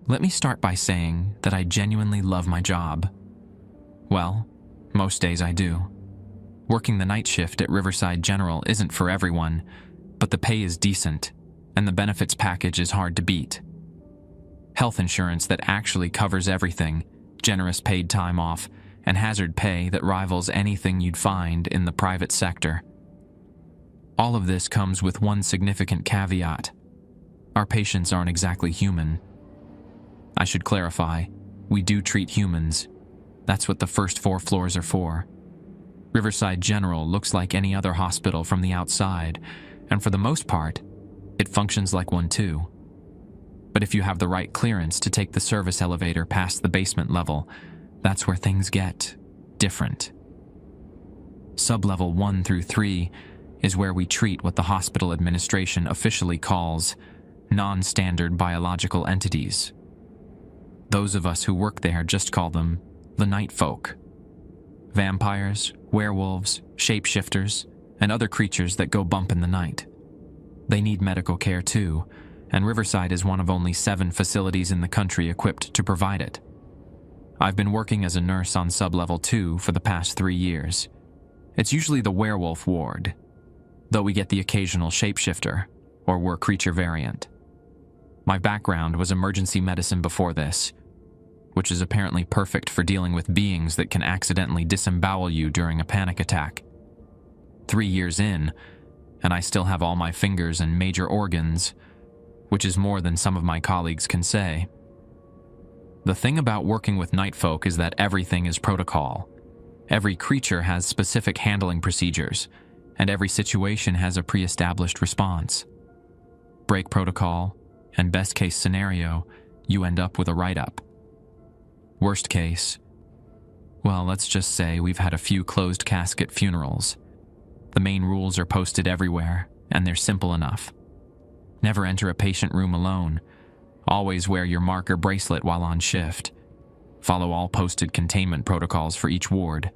Let me start by saying that I genuinely love my job. Well, most days I do. Working the night shift at Riverside General isn't for everyone, but the pay is decent, and the benefits package is hard to beat. Health insurance that actually covers everything, generous paid time off, and hazard pay that rivals anything you'd find in the private sector. All of this comes with one significant caveat. Our patients aren't exactly human. I should clarify, we do treat humans. That's what the first 4 floors are for. Riverside General looks like any other hospital from the outside, and for the most part, it functions like one too. But if you have the right clearance to take the service elevator past the basement level, that's where things get different. Sublevel 1 through 3 is where we treat what the hospital administration officially calls non-standard biological entities. Those of us who work there just call them the night folk. Vampires, werewolves, shapeshifters, and other creatures that go bump in the night. They need medical care too, and Riverside is one of only 7 facilities in the country equipped to provide it. I've been working as a nurse on sublevel 2 for the past 3 years. It's usually the werewolf ward, though we get the occasional shapeshifter or were creature variant. My background was emergency medicine before this, which is apparently perfect for dealing with beings that can accidentally disembowel you during a panic attack. 3 years in, and I still have all my fingers and major organs, which is more than some of my colleagues can say. The thing about working with night folk is that everything is protocol. Every creature has specific handling procedures, and every situation has a pre-established response. Break protocol, and best case scenario, you end up with a write-up. Worst case, well, let's just say we've had a few closed casket funerals. The main rules are posted everywhere, and they're simple enough. Never enter a patient room alone. Always wear your marker bracelet while on shift. Follow all posted containment protocols for each ward.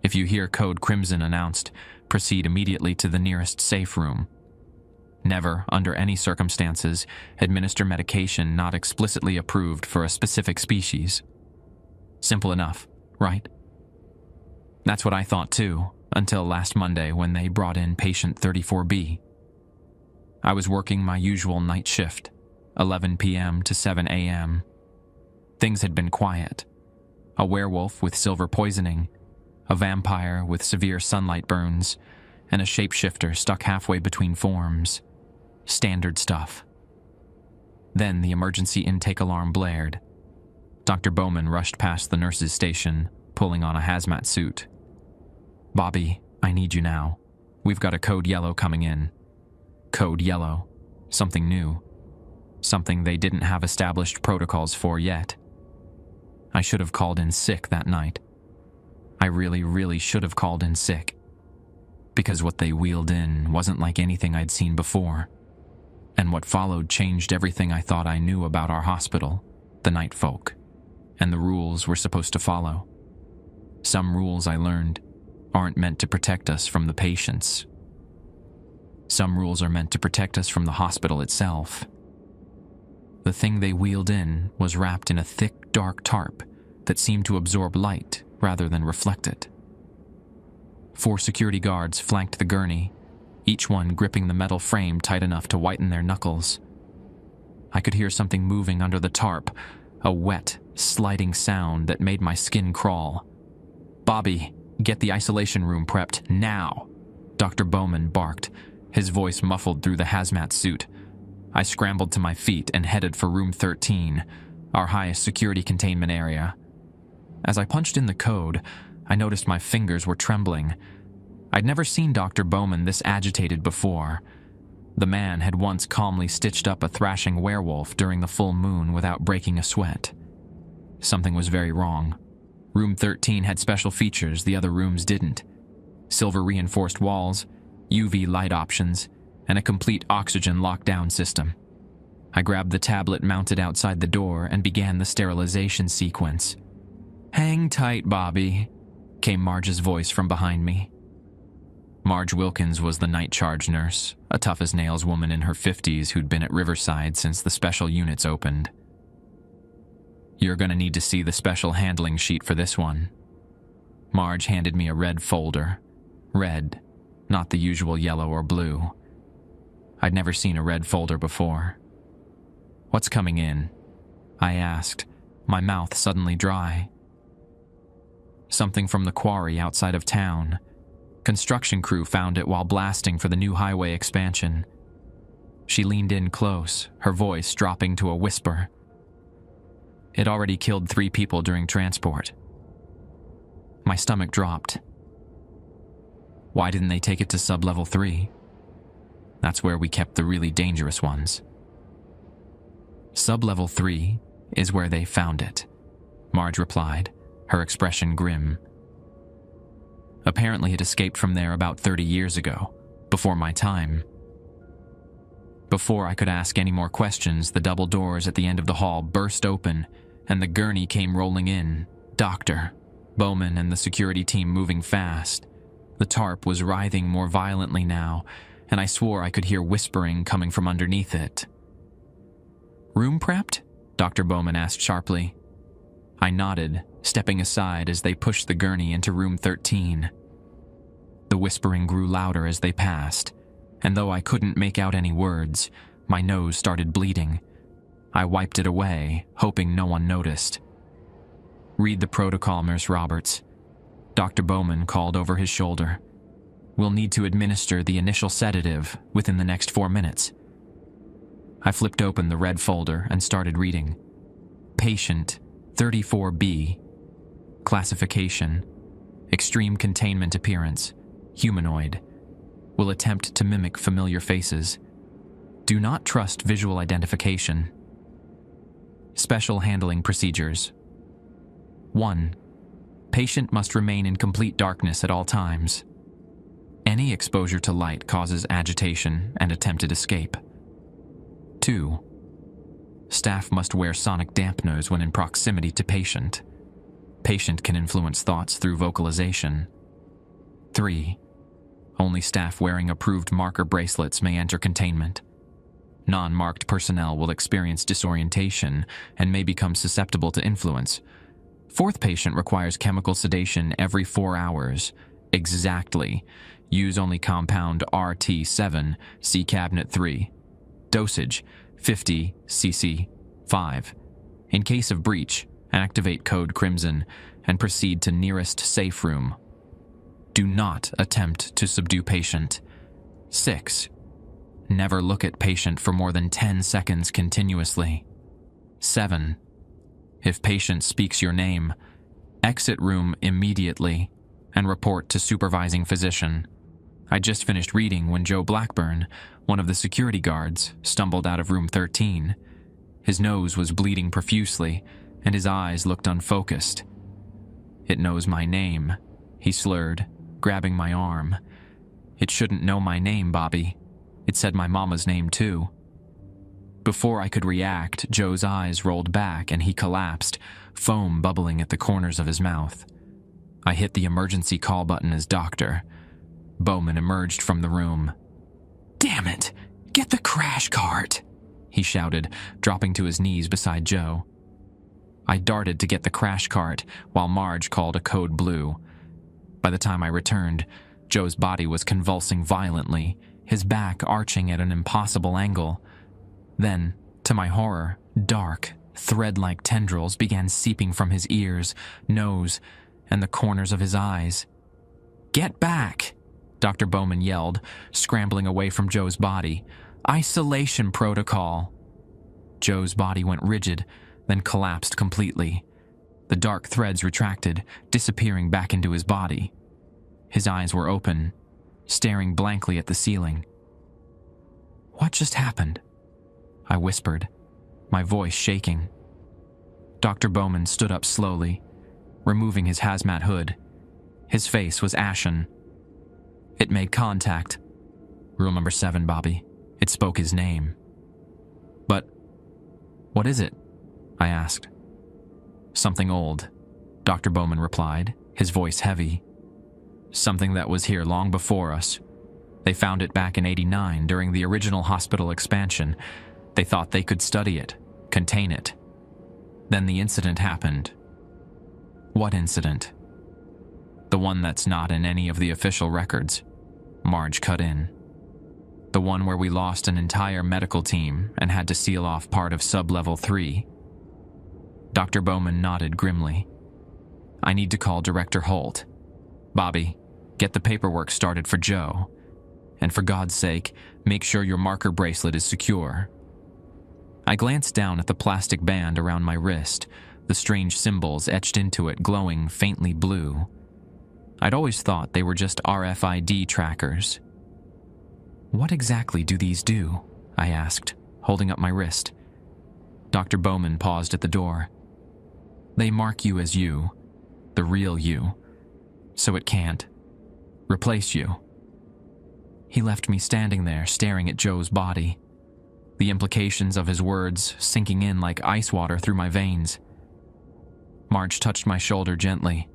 If you hear Code Crimson announced, proceed immediately to the nearest safe room. Never, under any circumstances, administer medication not explicitly approved for a specific species. Simple enough, right? That's what I thought too, until last Monday when they brought in patient 34B. I was working my usual night shift, 11 p.m. to 7 a.m. Things had been quiet. A werewolf with silver poisoning, a vampire with severe sunlight burns, and a shapeshifter stuck halfway between forms. Standard stuff. Then the emergency intake alarm blared. Dr. Bowman rushed past the nurse's station, pulling on a hazmat suit. "Bobby, I need you now. We've got a code yellow coming in." Code yellow. Something new. Something they didn't have established protocols for yet. I should have called in sick that night. I really should have called in sick. Because what they wheeled in wasn't like anything I'd seen before. And what followed changed everything I thought I knew about our hospital, the night folk, and the rules we're supposed to follow. Some rules I learned aren't meant to protect us from the patients. Some rules are meant to protect us from the hospital itself. The thing they wheeled in was wrapped in a thick, dark tarp that seemed to absorb light rather than reflect it. 4 security guards flanked the gurney, each one gripping the metal frame tight enough to whiten their knuckles. I could hear something moving under the tarp, a wet, sliding sound that made my skin crawl. "Bobby, get the isolation room prepped, now!" Dr. Bowman barked, his voice muffled through the hazmat suit. I scrambled to my feet and headed for room 13, our highest security containment area. As I punched in the code, I noticed my fingers were trembling. I'd never seen Dr. Bowman this agitated before. The man had once calmly stitched up a thrashing werewolf during the full moon without breaking a sweat. Something was very wrong. Room 13 had special features the other rooms didn't. Silver-reinforced walls, UV light options, and a complete oxygen lockdown system. I grabbed the tablet mounted outside the door and began the sterilization sequence. "Hang tight, Bobby," came Marge's voice from behind me. Marge Wilkins was the night charge nurse, a tough-as-nails woman in her 50s who'd been at Riverside since the special units opened. You're gonna need to see the special handling sheet for this one. Marge handed me a red folder. Red, not the usual yellow or blue. I'd never seen a red folder before. What's coming in? I asked, my mouth suddenly dry. Something from the quarry outside of town. Construction crew found it while blasting for the new highway expansion. She leaned in close, her voice dropping to a whisper. It already killed 3 people during transport. My stomach dropped. Why didn't they take it to sub-level 3? That's where we kept the really dangerous ones. Sub-level 3 is where they found it, Marge replied, her expression grim. Apparently it escaped from there about 30 years ago, before my time. Before I could ask any more questions, the double doors at the end of the hall burst open, and the gurney came rolling in. Doctor, Bowman, and the security team moving fast. The tarp was writhing more violently now, and I swore I could hear whispering coming from underneath it. Room prepped? Dr. Bowman asked sharply. I nodded, stepping aside as they pushed the gurney into room 13. The whispering grew louder as they passed, and though I couldn't make out any words, my nose started bleeding. I wiped it away, hoping no one noticed. Read the protocol, Nurse Roberts. Dr. Bowman called over his shoulder. We'll need to administer the initial sedative within the next 4 minutes. I flipped open the red folder and started reading. Patient 34B. Classification. Extreme containment appearance. Humanoid. Will attempt to mimic familiar faces. Do not trust visual identification. Special handling procedures. 1. Patient must remain in complete darkness at all times. Any exposure to light causes agitation and attempted escape. 2. Staff must wear sonic dampeners when in proximity to patient. Patient can influence thoughts through vocalization. 3. Only staff wearing approved marker bracelets may enter containment. Non-marked personnel will experience disorientation and may become susceptible to influence. 4th patient requires chemical sedation every 4 hours. Exactly. Use only compound RT7, see cabinet 3. Dosage, 50 cc 5. In case of breach, activate code Crimson and proceed to nearest safe room. Do not attempt to subdue patient. 6. Never look at patient for more than 10 seconds continuously. 7. If patient speaks your name, exit room immediately and report to supervising physician. I just finished reading when Joe Blackburn, one of the security guards, stumbled out of room 13. His nose was bleeding profusely, and his eyes looked unfocused. It knows my name, he slurred, grabbing my arm. It shouldn't know my name, Bobby. It said my mama's name, too. Before I could react, Joe's eyes rolled back and he collapsed, foam bubbling at the corners of his mouth. I hit the emergency call button as doctor. Bowman emerged from the room. Damn it! Get the crash cart! He shouted, dropping to his knees beside Joe. I darted to get the crash cart while Marge called a code blue. By the time I returned, Joe's body was convulsing violently, his back arching at an impossible angle. Then, to my horror, dark, thread-like tendrils began seeping from his ears, nose, and the corners of his eyes. Get back! Dr. Bowman yelled, scrambling away from Joe's body. Isolation protocol! Joe's body went rigid, then collapsed completely. The dark threads retracted, disappearing back into his body. His eyes were open, staring blankly at the ceiling. What just happened? I whispered, my voice shaking. Dr. Bowman stood up slowly, removing his hazmat hood. His face was ashen. It made contact. Rule number 7, Bobby. It spoke his name. But what is it? I asked. Something old, Dr. Bowman replied, his voice heavy. Something that was here long before us. They found it back in '89 during the original hospital expansion. They thought they could study it, contain it. Then the incident happened. What incident? The one that's not in any of the official records. Marge cut in. The one where we lost an entire medical team and had to seal off part of Sub-Level 3. Dr. Bowman nodded grimly. I need to call Director Holt. Bobby, get the paperwork started for Joe. And for God's sake, make sure your marker bracelet is secure. I glanced down at the plastic band around my wrist, the strange symbols etched into it glowing faintly blue. I'd always thought they were just RFID trackers. What exactly do these do? I asked, holding up my wrist. Dr. Bowman paused at the door. They mark you as you, the real you, so it can't replace you. He left me standing there staring at Joe's body, the implications of his words sinking in like ice water through my veins. Marge touched my shoulder gently.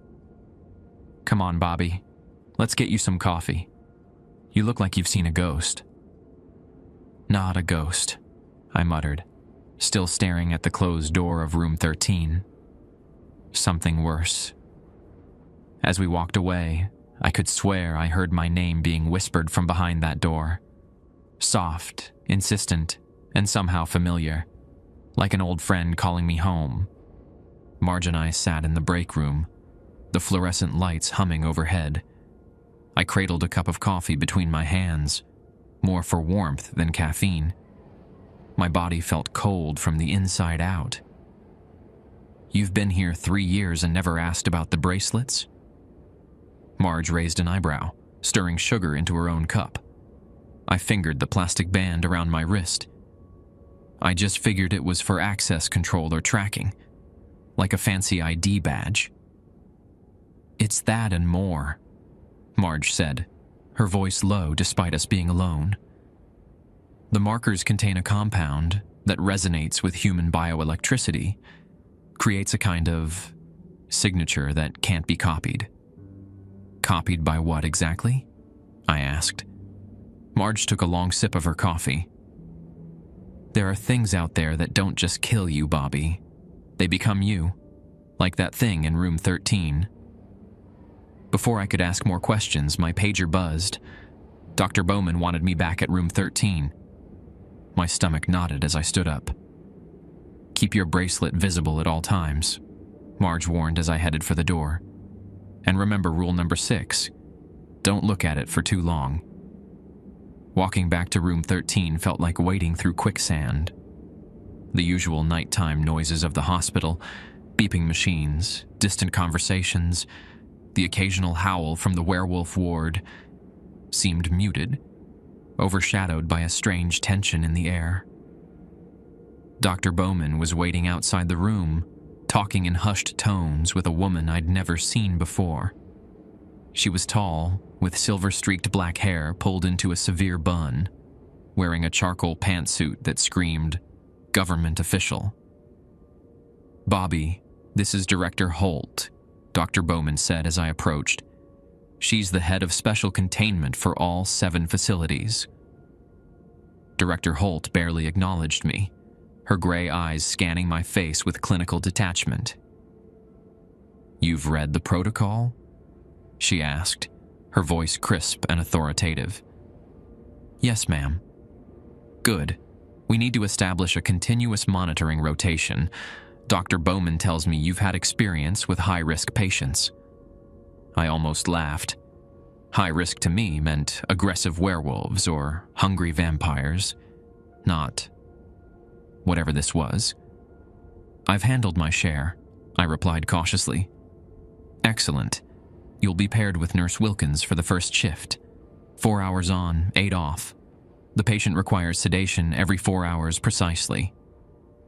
Come on, Bobby. Let's get you some coffee. You look like you've seen a ghost. Not a ghost, I muttered, still staring at the closed door of room 13. Something worse. As we walked away, I could swear I heard my name being whispered from behind that door. Soft, insistent, and somehow familiar, like an old friend calling me home. Marge and I sat in the break room, the fluorescent lights humming overhead. I cradled a cup of coffee between my hands, more for warmth than caffeine. My body felt cold from the inside out. You've been here 3 years and never asked about the bracelets? Marge raised an eyebrow, stirring sugar into her own cup. I fingered the plastic band around my wrist. I just figured it was for access control or tracking, like a fancy ID badge. It's that and more, Marge said, her voice low despite us being alone. The markers contain a compound that resonates with human bioelectricity, creates a kind of signature that can't be copied. Copied by what exactly? I asked. Marge took a long sip of her coffee. There are things out there that don't just kill you, Bobby. They become you, like that thing in room 13. Before I could ask more questions, my pager buzzed. Dr. Bowman wanted me back at room 13. My stomach knotted as I stood up. Keep your bracelet visible at all times, Marge warned as I headed for the door. And remember rule number 6, don't look at it for too long. Walking back to room 13 felt like wading through quicksand. The usual nighttime noises of the hospital, beeping machines, distant conversations, the occasional howl from the werewolf ward, seemed muted, overshadowed by a strange tension in the air. Dr. Bowman was waiting outside the room, talking in hushed tones with a woman I'd never seen before. She was tall, with silver-streaked black hair pulled into a severe bun, wearing a charcoal pantsuit that screamed, "Government official." "Bobby, this is Director Holt," Dr. Bowman said as I approached. "She's the head of special containment for all 7 facilities." Director Holt barely acknowledged me, her gray eyes scanning my face with clinical detachment. "You've read the protocol?" she asked, her voice crisp and authoritative. "Yes, ma'am." "Good. We need to establish a continuous monitoring rotation. Dr. Bowman tells me you've had experience with high-risk patients." I almost laughed. High risk to me meant aggressive werewolves or hungry vampires, not whatever this was. "I've handled my share," I replied cautiously. "Excellent. You'll be paired with Nurse Wilkins for the first shift. 4 hours on, 8 off. The patient requires sedation every 4 hours precisely."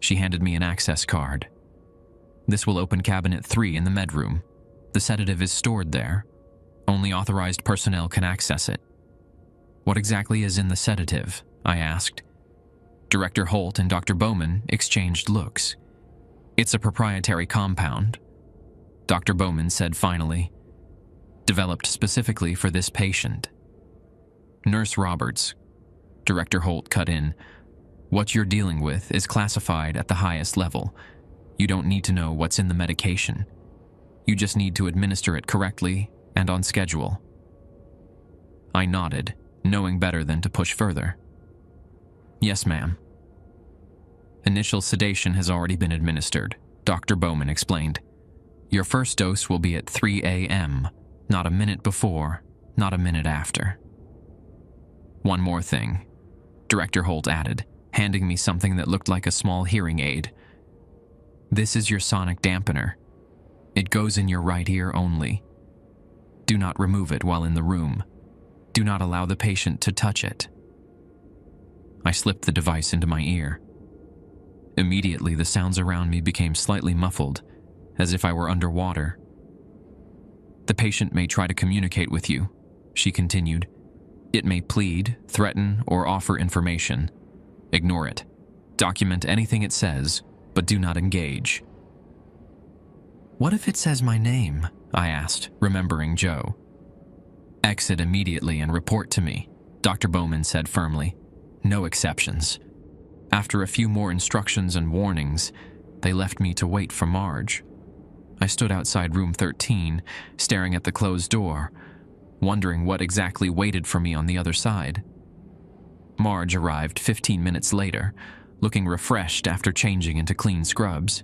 She handed me an access card. "This will open cabinet 3 in the med room. The sedative is stored there. Only authorized personnel can access it." "What exactly is in the sedative?" I asked. Director Holt and Dr. Bowman exchanged looks. "It's a proprietary compound," Dr. Bowman said finally. "Developed specifically for this patient." "Nurse Roberts," Director Holt cut in, "what you're dealing with is classified at the highest level. You don't need to know what's in the medication. You just need to administer it correctly and on schedule." I nodded, knowing better than to push further. "Yes, ma'am." "Initial sedation has already been administered," Dr. Bowman explained. "Your first dose will be at 3 a.m., not a minute before, not a minute after." "One more thing," Director Holt added, handing me something that looked like a small hearing aid. "This is your sonic dampener. It goes in your right ear only. Do not remove it while in the room. Do not allow the patient to touch it." I slipped the device into my ear. Immediately, the sounds around me became slightly muffled, as if I were underwater. "The patient may try to communicate with you," she continued. "It may plead, threaten, or offer information. Ignore it. Document anything it says, but do not engage." "What if it says my name?" I asked, remembering Joe. "Exit immediately and report to me," Dr. Bowman said firmly. "No exceptions." After a few more instructions and warnings, they left me to wait for Marge. I stood outside room 13, staring at the closed door, wondering what exactly waited for me on the other side. Marge arrived 15 minutes later, looking refreshed after changing into clean scrubs.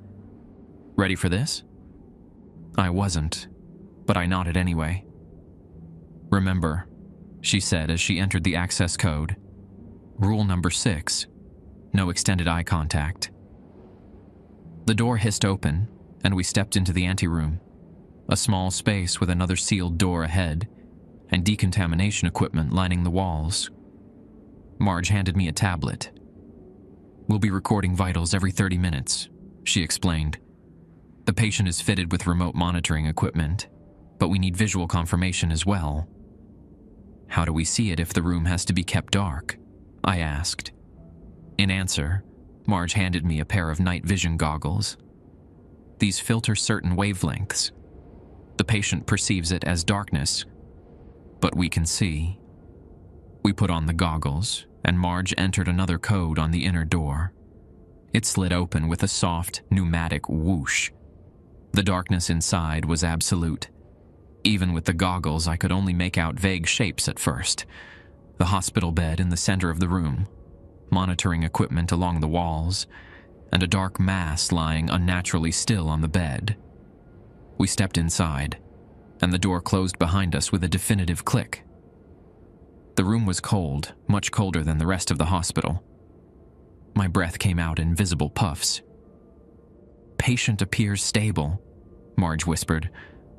"Ready for this?" I wasn't, but I nodded anyway. "Remember," she said as she entered the access code, "Rule number 6, no extended eye contact." The door hissed open, and we stepped into the anteroom, a small space with another sealed door ahead, and decontamination equipment lining the walls. Marge handed me a tablet. "We'll be recording vitals every 30 minutes, she explained. "The patient is fitted with remote monitoring equipment, but we need visual confirmation as well." "How do we see it if the room has to be kept dark?" I asked. In answer, Marge handed me a pair of night vision goggles. "These filter certain wavelengths. The patient perceives it as darkness, but we can see." We put on the goggles, and Marge entered another code on the inner door. It slid open with a soft, pneumatic whoosh. The darkness inside was absolute. Even with the goggles, I could only make out vague shapes at first. The hospital bed in the center of the room, monitoring equipment along the walls, and a dark mass lying unnaturally still on the bed. We stepped inside, and the door closed behind us with a definitive click. The room was cold, much colder than the rest of the hospital. My breath came out in visible puffs. "Patient appears stable," Marge whispered,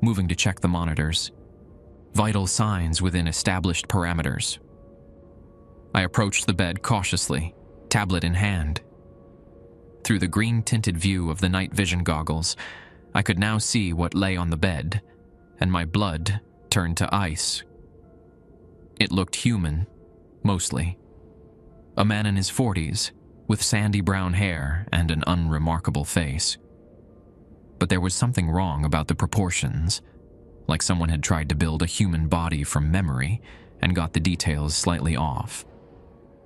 moving to check the monitors. "Vital signs within established parameters." I approached the bed cautiously, tablet in hand. Through the green-tinted view of the night vision goggles, I could now see what lay on the bed, and my blood turned to ice. It looked human, mostly. A man in his 40s, with sandy brown hair and an unremarkable face. But there was something wrong about the proportions, like someone had tried to build a human body from memory and got the details slightly off.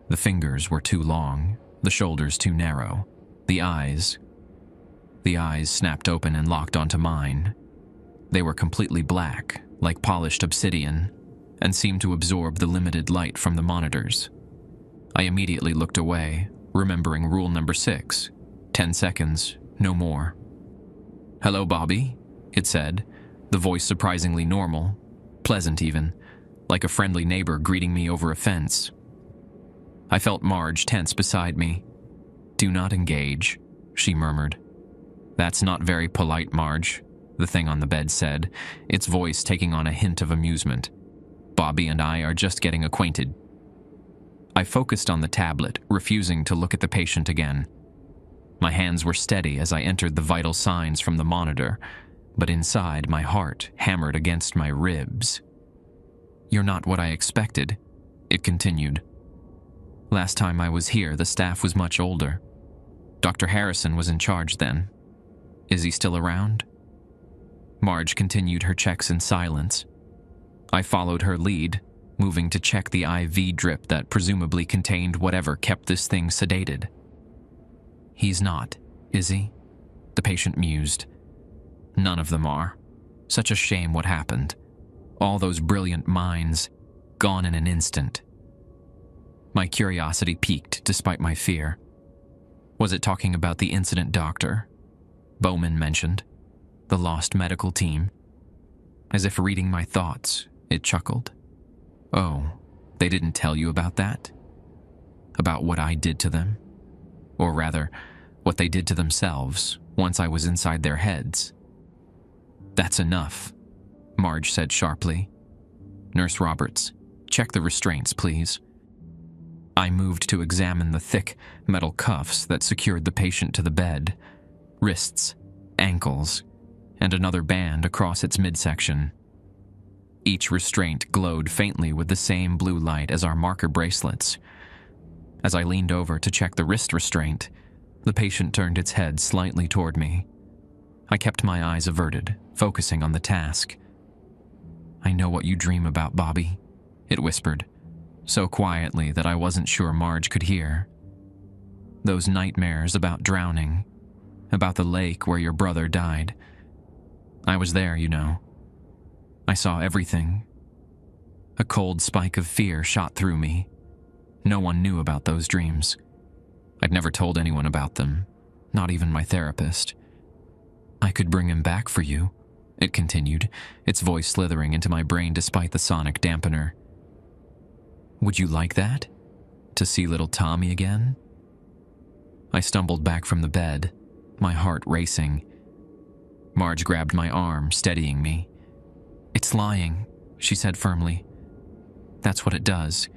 The fingers were too long, the shoulders too narrow, the eyes snapped open and locked onto mine. They were completely black, like polished obsidian, and seemed to absorb the limited light from the monitors. I immediately looked away, remembering rule number 6, 10 seconds, no more. "Hello, Bobby," it said, the voice surprisingly normal, pleasant even, like a friendly neighbor greeting me over a fence. I felt Marge tense beside me. "Do not engage," she murmured. "That's not very polite, Marge," the thing on the bed said, its voice taking on a hint of amusement. "Bobby and I are just getting acquainted." I focused on the tablet, refusing to look at the patient again. My hands were steady as I entered the vital signs from the monitor, but inside my heart hammered against my ribs. "You're not what I expected," it continued. "Last time I was here, the staff was much older. Dr. Harrison was in charge then. Is he still around?" Marge continued her checks in silence. I followed her lead, moving to check the IV drip that presumably contained whatever kept this thing sedated. "He's not, is he?" the patient mused. None of them are. Such a shame what happened. All those brilliant minds, gone in an instant. My curiosity piqued despite my fear. Was it talking about the incident doctor Bowman mentioned? The lost medical team? As if reading my thoughts, it chuckled. Oh, they didn't tell you about that? About what I did to them? Or rather, what they did to themselves once I was inside their heads? That's enough, Marge said sharply. Nurse Roberts, check the restraints, please. I moved to examine the thick metal cuffs that secured the patient to the bed, wrists, ankles, and another band across its midsection. Each restraint glowed faintly with the same blue light as our marker bracelets. As I leaned over to check the wrist restraint, the patient turned its head slightly toward me. I kept my eyes averted, focusing on the task. I know what you dream about, Bobby, it whispered, so quietly that I wasn't sure Marge could hear. Those nightmares about drowning, about the lake where your brother died. I was there, you know. I saw everything. A cold spike of fear shot through me. No one knew about those dreams. I'd never told anyone about them, not even my therapist. I could bring him back for you, it continued, its voice slithering into my brain despite the sonic dampener. Would you like that? To see little Tommy again? I stumbled back from the bed, my heart racing. Marge grabbed my arm, steadying me. It's lying, she said firmly. That's what it does.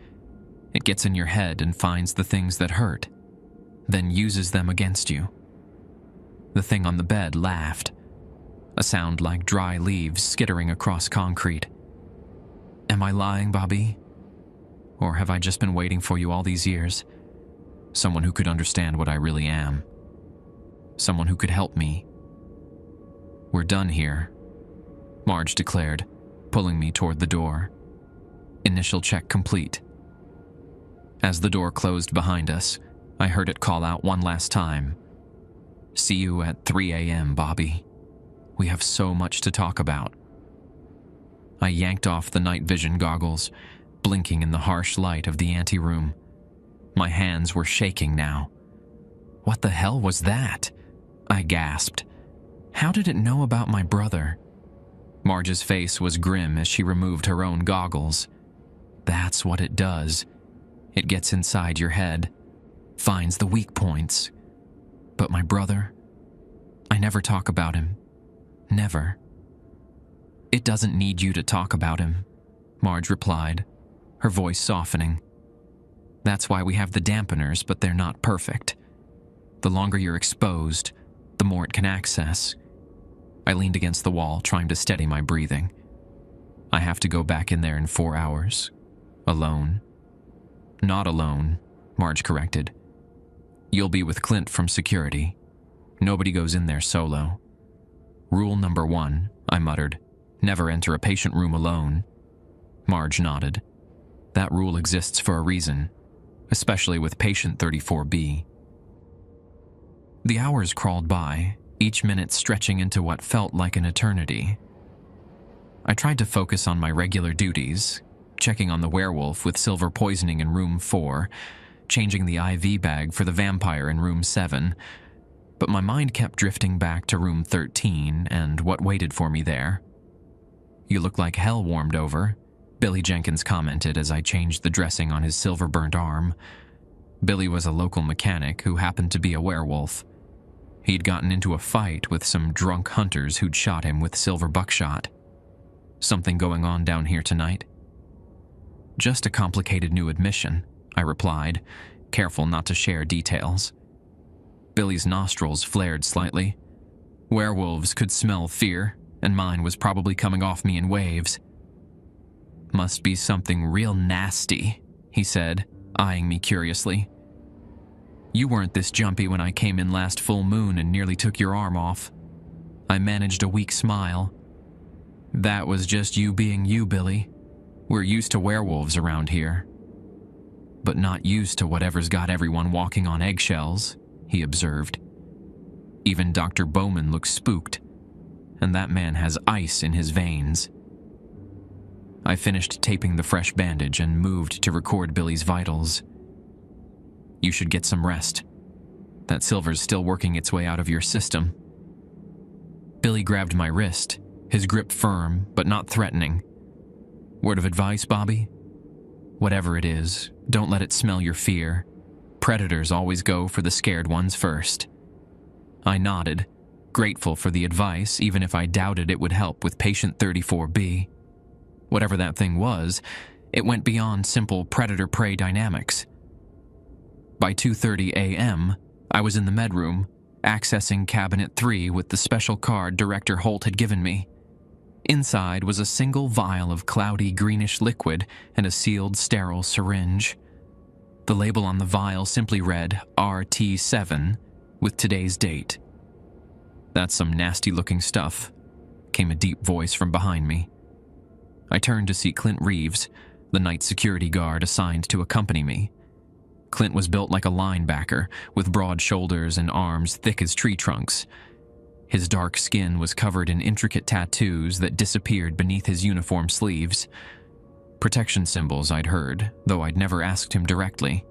It gets in your head and finds the things that hurt, then uses them against you. The thing on the bed laughed, a sound like dry leaves skittering across concrete. Am I lying, Bobby? Or have I just been waiting for you all these years? Someone who could understand what I really am. Someone who could help me. We're done here, Marge declared, pulling me toward the door. Initial check complete. As the door closed behind us, I heard it call out one last time. See you at 3 a.m., Bobby. We have so much to talk about. I yanked off the night vision goggles, blinking in the harsh light of the anteroom. My hands were shaking now. What the hell was that? I gasped. How did it know about my brother? Marge's face was grim as she removed her own goggles. That's what it does. It gets inside your head, finds the weak points. But my brother? I never talk about him. Never. It doesn't need you to talk about him, Marge replied, her voice softening. That's why we have the dampeners, but they're not perfect. The longer you're exposed, the more it can access. I leaned against the wall, trying to steady my breathing. I have to go back in there in 4 hours. Alone. Not alone, Marge corrected. You'll be with Clint from security. Nobody goes in there solo. Rule number 1, I muttered. Never enter a patient room alone. Marge nodded. That rule exists for a reason, especially with patient 34B. The hours crawled by, each minute stretching into what felt like an eternity. I tried to focus on my regular duties, checking on the werewolf with silver poisoning in room 4, changing the IV bag for the vampire in room 7, but my mind kept drifting back to room 13 and what waited for me there. You look like hell warmed over, Billy Jenkins commented as I changed the dressing on his silver-burnt arm. Billy was a local mechanic who happened to be a werewolf. He'd gotten into a fight with some drunk hunters who'd shot him with silver buckshot. Something going on down here tonight? Just a complicated new admission, I replied, careful not to share details. Billy's nostrils flared slightly. Werewolves could smell fear, and mine was probably coming off me in waves. Must be something real nasty, he said, eyeing me curiously. You weren't this jumpy when I came in last full moon and nearly took your arm off. I managed a weak smile. That was just you being you, Billy. We're used to werewolves around here. But not used to whatever's got everyone walking on eggshells, he observed. Even Dr. Bowman looks spooked, and that man has ice in his veins. I finished taping the fresh bandage and moved to record Billy's vitals. You should get some rest. That silver's still working its way out of your system. Billy grabbed my wrist, his grip firm but not threatening. Word of advice, Bobby? Whatever it is, don't let it smell your fear. Predators always go for the scared ones first. I nodded, grateful for the advice even if I doubted it would help with patient 34B. Whatever that thing was, it went beyond simple predator-prey dynamics. By 2:30 a.m., I was in the medroom, accessing Cabinet 3 with the special card Director Holt had given me. Inside was a single vial of cloudy greenish liquid and a sealed, sterile syringe. The label on the vial simply read RT7 with today's date. "That's some nasty-looking stuff," came a deep voice from behind me. I turned to see Clint Reeves, the night security guard assigned to accompany me. Clint was built like a linebacker, with broad shoulders and arms thick as tree trunks. His dark skin was covered in intricate tattoos that disappeared beneath his uniform sleeves. Protection symbols, I'd heard, though I'd never asked him directly.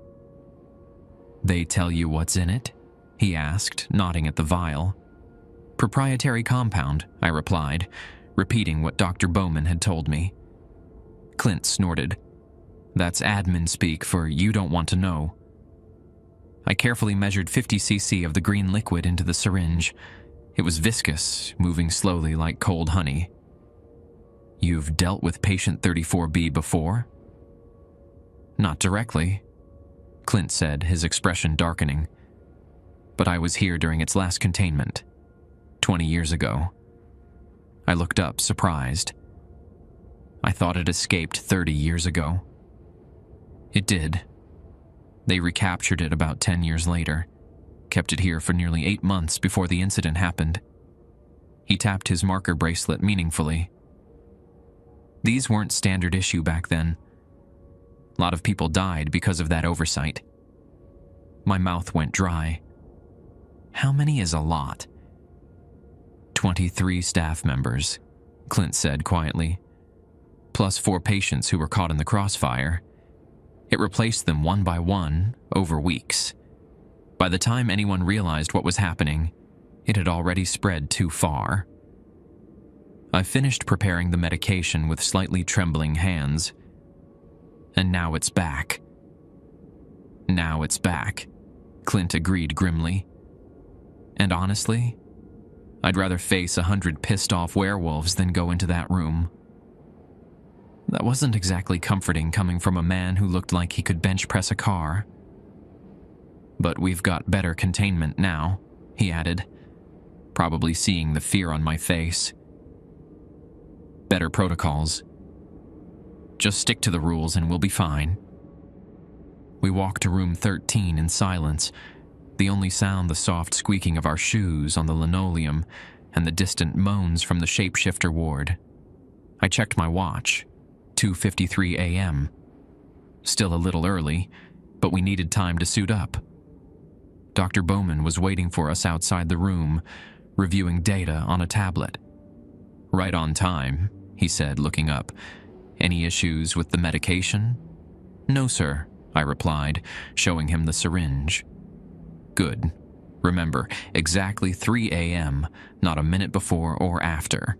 "They tell you what's in it?" he asked, nodding at the vial. "Proprietary compound," I replied, repeating what Dr. Bowman had told me. Clint snorted. "That's admin speak for you don't want to know." I carefully measured 50 cc of the green liquid into the syringe. It was viscous, moving slowly like cold honey. "You've dealt with patient 34B before?" "Not directly," Clint said, his expression darkening. "But I was here during its last containment, 20 years ago." I looked up, surprised. I thought it escaped 30 years ago. It did. They recaptured it about 10 years later, kept it here for nearly 8 months before the incident happened. He tapped his marker bracelet meaningfully. These weren't standard issue back then. A lot of people died because of that oversight. My mouth went dry. How many is a lot? 23 staff members, Clint said quietly, plus 4 patients who were caught in the crossfire. It replaced them one by one over weeks. By the time anyone realized what was happening, it had already spread too far. I finished preparing the medication with slightly trembling hands. And now it's back. "Now it's back," Clint agreed grimly. "And honestly, I'd rather face 100 pissed-off werewolves than go into that room." That wasn't exactly comforting coming from a man who looked like he could bench press a car. "But we've got better containment now," he added, probably seeing the fear on my face. "Better protocols. Just stick to the rules and we'll be fine." We walked to room 13 in silence, the only sound the soft squeaking of our shoes on the linoleum and the distant moans from the shapeshifter ward. I checked my watch, 2:53 a.m. Still a little early, but we needed time to suit up. Dr. Bowman was waiting for us outside the room, reviewing data on a tablet. "Right on time," he said, looking up. "Any issues with the medication?" "No, sir," I replied, showing him the syringe. "Good. Remember, exactly 3 a.m., not a minute before or after."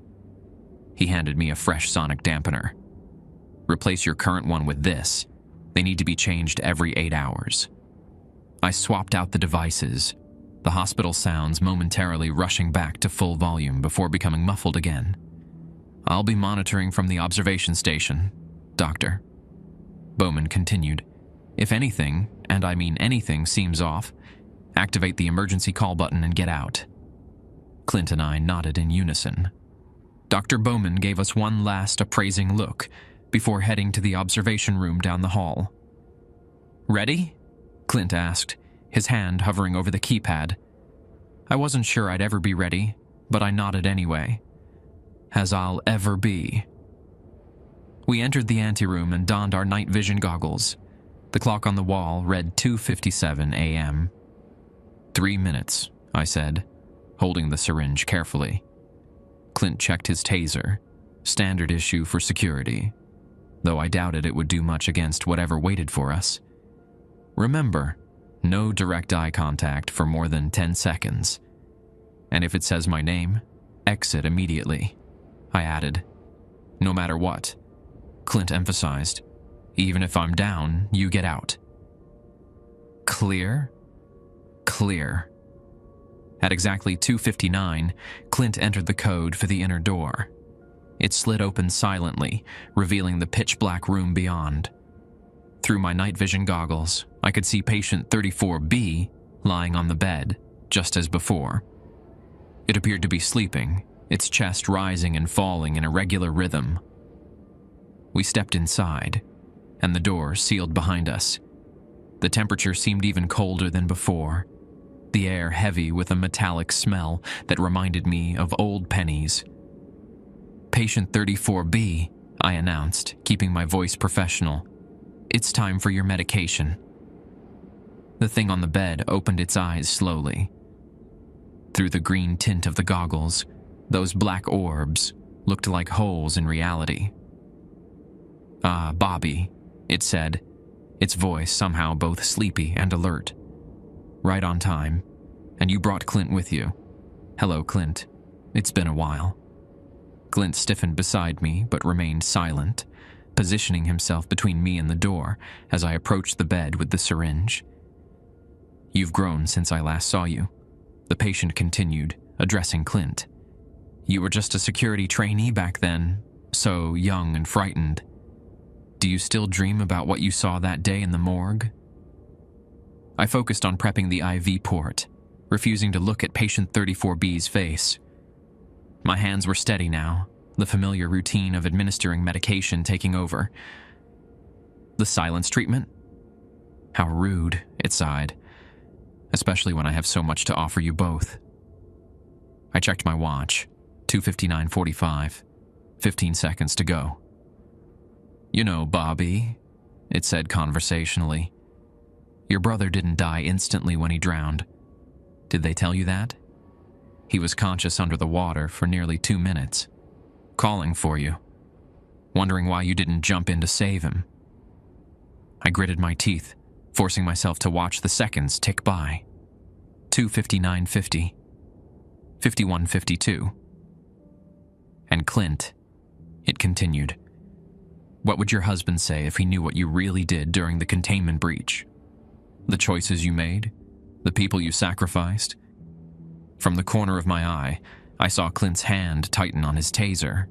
He handed me a fresh sonic dampener. "Replace your current one with this. They need to be changed every 8 hours." I swapped out the devices, the hospital sounds momentarily rushing back to full volume before becoming muffled again. "I'll be monitoring from the observation station, Doctor." Bowman continued. "If anything, and I mean anything, seems off, activate the emergency call button and get out." Clint and I nodded in unison. Dr. Bowman gave us one last appraising look before heading to the observation room down the hall. "Ready?" Clint asked, his hand hovering over the keypad. I wasn't sure I'd ever be ready, but I nodded anyway. As I'll ever be. We entered the anteroom and donned our night vision goggles. The clock on the wall read 2:57 a.m. 3 minutes, I said. holding the syringe carefully. Clint checked his taser, standard issue for security, though I doubted it would do much against whatever waited for us. Remember, no direct eye contact for more than 10 seconds. And if it says my name, exit immediately, I added. No matter what, Clint emphasized. Even if I'm down, you get out. Clear? Clear. At exactly 2:59, Clint entered the code for the inner door. It slid open silently, revealing the pitch-black room beyond. Through my night vision goggles, I could see patient 34B lying on the bed, just as before. It appeared to be sleeping, its chest rising and falling in a regular rhythm. We stepped inside, and the door sealed behind us. The temperature seemed even colder than before, the air heavy with a metallic smell that reminded me of old pennies. Patient 34B, I announced, keeping my voice professional. It's time for your medication. The thing on the bed opened its eyes slowly. Through the green tint of the goggles, those black orbs looked like holes in reality. "Ah, Bobby," it said, its voice somehow both sleepy and alert. "Right on time. And you brought Clint with you. Hello, Clint. It's been a while." Clint stiffened beside me but remained silent, positioning himself between me and the door as I approached the bed with the syringe. "You've grown since I last saw you," the patient continued, addressing Clint. "You were just a security trainee back then, so young and frightened. Do you still dream about what you saw that day in the morgue?" I focused on prepping the IV port, refusing to look at patient 34B's face. My hands were steady now, the familiar routine of administering medication taking over. "The silence treatment? How rude," it sighed, "especially when I have so much to offer you both." I checked my watch, 2:59:45, 15 seconds to go. "You know, Bobby," it said conversationally, "your brother didn't die instantly when he drowned. Did they tell you that? He was conscious under the water for nearly 2 minutes, calling for you, wondering why you didn't jump in to save him." I gritted my teeth, forcing myself to watch the seconds tick by. 2:59:50, 51:52. "And Clint," it continued, "what would your husband say if he knew what you really did during the containment breach? The choices you made? The people you sacrificed?" From the corner of my eye, I saw Clint's hand tighten on his taser.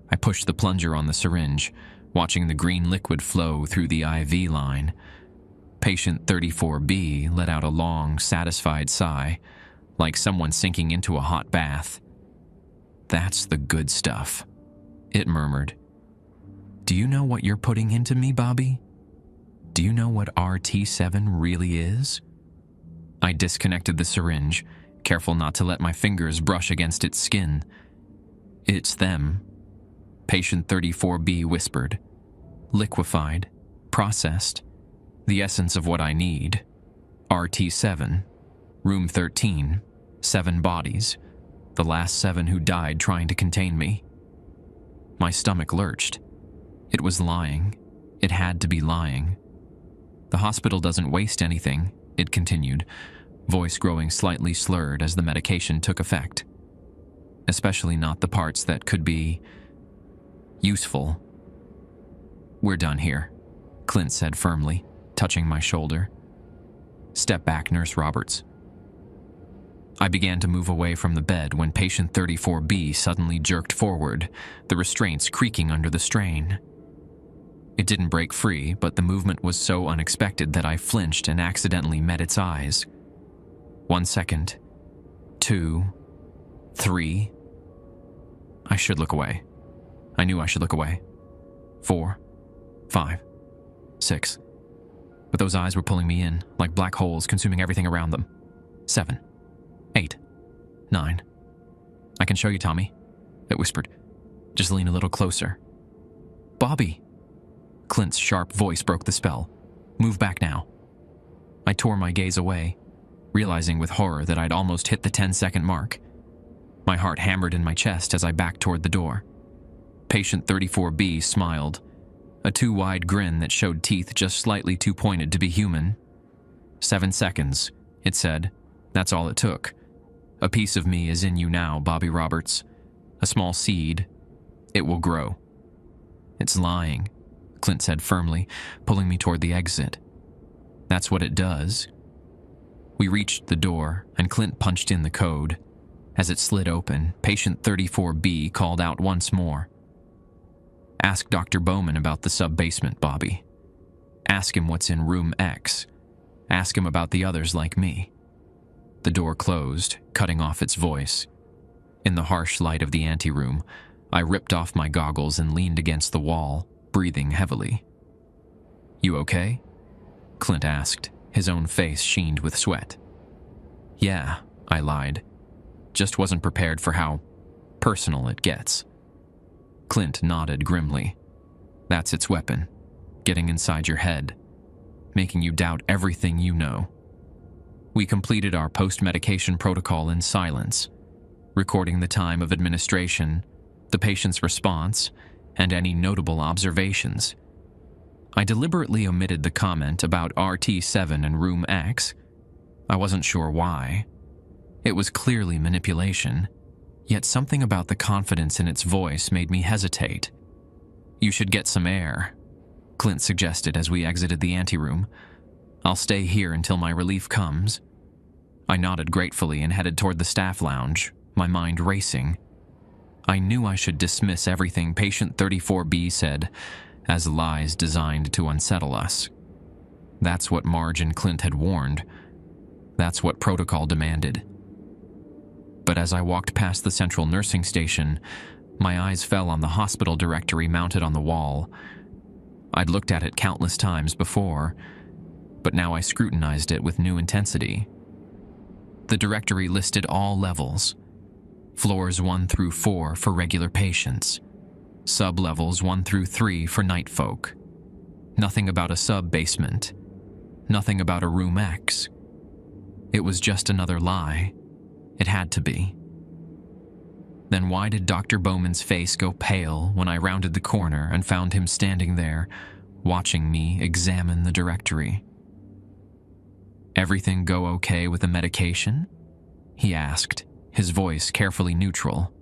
I pushed the plunger on the syringe, watching the green liquid flow through the IV line. Patient 34B let out a long, satisfied sigh, like someone sinking into a hot bath. "That's the good stuff," it murmured. "Do you know what you're putting into me, Bobby? Do you know what RT7 really is?" I disconnected the syringe, careful not to let my fingers brush against its skin. "It's them," patient 34B whispered. "Liquefied, processed, the essence of what I need. RT7, room 13, 7 bodies, the last 7 who died trying to contain me." My stomach lurched. It was lying. It had to be lying. "The hospital doesn't waste anything," it continued, voice growing slightly slurred as the medication took effect. "Especially not the parts that could be useful." "We're done here," Clint said firmly, touching my shoulder. "Step back, Nurse Roberts." I began to move away from the bed when patient 34B suddenly jerked forward, the restraints creaking under the strain. It didn't break free, but the movement was so unexpected that I flinched and accidentally met its eyes. 1 second. 2. 3. I should look away. I knew I should look away. 4. 5. 6. But those eyes were pulling me in, like black holes consuming everything around them. 7. 8. 9. "I can show you, Tommy," it whispered. "Just lean a little closer." "Bobby!" Clint's sharp voice broke the spell. "Move back now." I tore my gaze away. realizing with horror that I'd almost hit the 10-second mark. My heart hammered in my chest as I backed toward the door. Patient 34B smiled, a too-wide grin that showed teeth just slightly too pointed to be human. 7 seconds, it said. That's all it took. A piece of me is in you now, Bobby Roberts. A small seed. It will grow. It's lying, Clint said firmly, pulling me toward the exit. That's what it does. We reached the door, and Clint punched in the code. As it slid open, patient 34B called out once more. Ask Dr. Bowman about the sub-basement, Bobby. Ask him what's in room X. Ask him about the others like me. The door closed, cutting off its voice. In the harsh light of the anteroom, I ripped off my goggles and leaned against the wall, breathing heavily. You okay? Clint asked, his own face sheened with sweat. Yeah, I lied. Just wasn't prepared for how personal it gets. Clint nodded grimly. That's its weapon, getting inside your head, making you doubt everything you know. We completed our post-medication protocol in silence, recording the time of administration, the patient's response, and any notable observations. I deliberately omitted the comment about RT7 and room X. I wasn't sure why. It was clearly manipulation, yet something about the confidence in its voice made me hesitate. You should get some air, Clint suggested as we exited the anteroom. I'll stay here until my relief comes. I nodded gratefully and headed toward the staff lounge, my mind racing. I knew I should dismiss everything patient 34B said as lies designed to unsettle us. That's what Marge and Clint had warned. That's what protocol demanded. But as I walked past the central nursing station, my eyes fell on the hospital directory mounted on the wall. I'd looked at it countless times before, but now I scrutinized it with new intensity. The directory listed all levels. Floors 1 through 4 for regular patients. Sub-levels 1 through 3 for night folk. Nothing about a sub-basement. Nothing about a room X. It was just another lie. It had to be. Then why did Dr. Bowman's face go pale when I rounded the corner and found him standing there, watching me examine the directory? Everything go okay with the medication? He asked, his voice carefully neutral.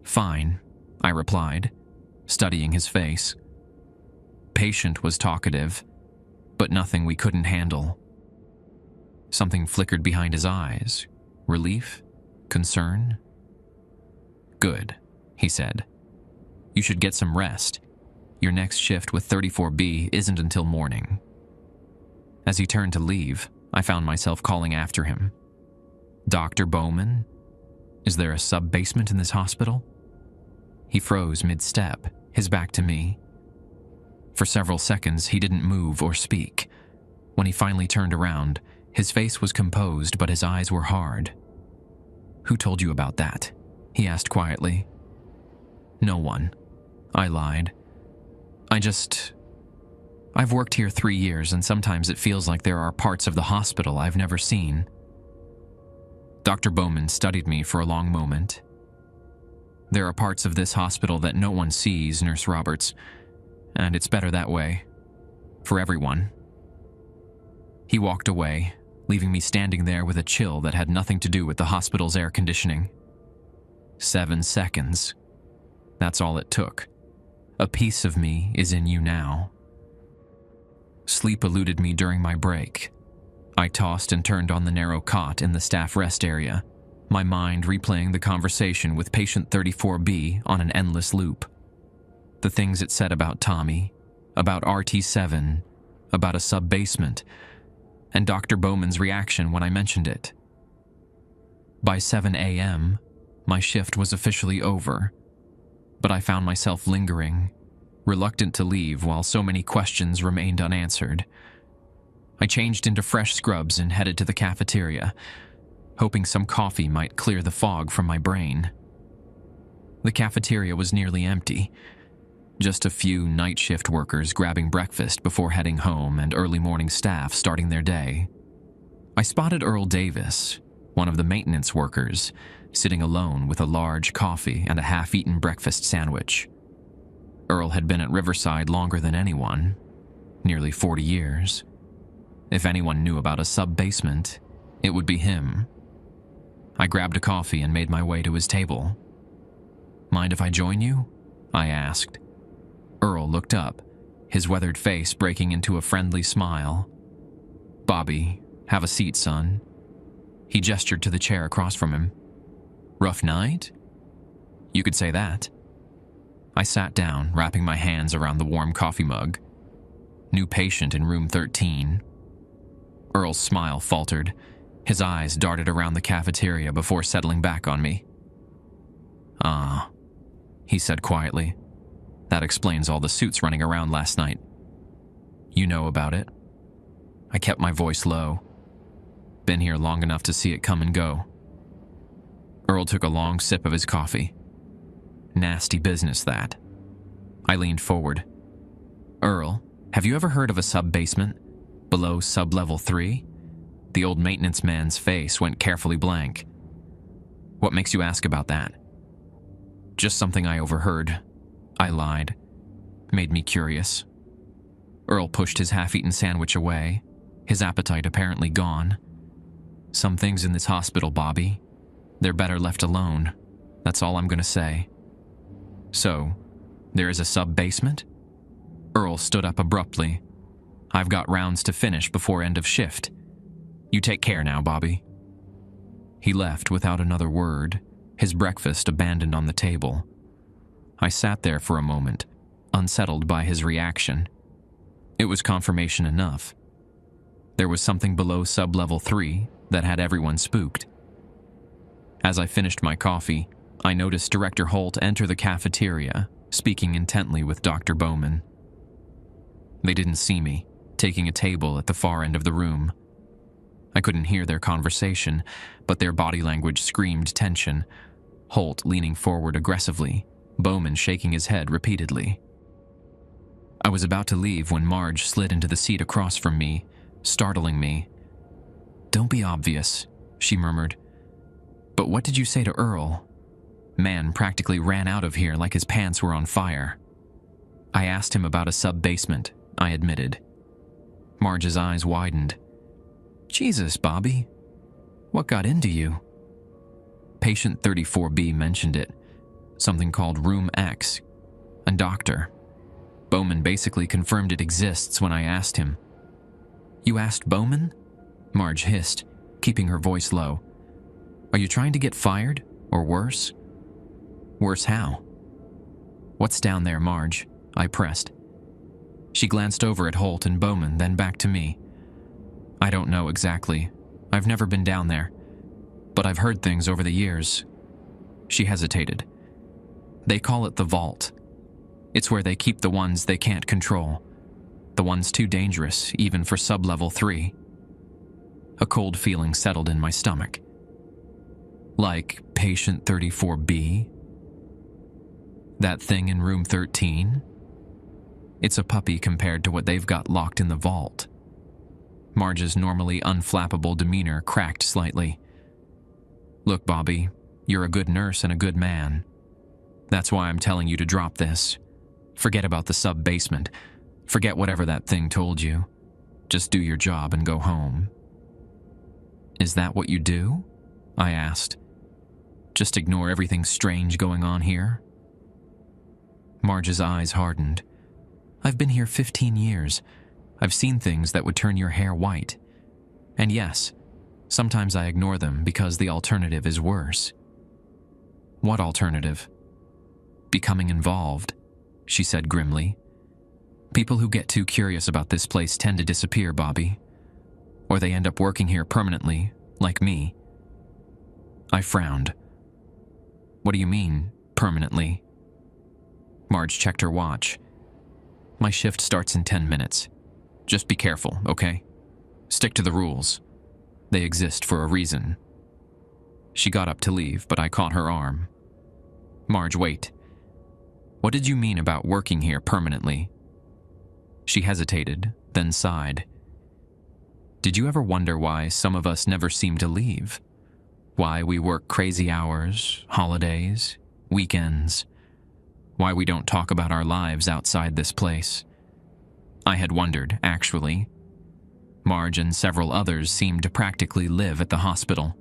Fine, I replied, studying his face. Patient was talkative, but nothing we couldn't handle. Something flickered behind his eyes. Relief? Concern? Good, he said. You should get some rest. Your next shift with 34B isn't until morning. As he turned to leave, I found myself calling after him. Dr. Bowman? Is there a sub-basement in this hospital? He froze mid-step, his back to me. For several seconds, he didn't move or speak. When he finally turned around, his face was composed, but his eyes were hard. Who told you about that? He asked quietly. No one, I lied. I've worked here 3 years, and sometimes it feels like there are parts of the hospital I've never seen. Dr. Bowman studied me for a long moment. There are parts of this hospital that no one sees, Nurse Roberts, and it's better that way. For everyone. He walked away, leaving me standing there with a chill that had nothing to do with the hospital's air conditioning. 7 seconds. That's all it took. A piece of me is in you now. Sleep eluded me during my break. I tossed and turned on the narrow cot in the staff rest area, my mind replaying the conversation with patient 34B on an endless loop. The things it said about Tommy, about RT7, about a sub-basement, and Dr. Bowman's reaction when I mentioned it. By 7 a.m., my shift was officially over, but I found myself lingering, reluctant to leave while so many questions remained unanswered. I changed into fresh scrubs and headed to the cafeteria, hoping some coffee might clear the fog from my brain. The cafeteria was nearly empty. Just a few night shift workers grabbing breakfast before heading home and early morning staff starting their day. I spotted Earl Davis, one of the maintenance workers, sitting alone with a large coffee and a half-eaten breakfast sandwich. Earl had been at Riverside longer than anyone, nearly 40 years. If anyone knew about a sub-basement, it would be him. I grabbed a coffee and made my way to his table. "Mind if I join you?" I asked. Earl looked up, his weathered face breaking into a friendly smile. "Bobby, have a seat, son." He gestured to the chair across from him. "Rough night?" "You could say that." I sat down, wrapping my hands around the warm coffee mug. "New patient in room 13. Earl's smile faltered. His eyes darted around the cafeteria before settling back on me. "Ah," he said quietly. "That explains all the suits running around last night. You know about it?" I kept my voice low. "Been here long enough to see it come and go." Earl took a long sip of his coffee. "Nasty business, that." I leaned forward. "Earl, have you ever heard of a sub-basement? Below sub-level 3? The old maintenance man's face went carefully blank. "What makes you ask about that?" "Just something I overheard." I lied. "Made me curious." Earl pushed his half-eaten sandwich away, his appetite apparently gone. "Some things in this hospital, Bobby, they're better left alone. That's all I'm going to say." "So, there is a sub-basement?" Earl stood up abruptly. "I've got rounds to finish before end of shift. You take care now, Bobby." He left without another word, his breakfast abandoned on the table. I sat there for a moment, unsettled by his reaction. It was confirmation enough. There was something below sub-level 3 that had everyone spooked. As I finished my coffee, I noticed Director Holt enter the cafeteria, speaking intently with Dr. Bowman. They didn't see me, taking a table at the far end of the room. I couldn't hear their conversation, but their body language screamed tension. Holt leaning forward aggressively, Bowman shaking his head repeatedly. I was about to leave when Marge slid into the seat across from me, startling me. "Don't be obvious," she murmured. "But what did you say to Earl? Man practically ran out of here like his pants were on fire." "I asked him about a sub-basement," I admitted. Marge's eyes widened. "Jesus, Bobby. What got into you?" "Patient 34B mentioned it. Something called Room X. A doctor. Bowman basically confirmed it exists when I asked him." "You asked Bowman?" Marge hissed, keeping her voice low. "Are you trying to get fired, or worse?" "Worse how?" "What's down there, Marge?" I pressed. She glanced over at Holt and Bowman, then back to me. "I don't know exactly. I've never been down there. But I've heard things over the years." She hesitated. "They call it the Vault. It's where they keep the ones they can't control. The ones too dangerous, even for sub-level 3. A cold feeling settled in my stomach. "Like Patient 34B? That thing in room 13? It's a puppy compared to what they've got locked in the vault." Marge's normally unflappable demeanor cracked slightly. "Look, Bobby, you're a good nurse and a good man. That's why I'm telling you to drop this. Forget about the sub-basement. Forget whatever that thing told you. Just do your job and go home." "Is that what you do?" I asked. "Just ignore everything strange going on here?" Marge's eyes hardened. "I've been here 15 years. I've seen things that would turn your hair white. And yes, sometimes I ignore them because the alternative is worse." "What alternative?" "Becoming involved," she said grimly. "People who get too curious about this place tend to disappear, Bobby. Or they end up working here permanently, like me." I frowned. "What do you mean, permanently?" Marge checked her watch. "My shift starts in 10 minutes. Just be careful, okay? Stick to the rules. They exist for a reason." She got up to leave, but I caught her arm. "Marge, wait. What did you mean about working here permanently?" She hesitated, then sighed. Did you ever wonder why some of us never seem to leave? Why we work crazy hours, holidays, weekends? Why we don't talk about our lives outside this place? I had wondered, actually. Marge and several others seemed to practically live at the hospital.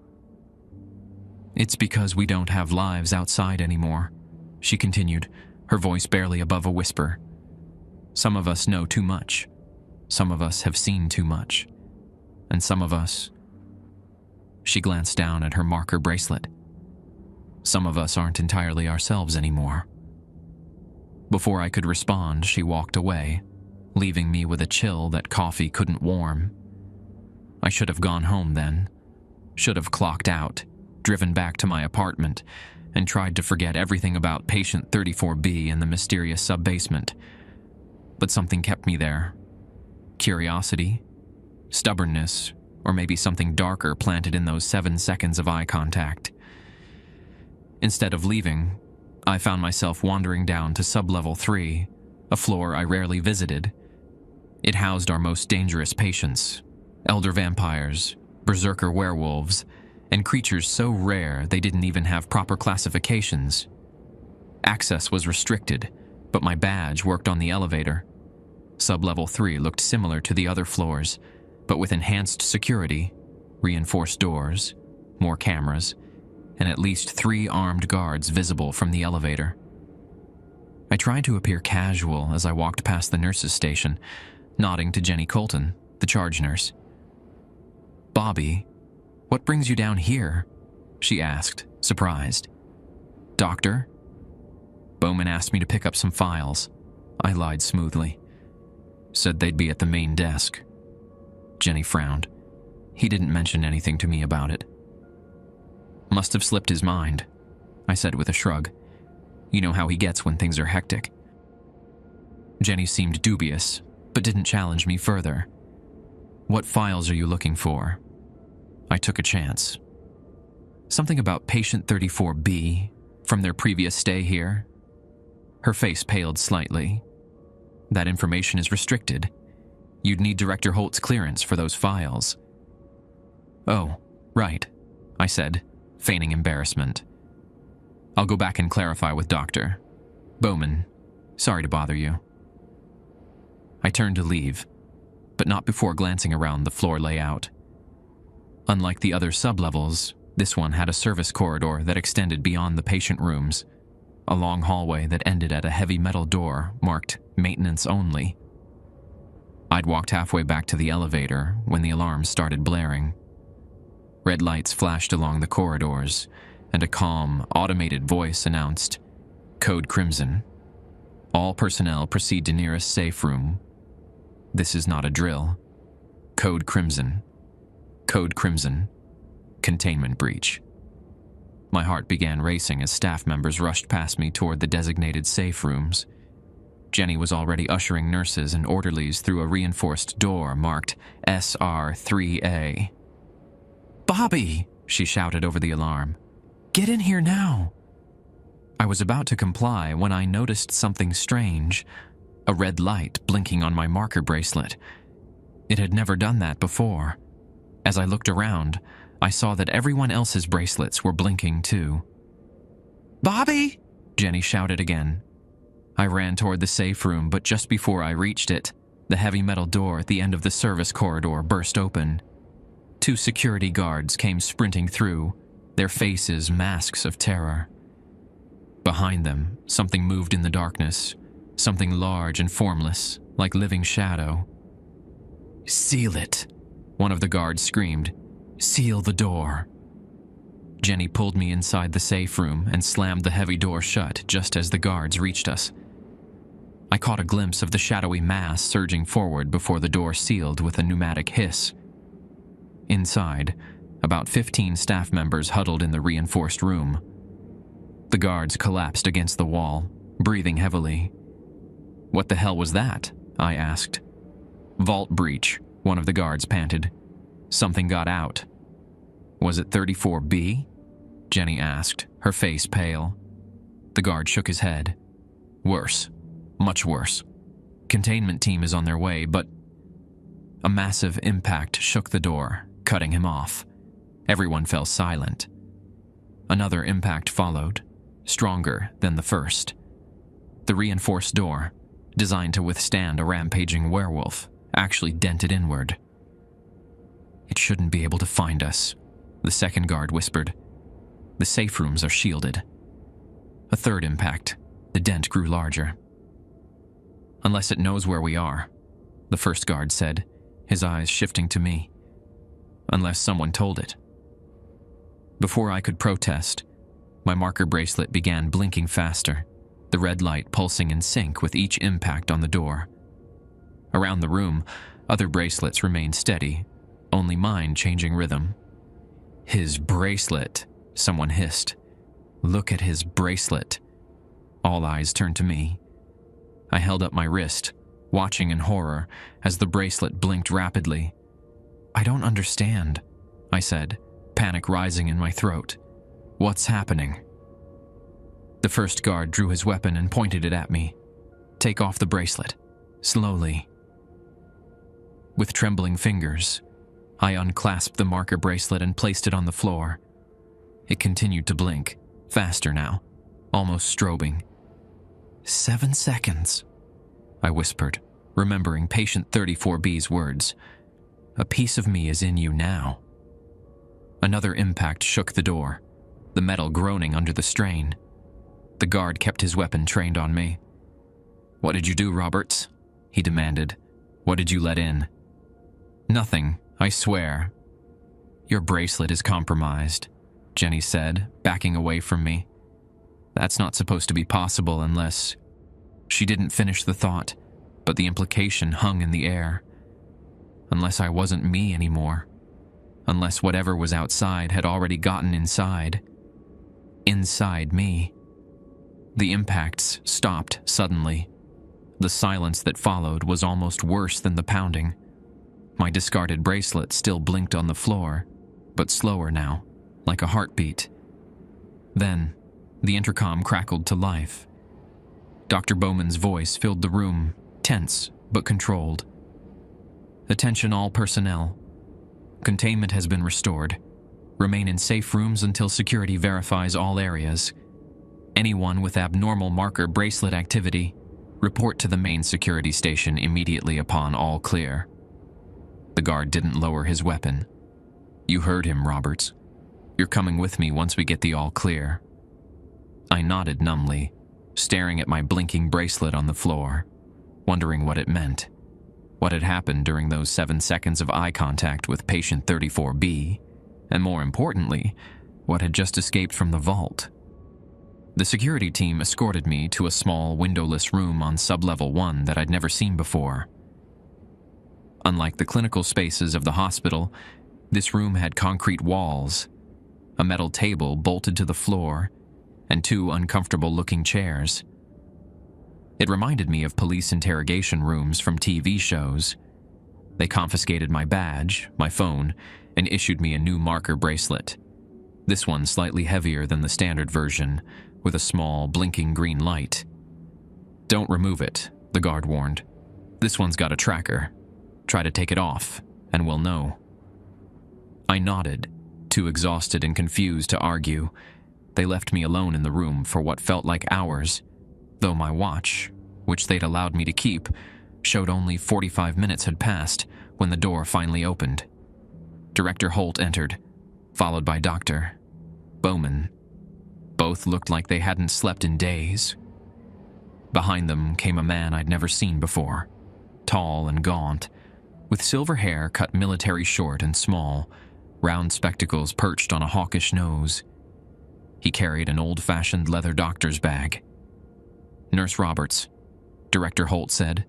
It's because we don't have lives outside anymore, she continued, her voice barely above a whisper. Some of us know too much. Some of us have seen too much. And some of us... She glanced down at her marker bracelet. Some of us aren't entirely ourselves anymore. Before I could respond, she walked away, leaving me with a chill that coffee couldn't warm. I should have gone home then. Should have clocked out, driven back to my apartment, and tried to forget everything about patient 34B in the mysterious sub-basement. But something kept me there. Curiosity, stubbornness, or maybe something darker planted in those 7 seconds of eye contact. Instead of leaving, I found myself wandering down to sub-level 3, a floor I rarely visited. It housed our most dangerous patients, elder vampires, berserker werewolves, and creatures so rare they didn't even have proper classifications. Access was restricted, but my badge worked on the elevator. Sub-level 3 looked similar to the other floors, but with enhanced security, reinforced doors, more cameras, and at least 3 armed guards visible from the elevator. I tried to appear casual as I walked past the nurse's station, nodding to Jenny Colton, the charge nurse. "Bobby, what brings you down here?" she asked, surprised. "Doctor?" "Bowman asked me to pick up some files." I lied smoothly. "Said they'd be at the main desk." Jenny frowned. "He didn't mention anything to me about it." "Must have slipped his mind," I said with a shrug. "You know how he gets when things are hectic." Jenny seemed dubious, but didn't challenge me further. "What files are you looking for?" I took a chance. "Something about patient 34B, from their previous stay here." Her face paled slightly. "That information is restricted. You'd need Director Holt's clearance for those files." "Oh, right," I said, feigning embarrassment. "I'll go back and clarify with Dr. Bowman. Sorry to bother you." I turned to leave, but not before glancing around the floor layout. Unlike the other sublevels, this one had a service corridor that extended beyond the patient rooms, a long hallway that ended at a heavy metal door marked "Maintenance Only." I'd walked halfway back to the elevator when the alarms started blaring. Red lights flashed along the corridors, and a calm, automated voice announced, "Code Crimson. All personnel proceed to nearest safe room. This is not a drill. Code Crimson. Code Crimson. Containment breach." My heart began racing as staff members rushed past me toward the designated safe rooms. Jenny was already ushering nurses and orderlies through a reinforced door marked SR3A. "Bobby!" she shouted over the alarm. "Get in here now!" I was about to comply when I noticed something strange, a red light blinking on my marker bracelet. It had never done that before. As I looked around, I saw that everyone else's bracelets were blinking too. "Bobby!" Jenny shouted again. I ran toward the safe room, but just before I reached it, the heavy metal door at the end of the service corridor burst open. 2 security guards came sprinting through, their faces masks of terror. Behind them, something moved in the darkness, something large and formless, like living shadow. "Seal it!" one of the guards screamed. "Seal the door." Jenny pulled me inside the safe room and slammed the heavy door shut just as the guards reached us. I caught a glimpse of the shadowy mass surging forward before the door sealed with a pneumatic hiss. Inside, about 15 staff members huddled in the reinforced room. The guards collapsed against the wall, breathing heavily. "What the hell was that?" I asked. "Vault breach," one of the guards panted. "Something got out." "Was it 34B?" Jenny asked, her face pale. The guard shook his head. "Worse. Much worse. Containment team is on their way, but..." A massive impact shook the door, cutting him off. Everyone fell silent. Another impact followed, stronger than the first. The reinforced door, designed to withstand a rampaging werewolf, actually dented inward. "It shouldn't be able to find us," the second guard whispered. "The safe rooms are shielded." A third impact. The dent grew larger. "Unless it knows where we are," the first guard said, his eyes shifting to me. "Unless someone told it." Before I could protest, my marker bracelet began blinking faster, the red light pulsing in sync with each impact on the door. Around the room, other bracelets remained steady, only mine changing rhythm. "His bracelet," someone hissed. "Look at his bracelet." All eyes turned to me. I held up my wrist, watching in horror as the bracelet blinked rapidly. "I don't understand," I said, panic rising in my throat. "What's happening?" The first guard drew his weapon and pointed it at me. "Take off the bracelet. Slowly." With trembling fingers, I unclasped the marker bracelet and placed it on the floor. It continued to blink, faster now, almost strobing. 7 seconds, I whispered, remembering patient 34B's words. "A piece of me is in you now." Another impact shook the door, the metal groaning under the strain. The guard kept his weapon trained on me. "What did you do, Roberts?" he demanded. "What did you let in?" "Nothing, I swear." "Your bracelet is compromised," Jenny said, backing away from me. "That's not supposed to be possible unless—" She didn't finish the thought, but the implication hung in the air. Unless I wasn't me anymore. Unless whatever was outside had already gotten inside. Inside me. The impacts stopped suddenly. The silence that followed was almost worse than the pounding. My discarded bracelet still blinked on the floor, but slower now, like a heartbeat. Then, the intercom crackled to life. Dr. Bowman's voice filled the room, tense but controlled. "Attention all personnel. Containment has been restored. Remain in safe rooms until security verifies all areas. Anyone with abnormal marker bracelet activity, report to the main security station immediately upon all clear." The guard didn't lower his weapon. "You heard him, Roberts. You're coming with me once we get the all clear." I nodded numbly, staring at my blinking bracelet on the floor, wondering what it meant. What had happened during those 7 seconds of eye contact with patient 34B, and more importantly, what had just escaped from the vault. The security team escorted me to a small windowless room on sublevel 1 that I'd never seen before. Unlike the clinical spaces of the hospital, this room had concrete walls, a metal table bolted to the floor, and 2 uncomfortable-looking chairs. It reminded me of police interrogation rooms from TV shows. They confiscated my badge, my phone, and issued me a new marker bracelet. This one slightly heavier than the standard version, with a small, blinking green light. "Don't remove it," the guard warned. "This one's got a tracker. Try to take it off, and we'll know." I nodded, too exhausted and confused to argue. They left me alone in the room for what felt like hours, though my watch, which they'd allowed me to keep, showed only 45 minutes had passed when the door finally opened. Director Holt entered, followed by Dr. Bowman. Both looked like they hadn't slept in days. Behind them came a man I'd never seen before, tall and gaunt, with silver hair cut military short and small, round spectacles perched on a hawkish nose. He carried an old-fashioned leather doctor's bag. "Nurse Roberts," Director Holt said.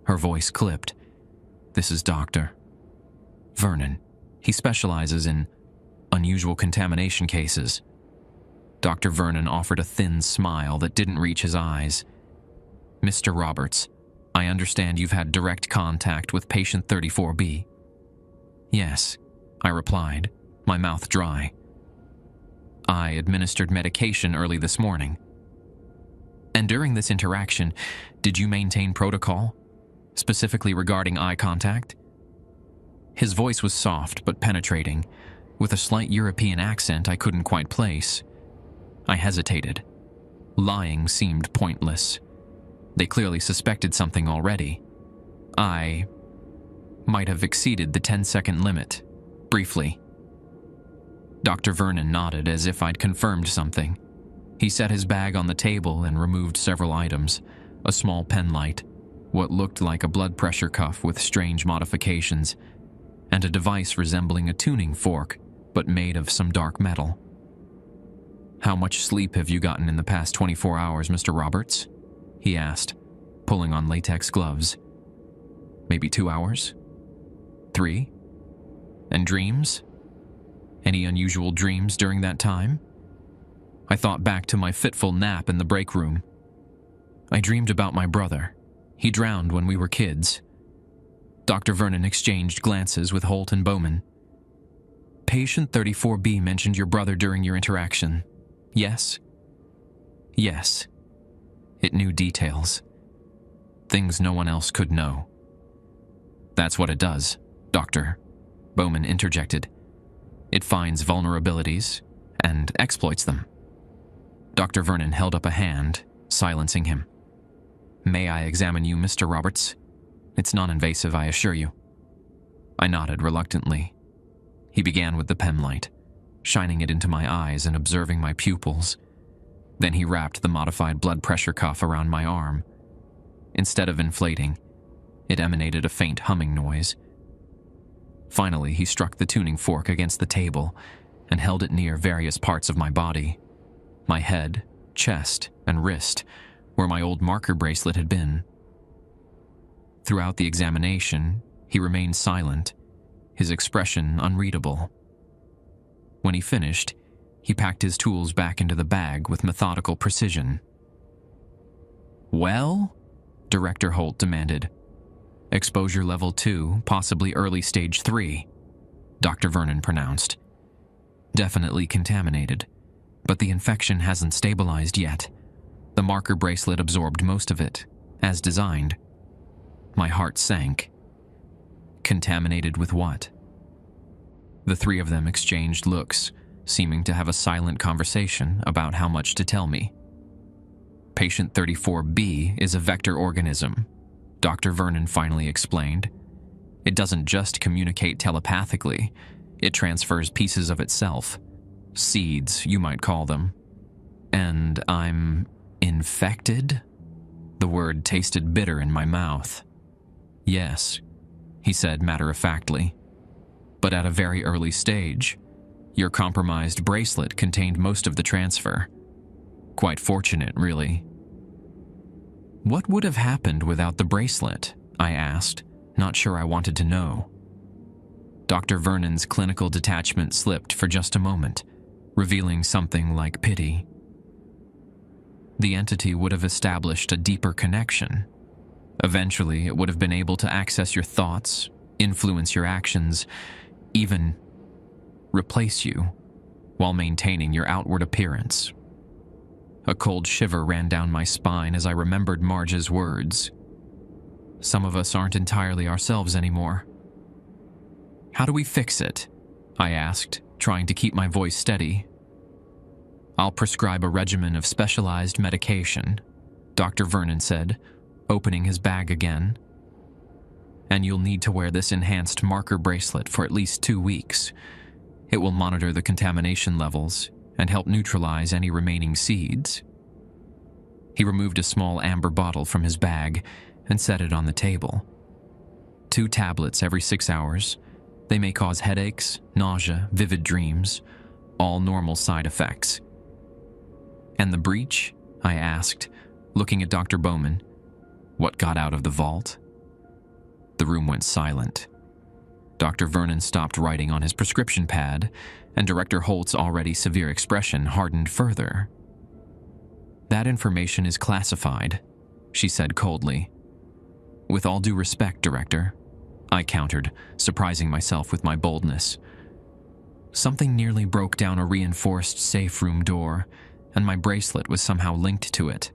Her voice clipped. "This is Dr. Vernon. He specializes in unusual contamination cases." Dr. Vernon offered a thin smile that didn't reach his eyes. "Mr. Roberts, I understand you've had direct contact with patient 34B. "Yes," I replied, my mouth dry. "I administered medication early this morning." "And during this interaction, did you maintain protocol, specifically regarding eye contact?" His voice was soft but penetrating, with a slight European accent I couldn't quite place. I hesitated. Lying seemed pointless. They clearly suspected something already. I might have exceeded the 10-second limit, briefly. Dr. Vernon nodded as if I'd confirmed something. He set his bag on the table and removed several items: a small pen light, what looked like a blood pressure cuff with strange modifications, and a device resembling a tuning fork, but made of some dark metal. "How much sleep have you gotten in the past 24 hours, Mr. Roberts?" he asked, pulling on latex gloves. "Maybe 2 hours? 3? And dreams? Any unusual dreams during that time?" I thought back to my fitful nap in the break room. "I dreamed about my brother. He drowned when we were kids." Dr. Vernon exchanged glances with Holt and Bowman. "Patient 34B mentioned your brother during your interaction. Yes?" "Yes." It knew details. Things no one else could know. "That's what it does, Doctor," Bowman interjected. "It finds vulnerabilities and exploits them." Dr. Vernon held up a hand, silencing him. "May I examine you, Mr. Roberts? It's non-invasive, I assure you." I nodded reluctantly. He began with the pen light, shining it into my eyes and observing my pupils. Then he wrapped the modified blood pressure cuff around my arm. Instead of inflating, it emanated a faint humming noise. Finally, he struck the tuning fork against the table and held it near various parts of my body: my head, chest, and wrist, where my old marker bracelet had been. Throughout the examination, he remained silent, his expression unreadable. When he finished, he packed his tools back into the bag with methodical precision. "Well?" Director Holt demanded. "Exposure level 2, possibly early stage 3, Dr. Vernon pronounced. "Definitely contaminated, but the infection hasn't stabilized yet. The marker bracelet absorbed most of it, as designed." My heart sank. Contaminated with what? The three of them exchanged looks, seeming to have a silent conversation about how much to tell me. "Patient 34B is a vector organism," Dr. Vernon finally explained. "It doesn't just communicate telepathically, it transfers pieces of itself. Seeds, you might call them. And I'm infected?" The word tasted bitter in my mouth. "Yes," he said matter-of-factly. "But at a very early stage. Your compromised bracelet contained most of the transfer. Quite fortunate, really." "What would have happened without the bracelet?" I asked, not sure I wanted to know. Dr. Vernon's clinical detachment slipped for just a moment, revealing something like pity. "The entity would have established a deeper connection. Eventually, it would have been able to access your thoughts, influence your actions, even replace you, while maintaining your outward appearance." A cold shiver ran down my spine as I remembered Marge's words. Some of us aren't entirely ourselves anymore. "How do we fix it?" I asked, trying to keep my voice steady. "I'll prescribe a regimen of specialized medication," Dr. Vernon said, opening his bag again. "And you'll need to wear this enhanced marker bracelet for at least 2 weeks. It will monitor the contamination levels and help neutralize any remaining seeds." He removed a small amber bottle from his bag and set it on the table. 2 tablets every 6 hours. They may cause headaches, nausea, vivid dreams, all normal side effects. "And the breach?" I asked, looking at Dr. Bowman. "What got out of the vault?" The room went silent. Dr. Vernon stopped writing on his prescription pad, and Director Holt's already severe expression hardened further. "That information is classified," she said coldly. "With all due respect, Director," I countered, surprising myself with my boldness. "Something nearly broke down a reinforced safe room door, and my bracelet was somehow linked to it.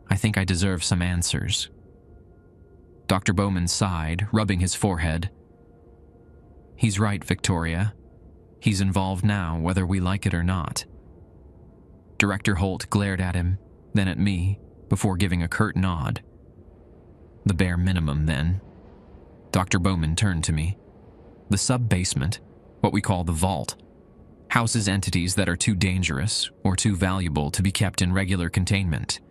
I think I deserve some answers." Dr. Bowman sighed, rubbing his forehead. He's right, Victoria. He's involved now, whether we like it or not. Director Holt glared at him, then at me, before giving a curt nod. The bare minimum, then. Dr. Bowman turned to me. The sub-basement, what we call the vault, houses entities that are too dangerous or too valuable to be kept in regular containment.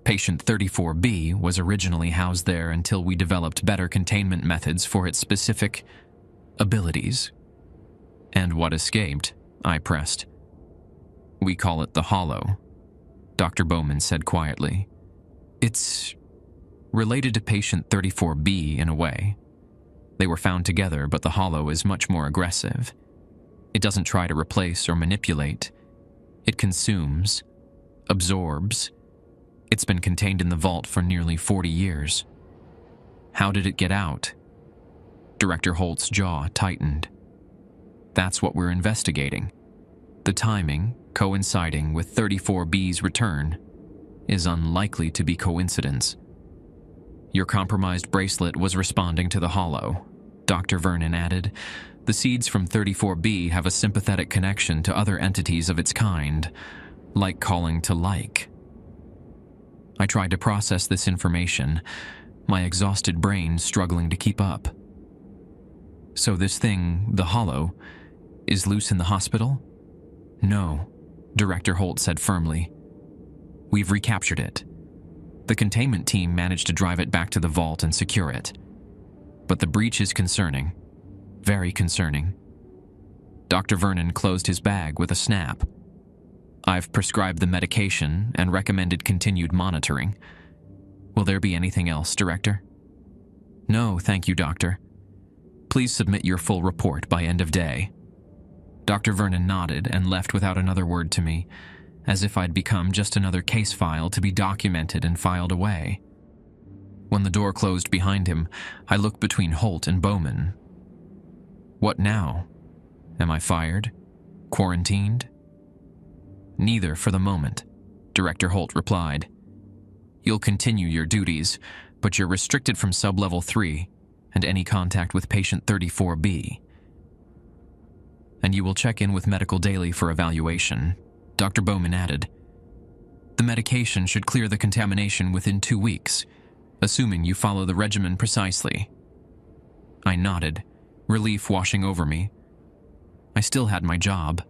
Patient 34B was originally housed there until we developed better containment methods for its specific abilities. And what escaped? I pressed. We call it the Hollow, Dr. Bowman said quietly. It's related to patient 34B in a way. They were found together, but the Hollow is much more aggressive. It doesn't try to replace or manipulate. It consumes, absorbs. It's been contained in the vault for nearly 40 years. How did it get out? Director Holt's jaw tightened. That's what we're investigating. The timing, coinciding with 34B's return, is unlikely to be coincidence. Your compromised bracelet was responding to the Hollow, Dr. Vernon added. The seeds from 34B have a sympathetic connection to other entities of its kind, like calling to like. I tried to process this information, my exhausted brain struggling to keep up. So this thing, the Hollow, is loose in the hospital? No, Director Holt said firmly. We've recaptured it. The containment team managed to drive it back to the vault and secure it. But the breach is concerning. Very concerning. Dr. Vernon closed his bag with a snap. I've prescribed the medication and recommended continued monitoring. Will there be anything else, Director? No, thank you, Doctor. Please submit your full report by end of day. Dr. Vernon nodded and left without another word to me, as if I'd become just another case file to be documented and filed away. When the door closed behind him, I looked between Holt and Bowman. What now? Am I fired? Quarantined? Neither for the moment, Director Holt replied. You'll continue your duties, but you're restricted from Sub-Level 3 and any contact with Patient 34B. And you will check in with Medical Daily for evaluation, Dr. Bowman added. The medication should clear the contamination within 2 weeks, assuming you follow the regimen precisely. I nodded, relief washing over me. I still had my job.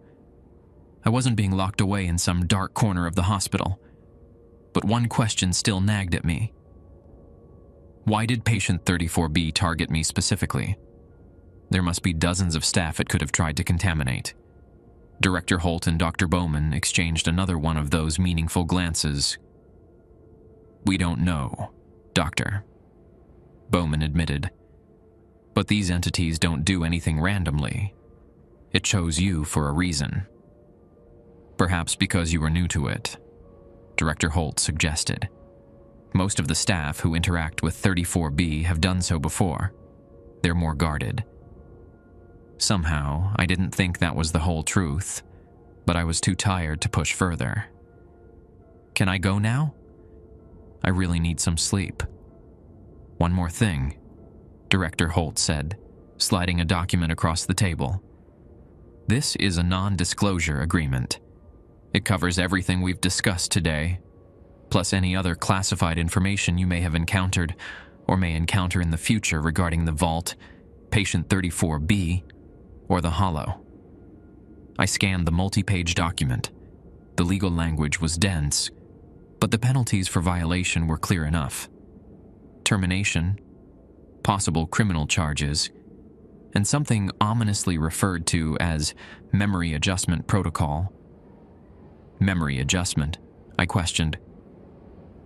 I wasn't being locked away in some dark corner of the hospital. But one question still nagged at me. Why did patient 34B target me specifically? There must be dozens of staff it could have tried to contaminate. Director Holt and Dr. Bowman exchanged another one of those meaningful glances. We don't know, Doctor, Bowman admitted. But these entities don't do anything randomly. It chose you for a reason. Perhaps because you were new to it, Director Holt suggested. Most of the staff who interact with 34B have done so before. They're more guarded. Somehow, I didn't think that was the whole truth, but I was too tired to push further. Can I go now? I really need some sleep. One more thing, Director Holt said, sliding a document across the table. This is a non-disclosure agreement. It covers everything we've discussed today, plus any other classified information you may have encountered or may encounter in the future regarding the vault, patient 34B, or the Hollow. I scanned the multi-page document. The legal language was dense, but the penalties for violation were clear enough. Termination, possible criminal charges, and something ominously referred to as memory adjustment protocol. Memory adjustment, I questioned.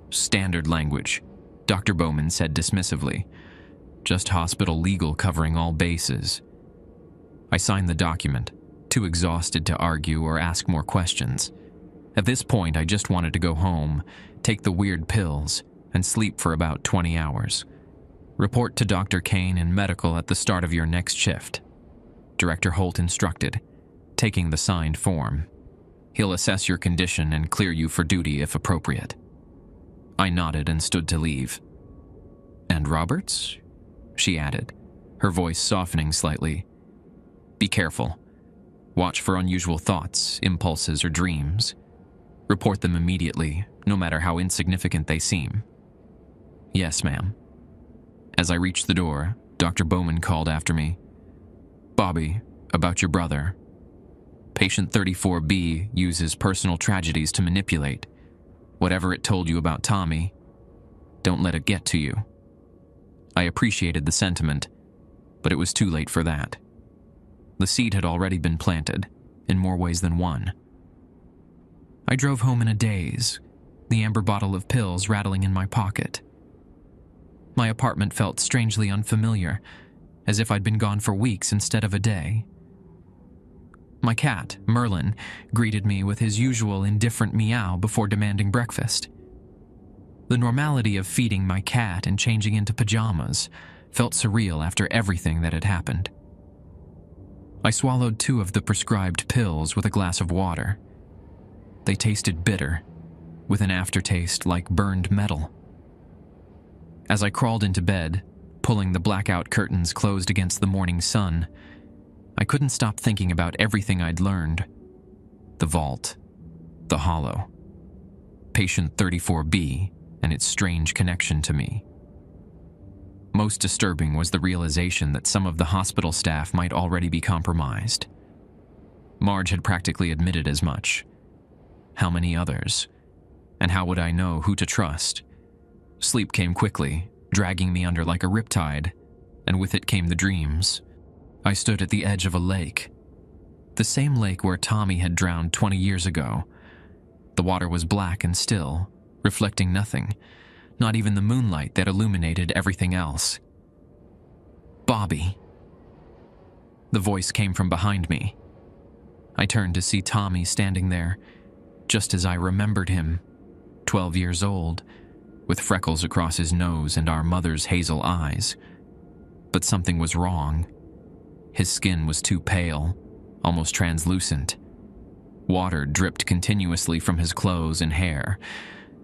Standard language, Dr. Bowman said dismissively. Just hospital legal covering all bases. I signed the document, too exhausted to argue or ask more questions. At this point, I just wanted to go home, take the weird pills, and sleep for about 20 hours. Report to Dr. Kane in medical at the start of your next shift, Director Holt instructed, taking the signed form. He'll assess your condition and clear you for duty if appropriate. I nodded and stood to leave. And Roberts? She added, her voice softening slightly. Be careful. Watch for unusual thoughts, impulses, or dreams. Report them immediately, no matter how insignificant they seem." "Yes, ma'am." As I reached the door, Dr. Bowman called after me. "Bobby, about your brother. Patient 34B uses personal tragedies to manipulate. Whatever it told you about Tommy, don't let it get to you." I appreciated the sentiment, but it was too late for that. The seed had already been planted, in more ways than one. I drove home in a daze, the amber bottle of pills rattling in my pocket. My apartment felt strangely unfamiliar, as if I'd been gone for weeks instead of a day. My cat, Merlin, greeted me with his usual indifferent meow before demanding breakfast. The normality of feeding my cat and changing into pajamas felt surreal after everything that had happened. I swallowed 2 of the prescribed pills with a glass of water. They tasted bitter, with an aftertaste like burned metal. As I crawled into bed, pulling the blackout curtains closed against the morning sun, I couldn't stop thinking about everything I'd learned. The vault, the hollow, patient 34B, and its strange connection to me. Most disturbing was the realization that some of the hospital staff might already be compromised. Marge had practically admitted as much. How many others? And how would I know who to trust? Sleep came quickly, dragging me under like a riptide, and with it came the dreams. I stood at the edge of a lake. The same lake where Tommy had drowned 20 years ago. The water was black and still, reflecting nothing, not even the moonlight that illuminated everything else. "Bobby." The voice came from behind me. I turned to see Tommy standing there, just as I remembered him, 12 years old, with freckles across his nose and our mother's hazel eyes. But something was wrong. His skin was too pale, almost translucent. Water dripped continuously from his clothes and hair,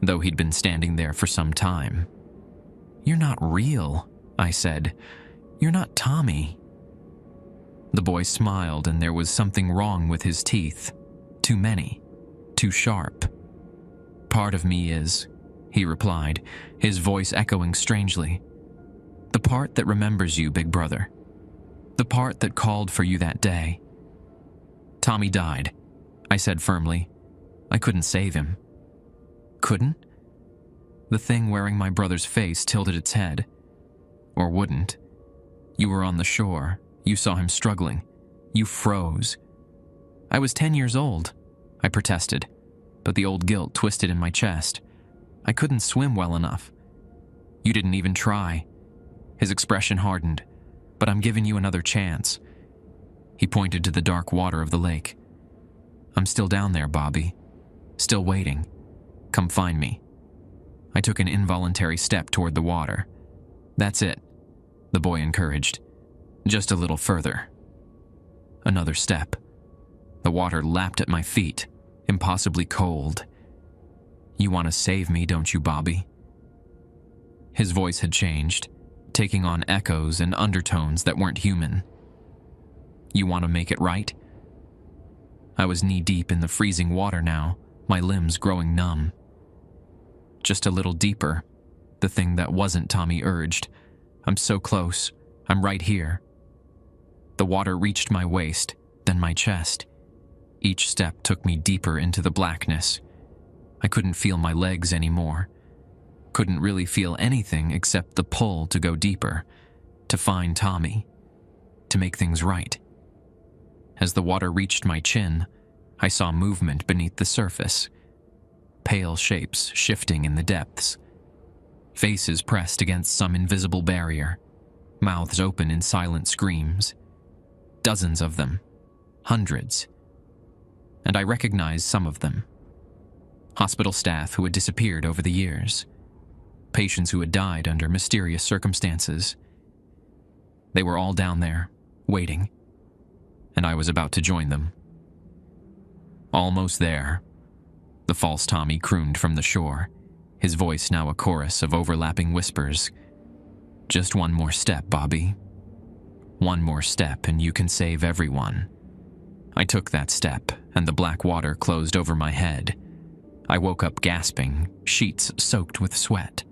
though he'd been standing there for some time. "You're not real," I said. "You're not Tommy." The boy smiled, and there was something wrong with his teeth. Too many. Too sharp. "Part of me is," he replied, his voice echoing strangely. "The part that remembers you, big brother. The part that called for you that day." "Tommy died," I said firmly. "I couldn't save him." "Couldn't?" The thing wearing my brother's face tilted its head. "Or wouldn't. You were on the shore. You saw him struggling. You froze." "I was 10 years old," I protested, but the old guilt twisted in my chest. "I couldn't swim well enough." "You didn't even try." His expression hardened. "But I'm giving you another chance." He pointed to the dark water of the lake. "I'm still down there, Bobby. Still waiting. Come find me." I took an involuntary step toward the water. "That's it," the boy encouraged. "Just a little further." Another step. The water lapped at my feet, impossibly cold. "You want to save me, don't you, Bobby?" His voice had changed, taking on echoes and undertones that weren't human. "You want to make it right?" I was knee-deep in the freezing water now, my limbs growing numb. "Just a little deeper," the thing that wasn't Tommy urged. "I'm so close. I'm right here." The water reached my waist, then my chest. Each step took me deeper into the blackness. I couldn't feel my legs anymore. Couldn't really feel anything except the pull to go deeper, to find Tommy, to make things right. As the water reached my chin, I saw movement beneath the surface. Pale shapes shifting in the depths. Faces pressed against some invisible barrier. Mouths open in silent screams. Dozens of them. Hundreds. And I recognized some of them. Hospital staff who had disappeared over the years. Patients who had died under mysterious circumstances. They were all down there, waiting. And I was about to join them. "Almost there," the false Tommy crooned from the shore, his voice now a chorus of overlapping whispers. "Just one more step, Bobby. One more step and you can save everyone. I took that step, and the black water closed over my head. I woke up gasping, sheets soaked with sweat.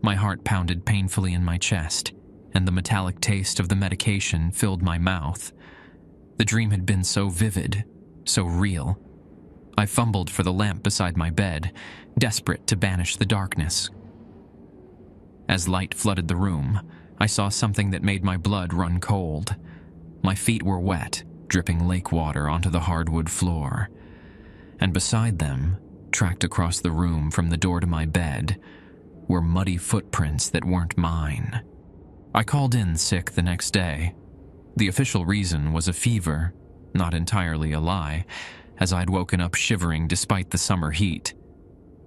My heart pounded painfully in my chest, and the metallic taste of the medication filled my mouth. The dream had been so vivid, so real. I fumbled for the lamp beside my bed, desperate to banish the darkness. As light flooded the room, I saw something that made my blood run cold. My feet were wet, dripping lake water onto the hardwood floor. And beside them, tracked across the room from the door to my bed, were muddy footprints that weren't mine. I called in sick the next day. The official reason was a fever, not entirely a lie, as I'd woken up shivering despite the summer heat.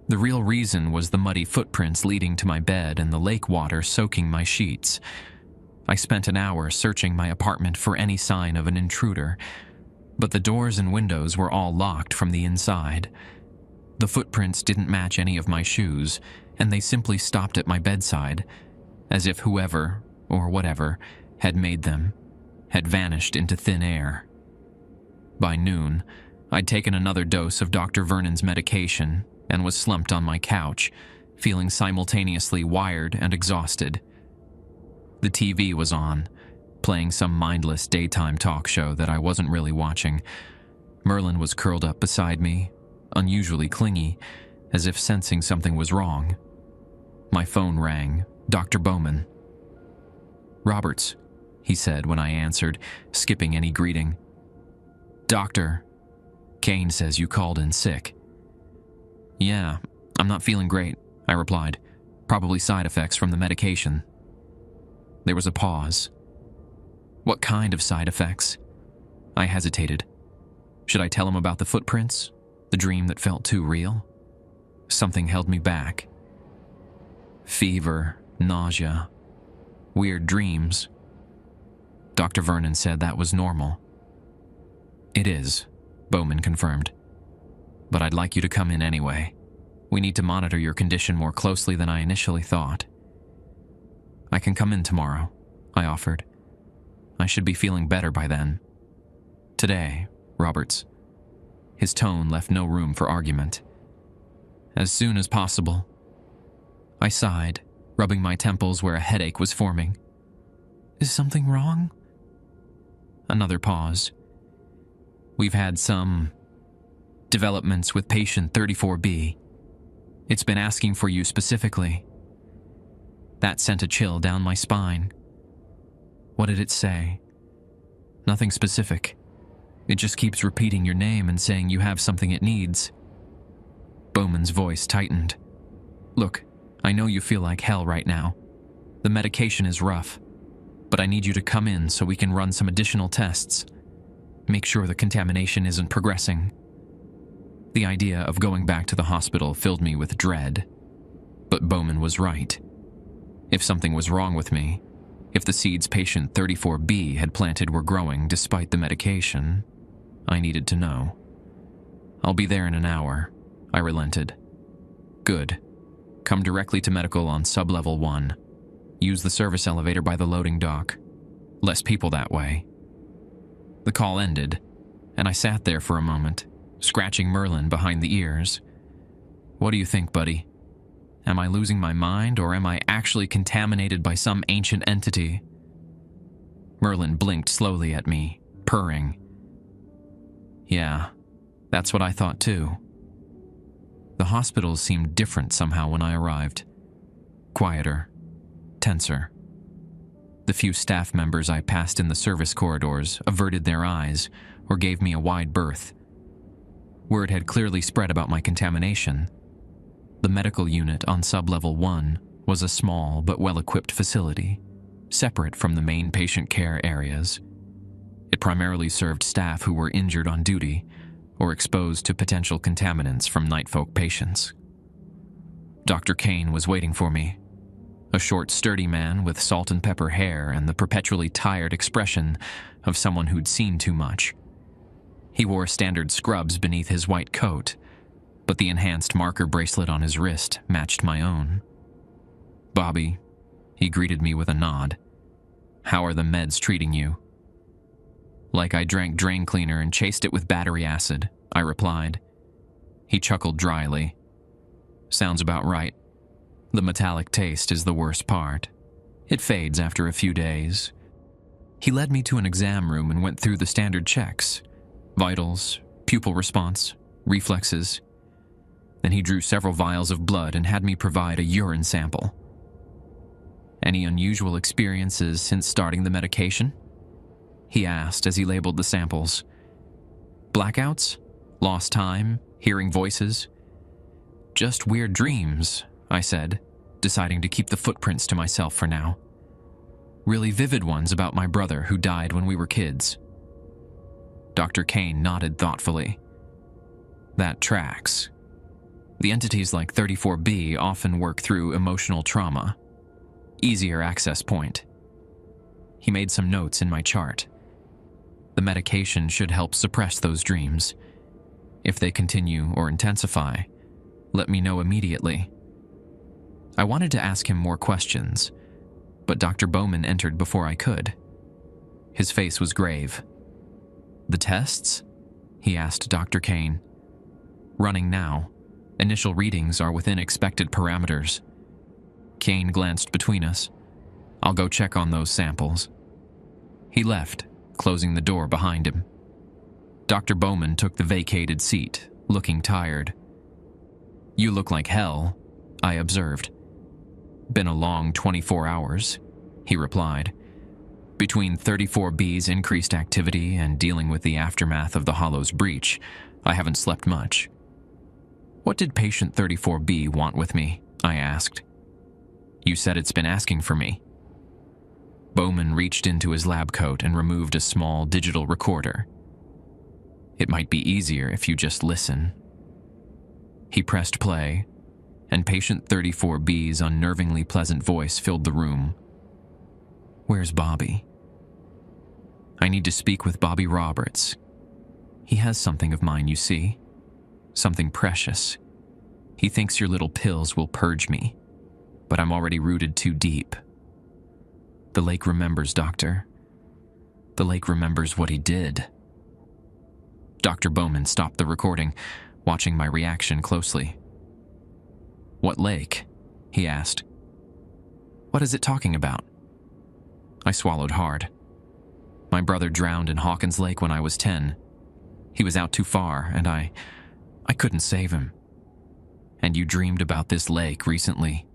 The real reason was the muddy footprints leading to my bed and the lake water soaking my sheets. I spent an hour searching my apartment for any sign of an intruder, but the doors and windows were all locked from the inside. The footprints didn't match any of my shoes, and they simply stopped at my bedside, as if whoever, or whatever, had made them, had vanished into thin air. By noon, I'd taken another dose of Dr. Vernon's medication and was slumped on my couch, feeling simultaneously wired and exhausted. The TV was on, playing some mindless daytime talk show that I wasn't really watching. Merlin was curled up beside me, unusually clingy, as if sensing something was wrong. My phone rang. Dr. Bowman. "Roberts," he said when I answered, skipping any greeting. "Doctor, Kane says you called in sick." "Yeah, I'm not feeling great," I replied. "Probably side effects from the medication." There was a pause. "What kind of side effects?" I hesitated. Should I tell him about the footprints? The dream that felt too real? Something held me back. Fever, nausea, weird dreams. Dr. Vernon said that was normal. "It is," Bowman confirmed. "But I'd like you to come in anyway. We need to monitor your condition more closely than I initially thought." "I can come in tomorrow," I offered. "I should be feeling better by then." "Today, Roberts." His tone left no room for argument. "As soon as possible." I sighed, rubbing my temples where a headache was forming. "Is something wrong?" Another pause. "We've had some developments with patient 34B. It's been asking for you specifically." That sent a chill down my spine. What did it say? Nothing specific. It just keeps repeating your name and saying you have something it needs. Bowman's voice tightened. "Look, I know you feel like hell right now. The medication is rough, but I need you to come in so we can run some additional tests. Make sure the contamination isn't progressing." The idea of going back to the hospital filled me with dread. But Bowman was right. If something was wrong with me, if the seeds patient 34B had planted were growing despite the medication, I needed to know. "I'll be there in an hour," I relented. "Good. Come directly to medical on sublevel 1. Use the service elevator by the loading dock. Less people that way." The call ended, and I sat there for a moment, scratching Merlin behind the ears. "What do you think, buddy? Am I losing my mind, or am I actually contaminated by some ancient entity?" Merlin blinked slowly at me, purring. "Yeah, that's what I thought too." The hospital seemed different somehow when I arrived. Quieter, tenser. The few staff members I passed in the service corridors averted their eyes or gave me a wide berth. Word had clearly spread about my contamination. The medical unit on sublevel 1 was a small but well-equipped facility, separate from the main patient care areas. It primarily served staff who were injured on duty or exposed to potential contaminants from nightfolk patients. Dr. Kane was waiting for me, a short, sturdy man with salt and pepper hair and the perpetually tired expression of someone who'd seen too much. He wore standard scrubs beneath his white coat, but the enhanced marker bracelet on his wrist matched my own. "Bobby," he greeted me with a nod. How are the meds treating you? Like I drank drain cleaner and chased it with battery acid, I replied. He chuckled dryly. Sounds about right. The metallic taste is the worst part. It fades after a few days. He led me to an exam room and went through the standard checks. Vitals, pupil response, reflexes. Then he drew several vials of blood and had me provide a urine sample. Any unusual experiences since starting the medication? He asked as he labeled the samples. Blackouts? Lost time? Hearing voices? Just weird dreams, I said, deciding to keep the footprints to myself for now. Really vivid ones about my brother who died when we were kids. Dr. Kane nodded thoughtfully. That tracks. The entities like 34B often work through emotional trauma. Easier access point. He made some notes in my chart. The medication should help suppress those dreams. If they continue or intensify, let me know immediately. I wanted to ask him more questions, but Dr. Bowman entered before I could. His face was grave. The tests? He asked Dr. Kane. Running now. Initial readings are within expected parameters. Kane glanced between us. I'll go check on those samples. He left, closing the door behind him. Dr. Bowman took the vacated seat, looking tired. You look like hell, I observed. Been a long 24 hours, he replied. Between 34B's increased activity and dealing with the aftermath of the Hollow's breach, I haven't slept much. What did patient 34B want with me? I asked. You said it's been asking for me. Bowman reached into his lab coat and removed a small digital recorder. It might be easier if you just listen. He pressed play, and patient 34B's unnervingly pleasant voice filled the room. Where's Bobby? I need to speak with Bobby Roberts. He has something of mine, you see. Something precious. He thinks your little pills will purge me, but I'm already rooted too deep. The lake remembers, Doctor. The lake remembers what he did. Dr. Bowman stopped the recording, watching my reaction closely. What lake? He asked. What is it talking about? I swallowed hard. My brother drowned in Hawkins Lake when I was 10. He was out too far, and I couldn't save him. And you dreamed about this lake recently?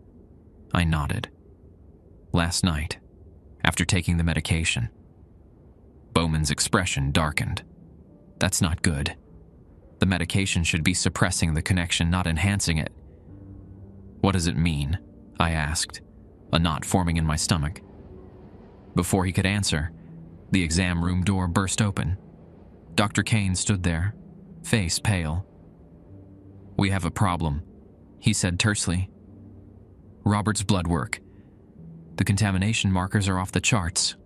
I nodded. Last night, after taking the medication. Bowman's expression darkened. That's not good. The medication should be suppressing the connection, not enhancing it. What does it mean? I asked, a knot forming in my stomach. Before he could answer, the exam room door burst open. Dr. Kane stood there, face pale. We have a problem, he said tersely. Robert's blood work. The contamination markers are off the charts.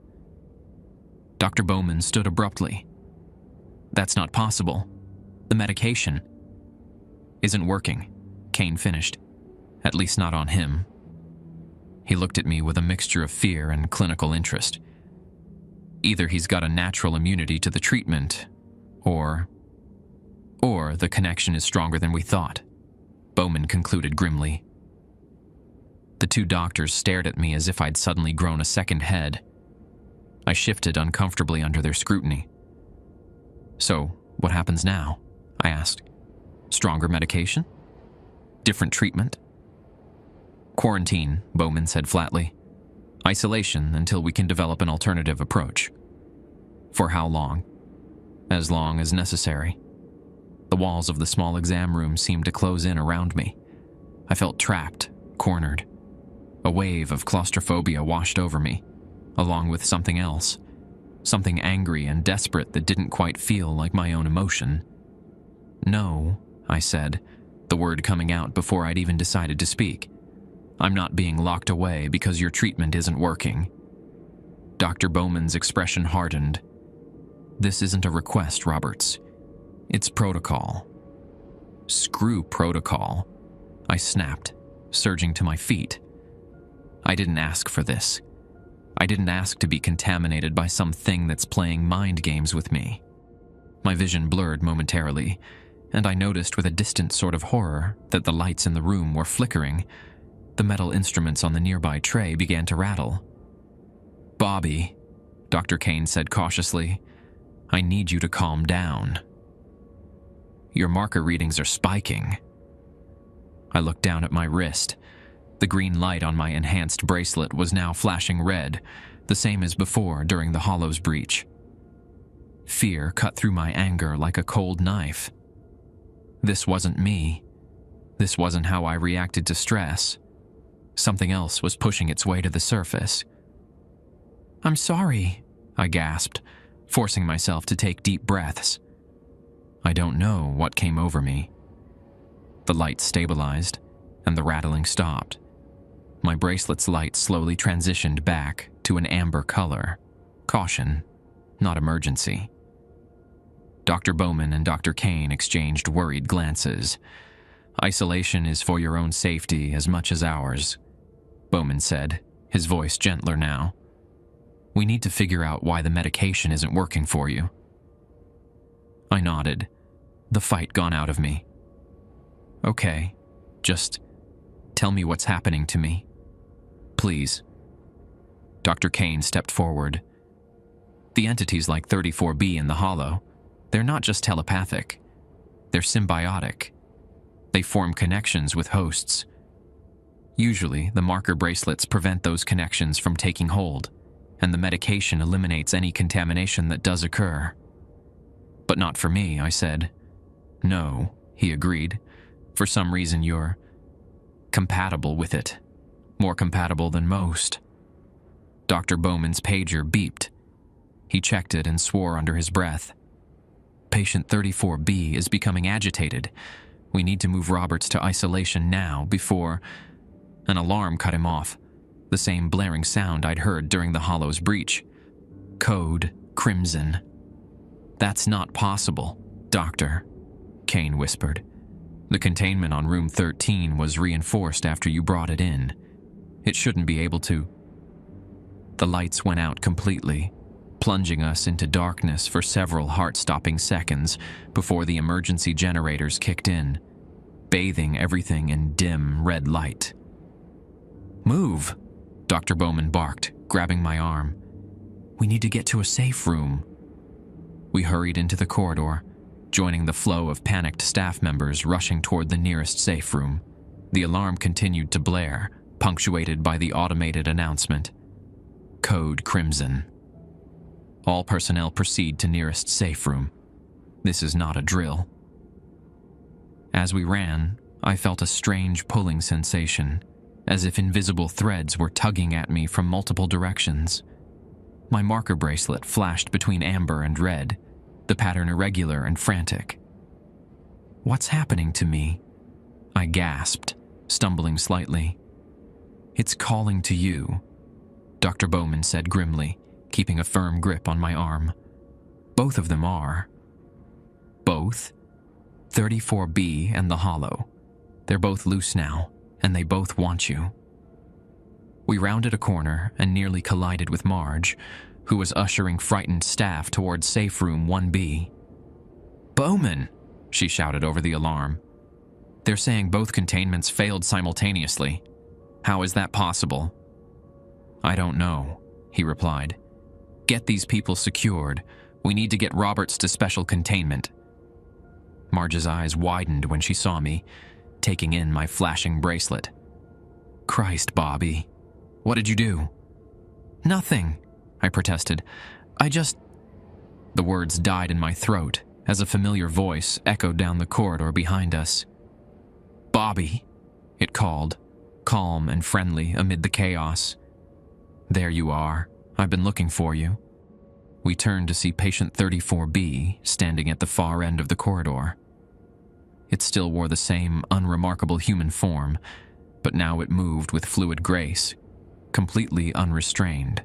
Dr. Bowman stood abruptly. That's not possible. The medication isn't working, Kane finished. At least not on him. He looked at me with a mixture of fear and clinical interest. Either he's got a natural immunity to the treatment, or the connection is stronger than we thought, Bowman concluded grimly. The two doctors stared at me as if I'd suddenly grown a second head. I shifted uncomfortably under their scrutiny. So, what happens now? I asked. Stronger medication? Different treatment? Quarantine, Bowman said flatly. Isolation until we can develop an alternative approach. For how long? As long as necessary. The walls of the small exam room seemed to close in around me. I felt trapped, cornered. A wave of claustrophobia washed over me, along with something else. Something angry and desperate that didn't quite feel like my own emotion. No, I said, the word coming out before I'd even decided to speak. I'm not being locked away because your treatment isn't working. Dr. Bowman's expression hardened. This isn't a request, Roberts. It's protocol. Screw protocol, I snapped, surging to my feet. I didn't ask for this. I didn't ask to be contaminated by some thing that's playing mind games with me. My vision blurred momentarily, and I noticed with a distant sort of horror that the lights in the room were flickering. The metal instruments on the nearby tray began to rattle. "Bobby," Dr. Kane said cautiously, "I need you to calm down. Your marker readings are spiking." I looked down at my wrist. The green light on my enhanced bracelet was now flashing red, the same as before during the Hollow's breach. Fear cut through my anger like a cold knife. This wasn't me. This wasn't how I reacted to stress. Something else was pushing its way to the surface. "I'm sorry," I gasped, forcing myself to take deep breaths. I don't know what came over me. The light stabilized, and the rattling stopped. My bracelet's light slowly transitioned back to an amber color. Caution, not emergency. Dr. Bowman and Dr. Kane exchanged worried glances. "Isolation is for your own safety as much as ours," Bowman said, his voice gentler now. "We need to figure out why the medication isn't working for you." I nodded, the fight gone out of me. "Okay, just tell me what's happening to me. Please." Dr. Kane stepped forward. "The entities like 34B in the Hollow, they're not just telepathic. They're symbiotic. They form connections with hosts. Usually, the marker bracelets prevent those connections from taking hold, and the medication eliminates any contamination that does occur." "But not for me," I said. "No," he agreed. "For some reason you're compatible with it. More compatible than most." Dr. Bowman's pager beeped. He checked it and swore under his breath. "Patient 34B is becoming agitated. We need to move Roberts to isolation now before—" An alarm cut him off, the same blaring sound I'd heard during the Hollow's breach. "Code Crimson." "That's not possible, Doctor," Kane whispered. "The containment on room 13 was reinforced after you brought it in. It shouldn't be able to." The lights went out completely, plunging us into darkness for several heart-stopping seconds before the emergency generators kicked in, bathing everything in dim red light. "Move," Dr. Bowman barked, grabbing my arm. "We need to get to a safe room." We hurried into the corridor, joining the flow of panicked staff members rushing toward the nearest safe room. The alarm continued to blare, punctuated by the automated announcement, "Code Crimson. All personnel proceed to nearest safe room. This is not a drill." As we ran, I felt a strange pulling sensation, as if invisible threads were tugging at me from multiple directions. My marker bracelet flashed between amber and red, the pattern irregular and frantic. "What's happening to me?" I gasped, stumbling slightly. "It's calling to you," Dr. Bowman said grimly, keeping a firm grip on my arm. "Both of them are." "Both?" 34B and the Hollow. They're both loose now, and they both want you." We rounded a corner and nearly collided with Marge, who was ushering frightened staff towards safe room 1B. "Bowman!" she shouted over the alarm. "They're saying both containments failed simultaneously. How is that possible?" "I don't know," he replied. "Get these people secured. We need to get Roberts to special containment." Marge's eyes widened when she saw me, taking in my flashing bracelet. "Christ, Bobby. What did you do?" "Nothing," I protested. "I just—" The words died in my throat as a familiar voice echoed down the corridor behind us. "Bobby," it called, calm and friendly amid the chaos. "There you are. I've been looking for you." We turned to see patient 34B standing at the far end of the corridor. It still wore the same unremarkable human form, but now it moved with fluid grace, completely unrestrained.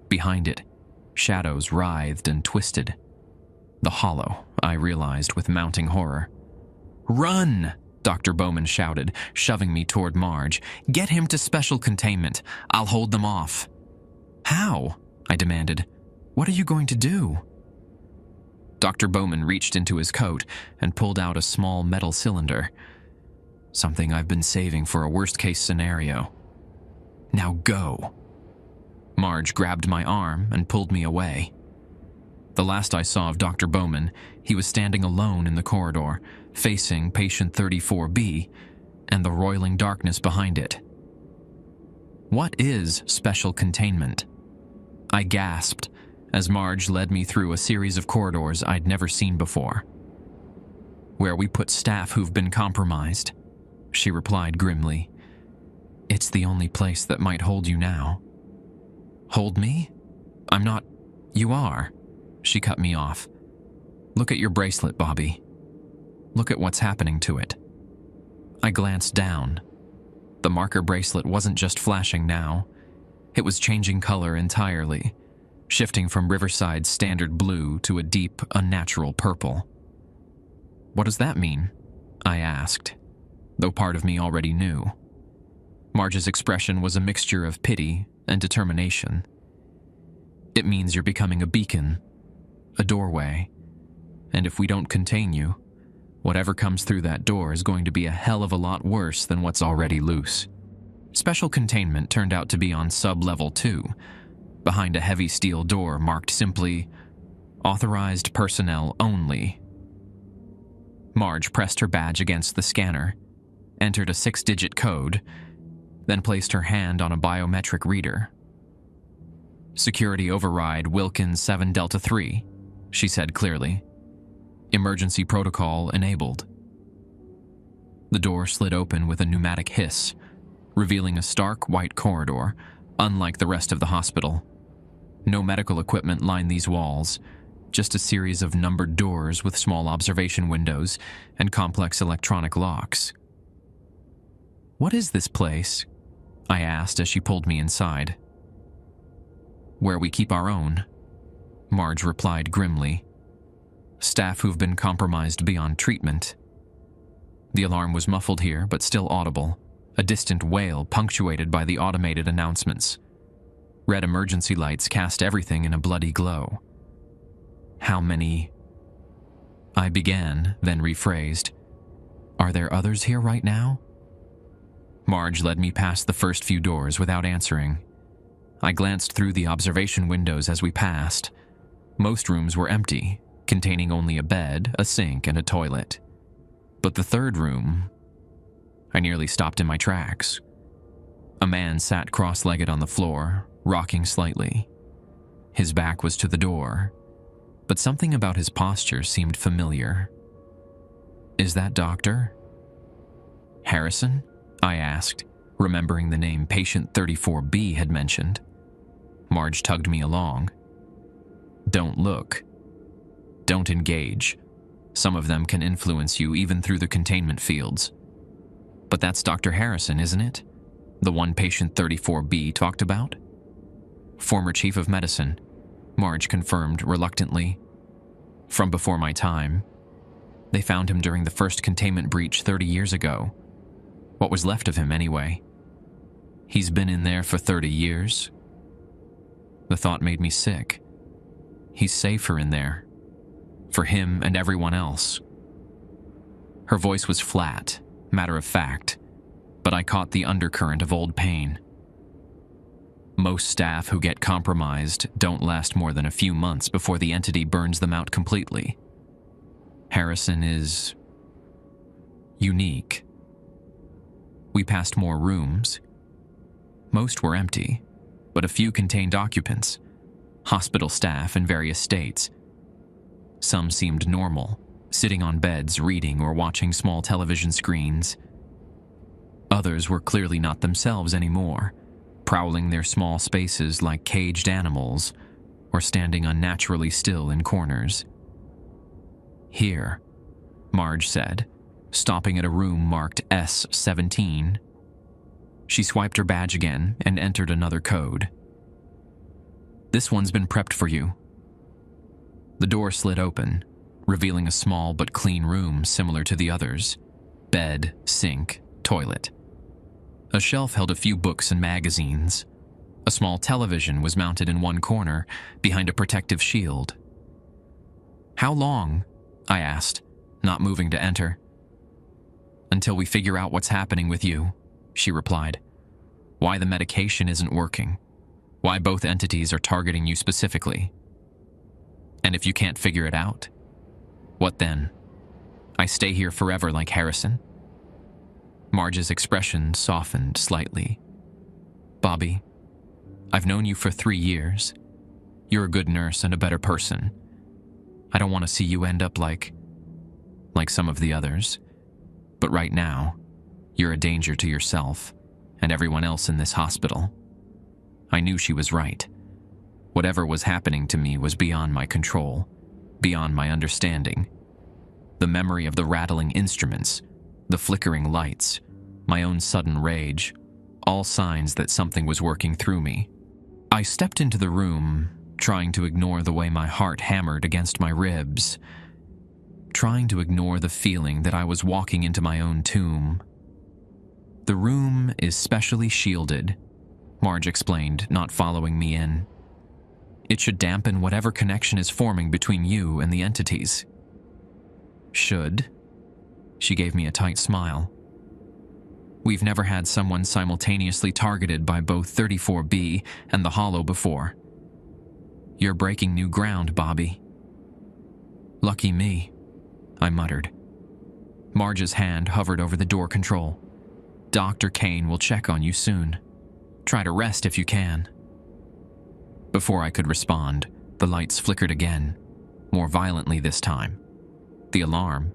Behind it, shadows writhed and twisted. The Hollow, I realized with mounting horror. "Run!" Dr. Bowman shouted, shoving me toward Marge. "Get him to special containment. I'll hold them off." How? I demanded. What are you going to do? Dr. Bowman reached into his coat and pulled out a small metal cylinder. Something I've been saving for a worst-case scenario. Now go. Marge grabbed my arm and pulled me away. The last I saw of Dr. Bowman, he was standing alone in the corridor, facing patient 34B and the roiling darkness behind it. What is special containment? I gasped as Marge led me through a series of corridors I'd never seen before. Where we put staff who've been compromised, she replied grimly. It's the only place that might hold you now. Hold me? I'm not. You are. She cut me off. Look at your bracelet, Bobby. Look at what's happening to it. I glanced down. The marker bracelet wasn't just flashing now. It was changing color entirely, shifting from Riverside's standard blue to a deep, unnatural purple. What does that mean? I asked, though part of me already knew. Marge's expression was a mixture of pity and determination. It means you're becoming a beacon, a doorway, and if we don't contain you, whatever comes through that door is going to be a hell of a lot worse than what's already loose. Special containment turned out to be on sub-level 2, behind a heavy steel door marked simply, Authorized Personnel Only. Marge pressed her badge against the scanner, entered a 6-digit code, then placed her hand on a biometric reader. Security override Wilkins 7 Delta 3, she said clearly. Emergency protocol enabled. The door slid open with a pneumatic hiss, revealing a stark white corridor, unlike the rest of the hospital. No medical equipment lined these walls, just a series of numbered doors with small observation windows and complex electronic locks. What is this place? I asked as she pulled me inside. Where we keep our own, Marge replied grimly. Staff who've been compromised beyond treatment. The alarm was muffled here, but still audible, a distant wail punctuated by the automated announcements. Red emergency lights cast everything in a bloody glow. How many? I began, then rephrased. Are there others here right now? Marge led me past the first few doors without answering. I glanced through the observation windows as we passed. Most rooms were empty, containing only a bed, a sink, and a toilet. But the third room... I nearly stopped in my tracks. A man sat cross-legged on the floor, rocking slightly. His back was to the door, but something about his posture seemed familiar. Is that Dr. Harrison? I asked, remembering the name patient 34B had mentioned. Marge tugged me along. Don't look. Don't engage. Some of them can influence you even through the containment fields. But that's Dr. Harrison, isn't it? The one patient 34B talked about? Former chief of medicine, Marge confirmed reluctantly. From before my time. They found him during the first containment breach 30 years ago. What was left of him, anyway? He's been in there for 30 years? The thought made me sick. He's safer in there. For him and everyone else. Her voice was flat, matter of fact, but I caught the undercurrent of old pain. Most staff who get compromised don't last more than a few months before the entity burns them out completely. Harrison is... unique. We passed more rooms. Most were empty, but a few contained occupants, hospital staff in various states. Some seemed normal, sitting on beds reading or watching small television screens. Others were clearly not themselves anymore, prowling their small spaces like caged animals or standing unnaturally still in corners. Here, Marge said, stopping at a room marked S17. She swiped her badge again and entered another code. This one's been prepped for you. The door slid open, revealing a small but clean room similar to the others. Bed, sink, toilet. A shelf held a few books and magazines. A small television was mounted in one corner, behind a protective shield. "How long?" I asked, not moving to enter. "Until we figure out what's happening with you," she replied. "Why the medication isn't working. Why both entities are targeting you specifically. And if you can't figure it out, what then? I stay here forever like Harrison?" Marge's expression softened slightly. "Bobby, I've known you for 3 years. You're a good nurse and a better person. I don't want to see you end up like some of the others. But right now, you're a danger to yourself and everyone else in this hospital." I knew she was right. Whatever was happening to me was beyond my control, beyond my understanding. The memory of the rattling instruments, the flickering lights, my own sudden rage, all signs that something was working through me. I stepped into the room, trying to ignore the way my heart hammered against my ribs, trying to ignore the feeling that I was walking into my own tomb. "The room is specially shielded," Marge explained, not following me in. "It should dampen whatever connection is forming between you and the entities." "Should?" She gave me a tight smile. "We've never had someone simultaneously targeted by both 34B and the Hollow before. You're breaking new ground, Bobby." "Lucky me," I muttered. Marge's hand hovered over the door control. "Dr. Kane will check on you soon. Try to rest if you can." Before I could respond, the lights flickered again, more violently this time. The alarm,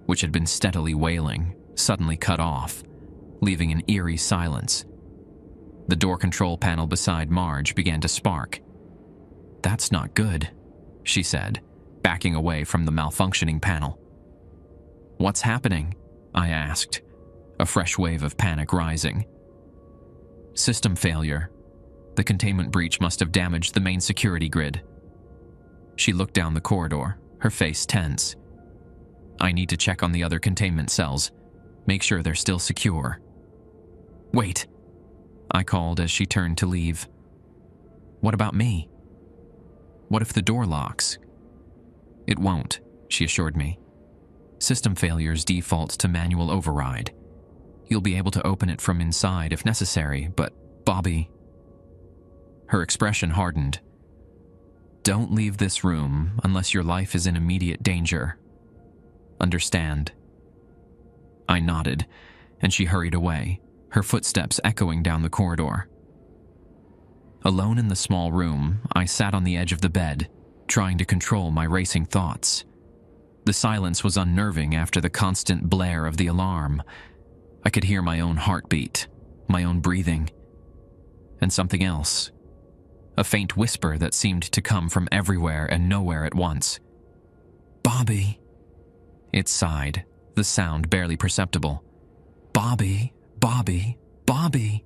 which had been steadily wailing, suddenly cut off, leaving an eerie silence. The door control panel beside Marge began to spark. "That's not good," she said, backing away from the malfunctioning panel. "What's happening?" I asked, a fresh wave of panic rising. "System failure. The containment breach must have damaged the main security grid." She looked down the corridor, her face tense. "I need to check on the other containment cells. Make sure they're still secure." "Wait," I called as she turned to leave. "What about me? What if the door locks?" "It won't," she assured me. "System failures default to manual override. You'll be able to open it from inside if necessary, but, Bobby..." Her expression hardened. "Don't leave this room unless your life is in immediate danger. Understand?" I nodded, and she hurried away, her footsteps echoing down the corridor. Alone in the small room, I sat on the edge of the bed, trying to control my racing thoughts. The silence was unnerving after the constant blare of the alarm. I could hear my own heartbeat, my own breathing, and something else. A faint whisper that seemed to come from everywhere and nowhere at once. "Bobby." It sighed, the sound barely perceptible. "Bobby, Bobby, Bobby."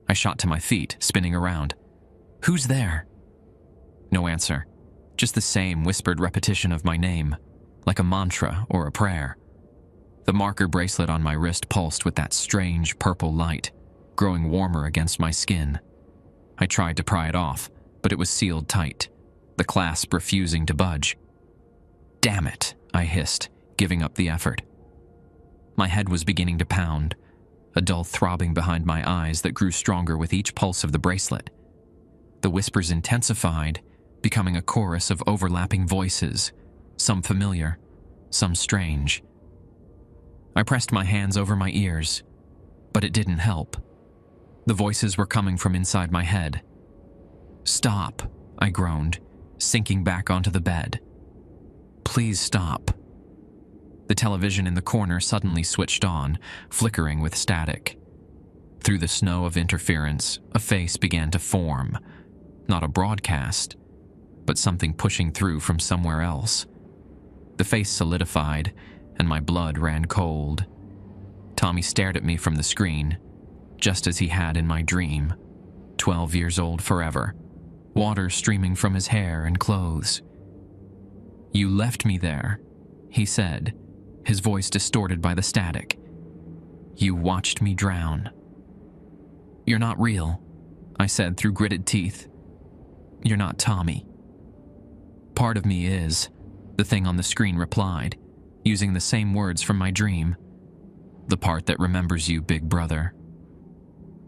I shot to my feet, spinning around. "Who's there?" No answer, just the same whispered repetition of my name, like a mantra or a prayer. The marker bracelet on my wrist pulsed with that strange purple light, growing warmer against my skin. I tried to pry it off, but it was sealed tight, the clasp refusing to budge. "Damn it," I hissed, giving up the effort. My head was beginning to pound, a dull throbbing behind my eyes that grew stronger with each pulse of the bracelet. The whispers intensified, becoming a chorus of overlapping voices, some familiar, some strange. I pressed my hands over my ears, but it didn't help. The voices were coming from inside my head. "Stop," I groaned, sinking back onto the bed. "Please stop." The television in the corner suddenly switched on, flickering with static. Through the snow of interference, a face began to form. Not a broadcast, but something pushing through from somewhere else. The face solidified, and my blood ran cold. Tommy stared at me from the screen, just as he had in my dream, 12 years old forever, water streaming from his hair and clothes. "You left me there," he said, his voice distorted by the static. "You watched me drown. You're not real. I said through gritted teeth. "You're not Tommy." "Part of me is," the thing on the screen replied, using the same words from my dream. "The part that remembers you, big brother."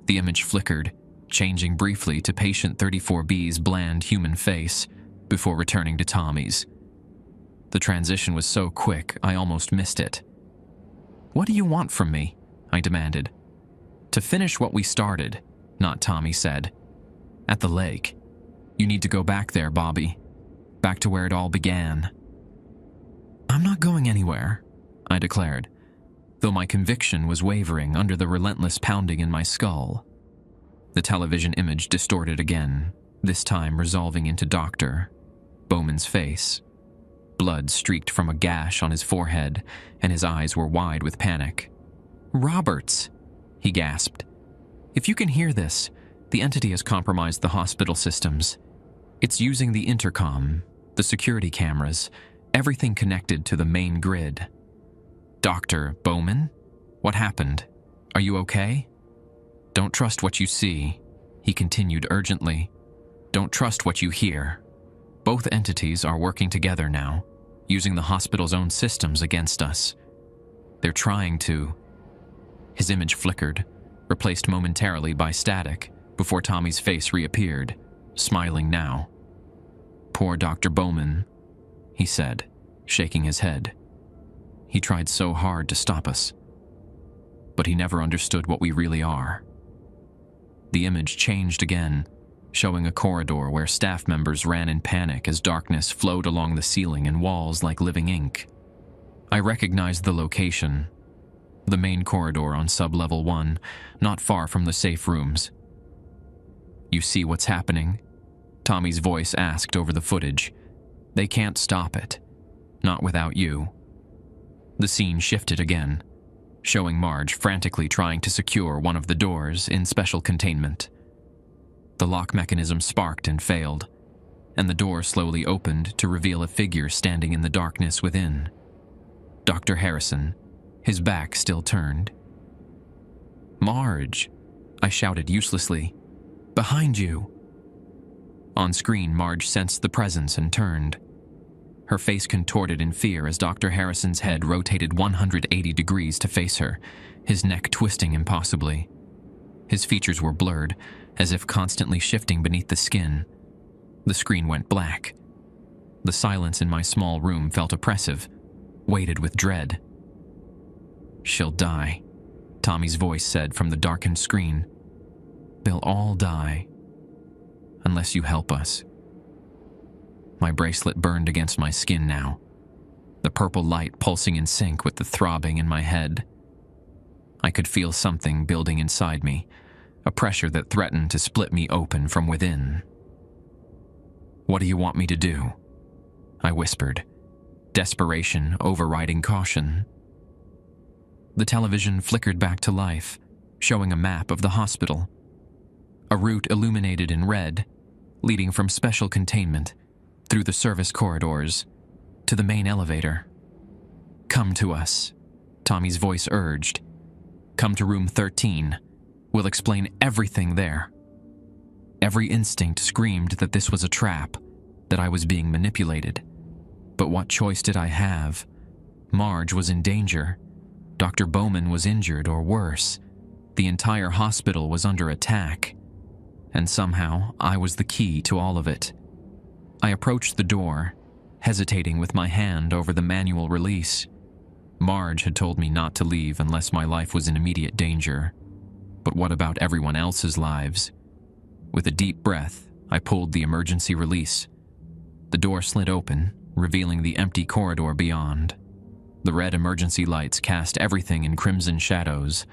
The image flickered, changing briefly to patient 34B's bland human face before returning to Tommy's. The transition was so quick, I almost missed it. "What do you want from me?" I demanded. "To finish what we started," not Tommy said. "At the lake. You need to go back there, Bobby. Back to where it all began." "I'm not going anywhere," I declared, though my conviction was wavering under the relentless pounding in my skull. The television image distorted again, this time resolving into Dr. Bowman's face. Blood streaked from a gash on his forehead, and his eyes were wide with panic. "Roberts!" he gasped. "If you can hear this, the entity has compromised the hospital systems. It's using the intercom, the security cameras, everything connected to the main grid." "Dr. Bowman? What happened? Are you okay?" "Don't trust what you see," he continued urgently. "Don't trust what you hear. Both entities are working together now, using the hospital's own systems against us. They're trying to..." His image flickered, replaced momentarily by static, before Tommy's face reappeared, smiling now. "Poor Dr. Bowman," he said, shaking his head. "He tried so hard to stop us, but he never understood what we really are." The image changed again, showing a corridor where staff members ran in panic as darkness flowed along the ceiling and walls like living ink. I recognized the location, the main corridor on sub-level 1, not far from the safe rooms. "You see what's happening?" Tommy's voice asked over the footage. "They can't stop it. Not without you." The scene shifted again, showing Marge frantically trying to secure one of the doors in special containment. The lock mechanism sparked and failed, and the door slowly opened to reveal a figure standing in the darkness within. Dr. Harrison, his back still turned. "Marge!" I shouted uselessly. "Behind you!" On screen, Marge sensed the presence and turned. Her face contorted in fear as Dr. Harrison's head rotated 180 degrees to face her, his neck twisting impossibly. His features were blurred, as if constantly shifting beneath the skin. The screen went black. The silence in my small room felt oppressive, weighted with dread. "She'll die," Tommy's voice said from the darkened screen. "They'll all die. Unless you help us." My bracelet burned against my skin now, the purple light pulsing in sync with the throbbing in my head. I could feel something building inside me, a pressure that threatened to split me open from within. "What do you want me to do?" I whispered, desperation overriding caution. The television flickered back to life, showing a map of the hospital. A route illuminated in red, leading from special containment, through the service corridors, to the main elevator. "Come to us," Tommy's voice urged. "Come to room 13. We'll explain everything there." Every instinct screamed that this was a trap, that I was being manipulated. But what choice did I have? Marge was in danger. Dr. Bowman was injured, or worse. The entire hospital was under attack. And somehow, I was the key to all of it. I approached the door, hesitating with my hand over the manual release. Marge had told me not to leave unless my life was in immediate danger. But what about everyone else's lives? With a deep breath, I pulled the emergency release. The door slid open, revealing the empty corridor beyond. The red emergency lights cast everything in crimson shadows,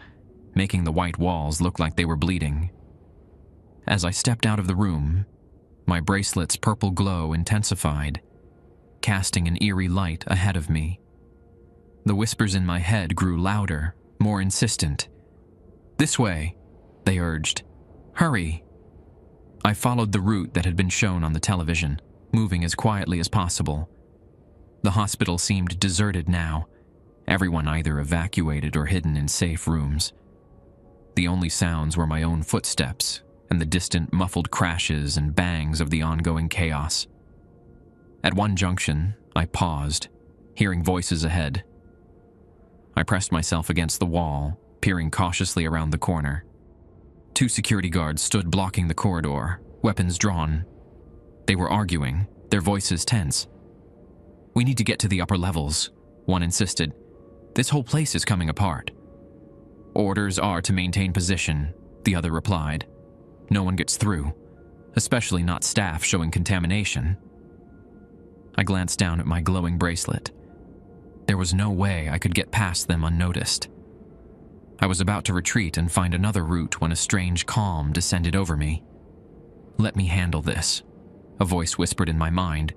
making the white walls look like they were bleeding. As I stepped out of the room, my bracelet's purple glow intensified, casting an eerie light ahead of me. The whispers in my head grew louder, more insistent. "This way," they urged. "Hurry." I followed the route that had been shown on the television, moving as quietly as possible. The hospital seemed deserted now, everyone either evacuated or hidden in safe rooms. The only sounds were my own footsteps and the distant, muffled crashes and bangs of the ongoing chaos. At one junction, I paused, hearing voices ahead. I pressed myself against the wall, peering cautiously around the corner. 2 security guards stood blocking the corridor, weapons drawn. They were arguing, their voices tense. "We need to get to the upper levels," one insisted. "This whole place is coming apart." "Orders are to maintain position," the other replied. "No one gets through, especially not staff showing contamination." I glanced down at my glowing bracelet. There was no way I could get past them unnoticed. I was about to retreat and find another route when a strange calm descended over me. "Let me handle this," a voice whispered in my mind.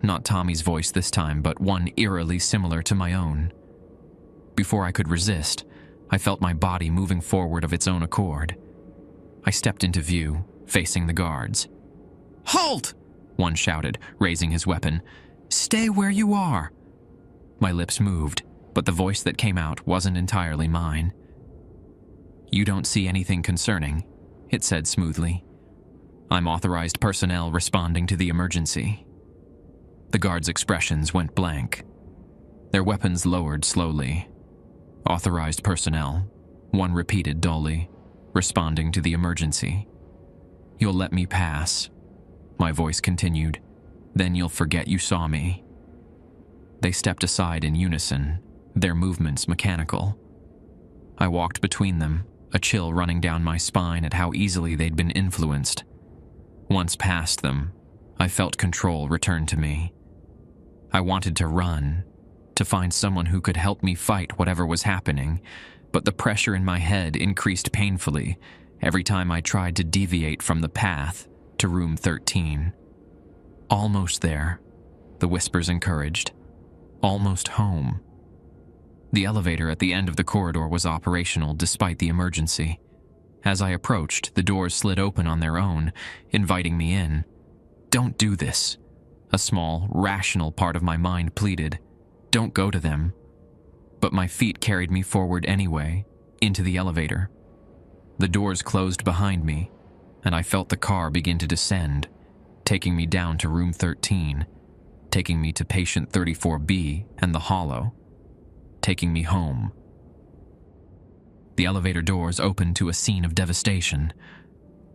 Not Tommy's voice this time, but one eerily similar to my own. Before I could resist, I felt my body moving forward of its own accord. I stepped into view, facing the guards. "Halt!" one shouted, raising his weapon. "Stay where you are." My lips moved, but the voice that came out wasn't entirely mine. "You don't see anything concerning," it said smoothly. "I'm authorized personnel responding to the emergency." The guards' expressions went blank. Their weapons lowered slowly. "Authorized personnel," one repeated dully, "responding to the emergency." "You'll let me pass," my voice continued. "Then you'll forget you saw me." They stepped aside in unison, their movements mechanical. I walked between them, a chill running down my spine at how easily they'd been influenced. Once past them, I felt control return to me. I wanted to run, to find someone who could help me fight whatever was happening, but the pressure in my head increased painfully every time I tried to deviate from the path to room 13. "Almost there," the whispers encouraged. "Almost home." The elevator at the end of the corridor was operational despite the emergency. As I approached, the doors slid open on their own, inviting me in. "Don't do this," a small, rational part of my mind pleaded. "Don't go to them." But my feet carried me forward anyway, into the elevator. The doors closed behind me, and I felt the car begin to descend, taking me down to room 13, taking me to patient 34B and the hollow, taking me home. The elevator doors opened to a scene of devastation.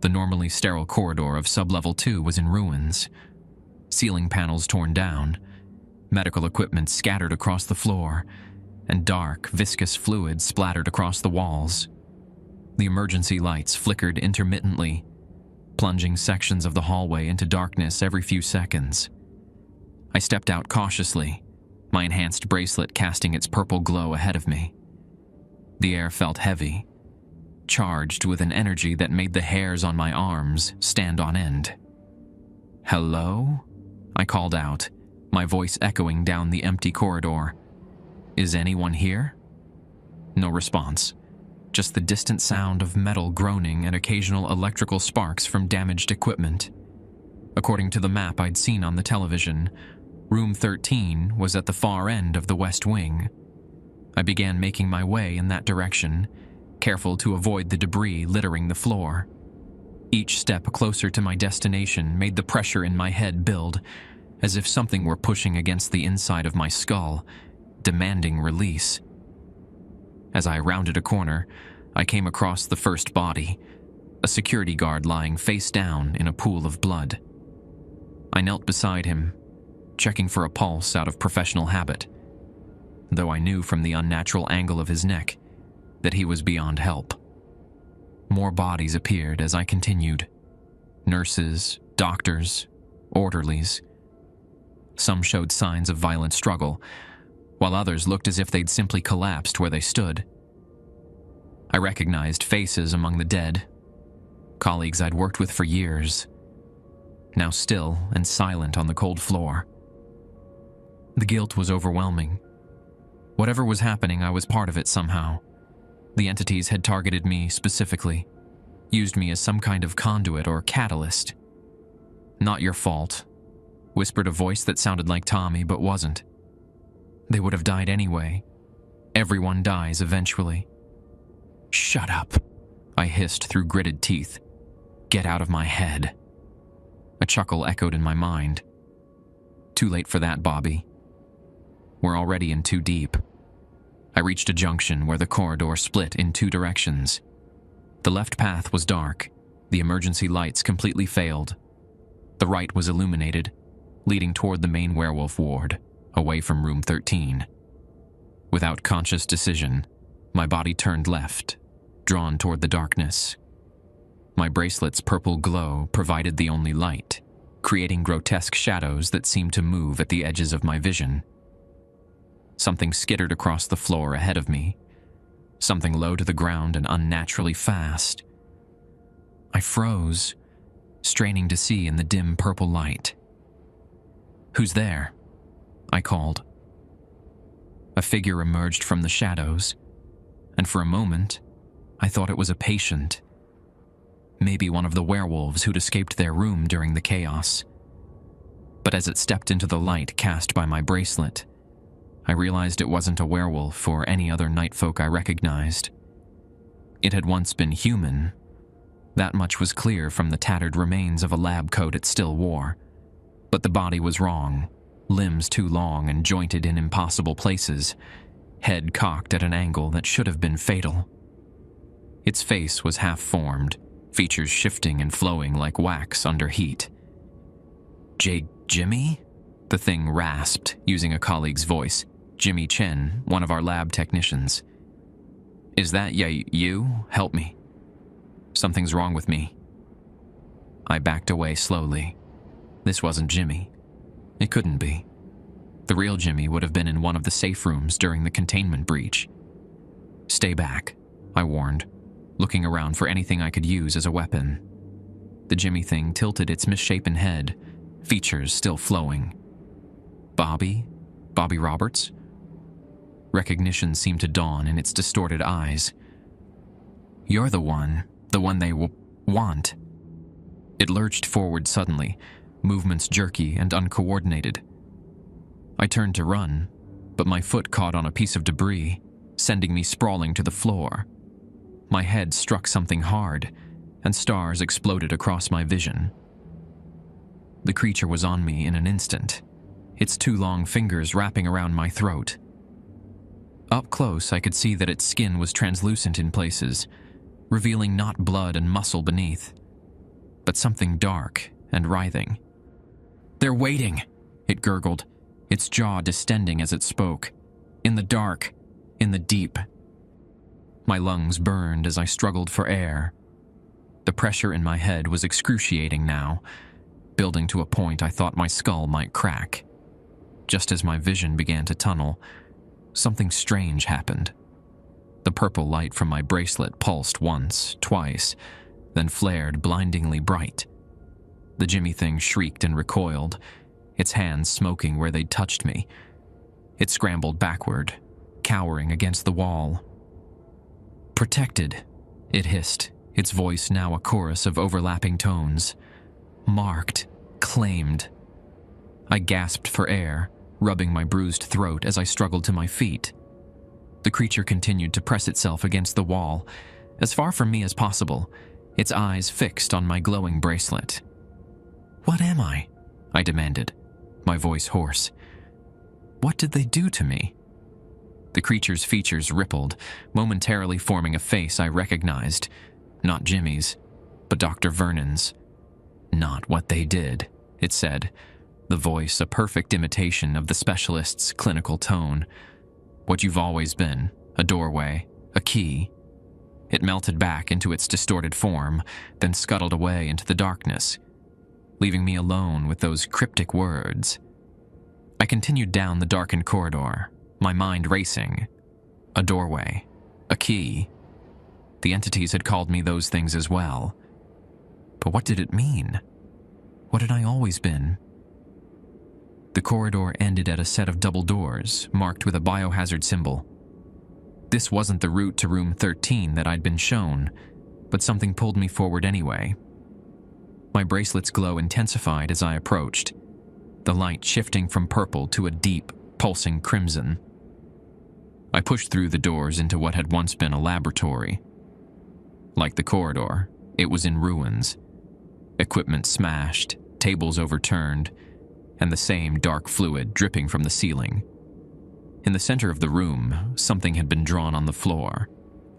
The normally sterile corridor of sublevel 2 was in ruins. Ceiling panels torn down, medical equipment scattered across the floor, and dark, viscous fluid splattered across the walls. The emergency lights flickered intermittently, plunging sections of the hallway into darkness every few seconds. I stepped out cautiously, my enhanced bracelet casting its purple glow ahead of me. The air felt heavy, charged with an energy that made the hairs on my arms stand on end. "Hello?" I called out, my voice echoing down the empty corridor. "Is anyone here?" No response, just the distant sound of metal groaning and occasional electrical sparks from damaged equipment. According to the map I'd seen on the television, room 13 was at the far end of the west wing. I began making my way in that direction, careful to avoid the debris littering the floor. Each step closer to my destination made the pressure in my head build, as if something were pushing against the inside of my skull, demanding release. As I rounded a corner, I came across the first body, a security guard lying face down in a pool of blood. I knelt beside him, checking for a pulse out of professional habit, though I knew from the unnatural angle of his neck that he was beyond help. More bodies appeared as I continued. Nurses, doctors, orderlies. Some showed signs of violent struggle, while others looked as if they'd simply collapsed where they stood. I recognized faces among the dead, colleagues I'd worked with for years, now still and silent on the cold floor. The guilt was overwhelming. Whatever was happening, I was part of it somehow. The entities had targeted me specifically, used me as some kind of conduit or catalyst. "Not your fault," whispered a voice that sounded like Tommy but wasn't. "They would have died anyway. Everyone dies eventually." "Shut up," I hissed through gritted teeth. Get out of my head. A chuckle echoed in my mind. Too late for that, Bobby. We're already in too deep. I reached a junction where the corridor split in two directions. The left path was dark. The emergency lights completely failed. The right was illuminated, leading toward the main werewolf ward, away from room 13. Without conscious decision, my body turned left, drawn toward the darkness. My bracelet's purple glow provided the only light, creating grotesque shadows that seemed to move at the edges of my vision. Something skittered across the floor ahead of me, something low to the ground and unnaturally fast. I froze, straining to see in the dim purple light. "Who's there?" I called. A figure emerged from the shadows, and for a moment, I thought it was a patient. Maybe one of the werewolves who'd escaped their room during the chaos. But as it stepped into the light cast by my bracelet, I realized it wasn't a werewolf or any other night folk I recognized. It had once been human. That much was clear from the tattered remains of a lab coat it still wore. But the body was wrong, limbs too long and jointed in impossible places, head cocked at an angle that should have been fatal. Its face was half-formed, features shifting and flowing like wax under heat. Jimmy? The thing rasped, using a colleague's voice. Jimmy Chen, one of our lab technicians. "Is that you? Help me. Something's wrong with me." I backed away slowly. This wasn't Jimmy. It couldn't be. The real Jimmy would have been in one of the safe rooms during the containment breach. "Stay back," I warned, looking around for anything I could use as a weapon. The Jimmy thing tilted its misshapen head, features still flowing. Bobby Roberts? Recognition seemed to dawn in its distorted eyes. "You're the one they want." It lurched forward suddenly, movements jerky and uncoordinated. I turned to run, but my foot caught on a piece of debris, sending me sprawling to the floor. My head struck something hard, and stars exploded across my vision. The creature was on me in an instant, its two long fingers wrapping around my throat. Up close, I could see that its skin was translucent in places, revealing not blood and muscle beneath, but something dark and writhing. "They're waiting," it gurgled, its jaw distending as it spoke. "In the dark, in the deep." My lungs burned as I struggled for air. The pressure in my head was excruciating now, building to a point I thought my skull might crack. Just as my vision began to tunnel, something strange happened. The purple light from my bracelet pulsed once, twice, then flared blindingly bright. The Jimmy thing shrieked and recoiled, its hands smoking where they'd touched me. It scrambled backward, cowering against the wall. "Protected," it hissed, its voice now a chorus of overlapping tones. "Marked, claimed." I gasped for air, rubbing my bruised throat as I struggled to my feet. The creature continued to press itself against the wall, as far from me as possible, its eyes fixed on my glowing bracelet. "What am I?" I demanded, my voice hoarse. "What did they do to me?" The creature's features rippled, momentarily forming a face I recognized, not Jimmy's, but Dr. Vernon's. "Not what they did," it said, the voice a perfect imitation of the specialist's clinical tone. "What you've always been, a doorway, a key." It melted back into its distorted form, then scuttled away into the darkness, leaving me alone with those cryptic words. I continued down the darkened corridor, my mind racing. A doorway, a key. The entities had called me those things as well. But what did it mean? What had I always been? The corridor ended at a set of double doors, marked with a biohazard symbol. This wasn't the route to room 13 that I'd been shown, but something pulled me forward anyway. My bracelet's glow intensified as I approached, the light shifting from purple to a deep, pulsing crimson. I pushed through the doors into what had once been a laboratory. Like the corridor, it was in ruins, Equipment smashed, tables overturned, and the same dark fluid dripping from the ceiling. In the center of the room, something had been drawn on the floor,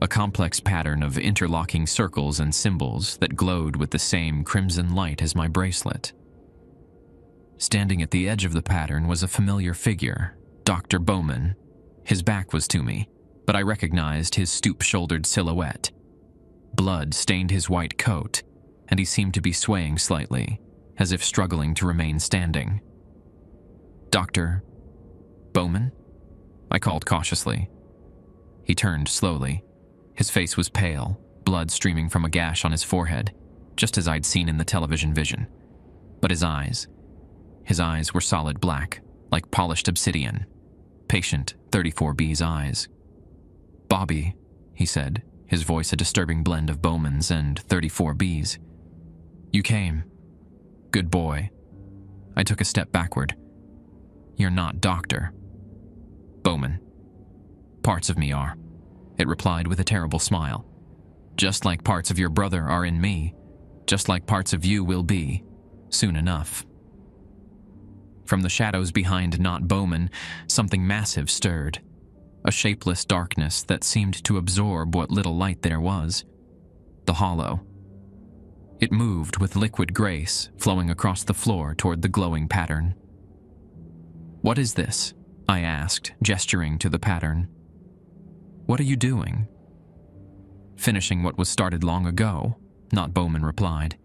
a complex pattern of interlocking circles and symbols that glowed with the same crimson light as my bracelet. Standing at the edge of the pattern was a familiar figure, Dr. Bowman. His back was to me, but I recognized his stoop-shouldered silhouette. Blood stained his white coat, and he seemed to be swaying slightly, as if struggling to remain standing. "Dr. Bowman?" I called cautiously. He turned slowly. His face was pale, blood streaming from a gash on his forehead, just as I'd seen in the television vision. But his eyes were solid black, like polished obsidian. Patient 34B's eyes. "Bobby," he said, his voice a disturbing blend of Bowman's and 34B's. "You came. Good boy." I took a step backward. "You're not Doctor Bowman." "Parts of me are," it replied with a terrible smile. "Just like parts of your brother are in me, just like parts of you will be, soon enough." From the shadows behind Not Bowman, something massive stirred, a shapeless darkness that seemed to absorb what little light there was. The hollow. It moved with liquid grace, flowing across the floor toward the glowing pattern. "What is this?" I asked, gesturing to the pattern. "What are you doing?" "Finishing what was started long ago," Not Bowman replied.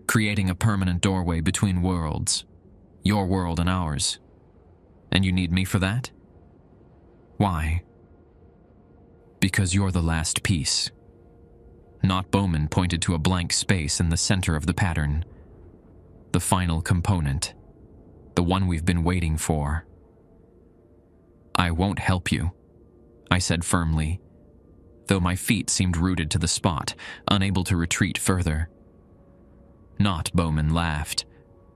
"Creating a permanent doorway between worlds, your world and ours. And you need me for that?" "Why?" "Because you're the last piece." Not Bowman pointed to a blank space in the center of the pattern. "The final component. The one we've been waiting for." "I won't help you," I said firmly, though my feet seemed rooted to the spot, unable to retreat further. Not Bowman laughed,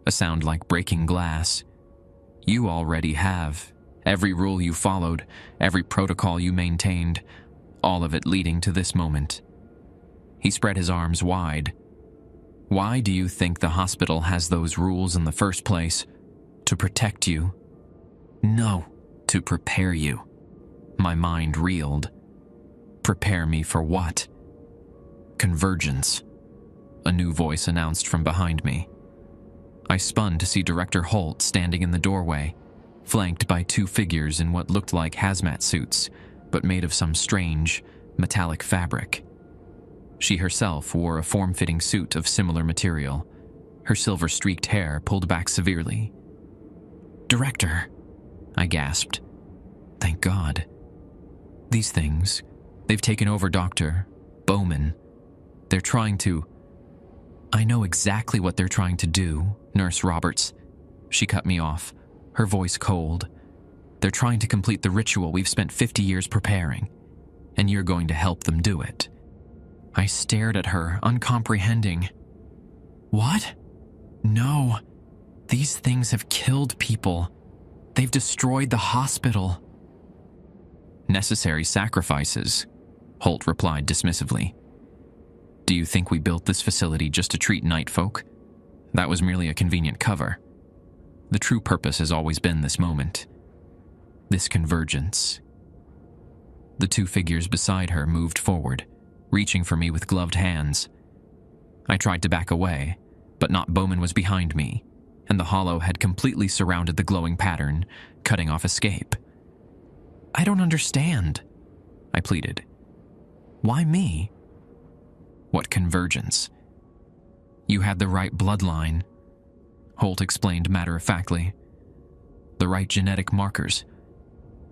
a sound like breaking glass. "You already have. Every rule you followed, every protocol you maintained, all of it leading to this moment." He spread his arms wide. "Why do you think the hospital has those rules in the first place? To protect you?" "No, to prepare you." My mind reeled. "Prepare me for what?" "Convergence," a new voice announced from behind me. I spun to see Director Holt standing in the doorway, flanked by two figures in what looked like hazmat suits, but made of some strange, metallic fabric. She herself wore a form-fitting suit of similar material, her silver-streaked hair pulled back severely. "Director," I gasped. "Thank God. These things, they've taken over Dr. Bowman. They're trying to—" "I know exactly what they're trying to do, Nurse Roberts." She cut me off, her voice cold. "They're trying to complete the ritual we've spent 50 years preparing, and you're going to help them do it." I stared at her, uncomprehending. "What? No. These things have killed people. They've destroyed the hospital." "Necessary sacrifices," Holt replied dismissively. "Do you think we built this facility just to treat night folk? That was merely a convenient cover. The true purpose has always been this moment. This convergence." The two figures beside her moved forward, reaching for me with gloved hands. I tried to back away, but Not Bowman was behind me, and the hollow had completely surrounded the glowing pattern, cutting off escape. "I don't understand," I pleaded. "Why me?" "What convergence?" "You had the right bloodline," Holt explained matter-of-factly. "The right genetic markers.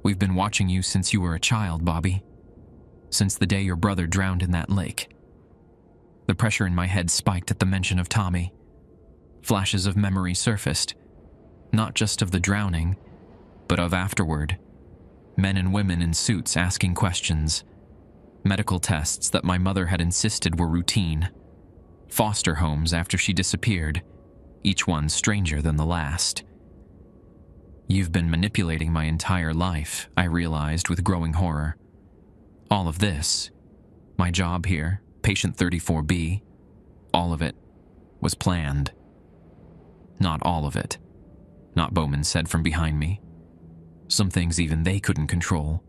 We've been watching you since you were a child, Bobby. Since the day your brother drowned in that lake." The pressure in my head spiked at the mention of Tommy. Flashes of memory surfaced, not just of the drowning, but of afterward. Men and women in suits asking questions. Medical tests that my mother had insisted were routine. Foster homes after she disappeared, each one stranger than the last. "You've been manipulating my entire life," I realized with growing horror. "All of this, my job here, patient 34B, all of it, was planned. Not all of it. Not Bowman said from behind me. Some things even they couldn't control,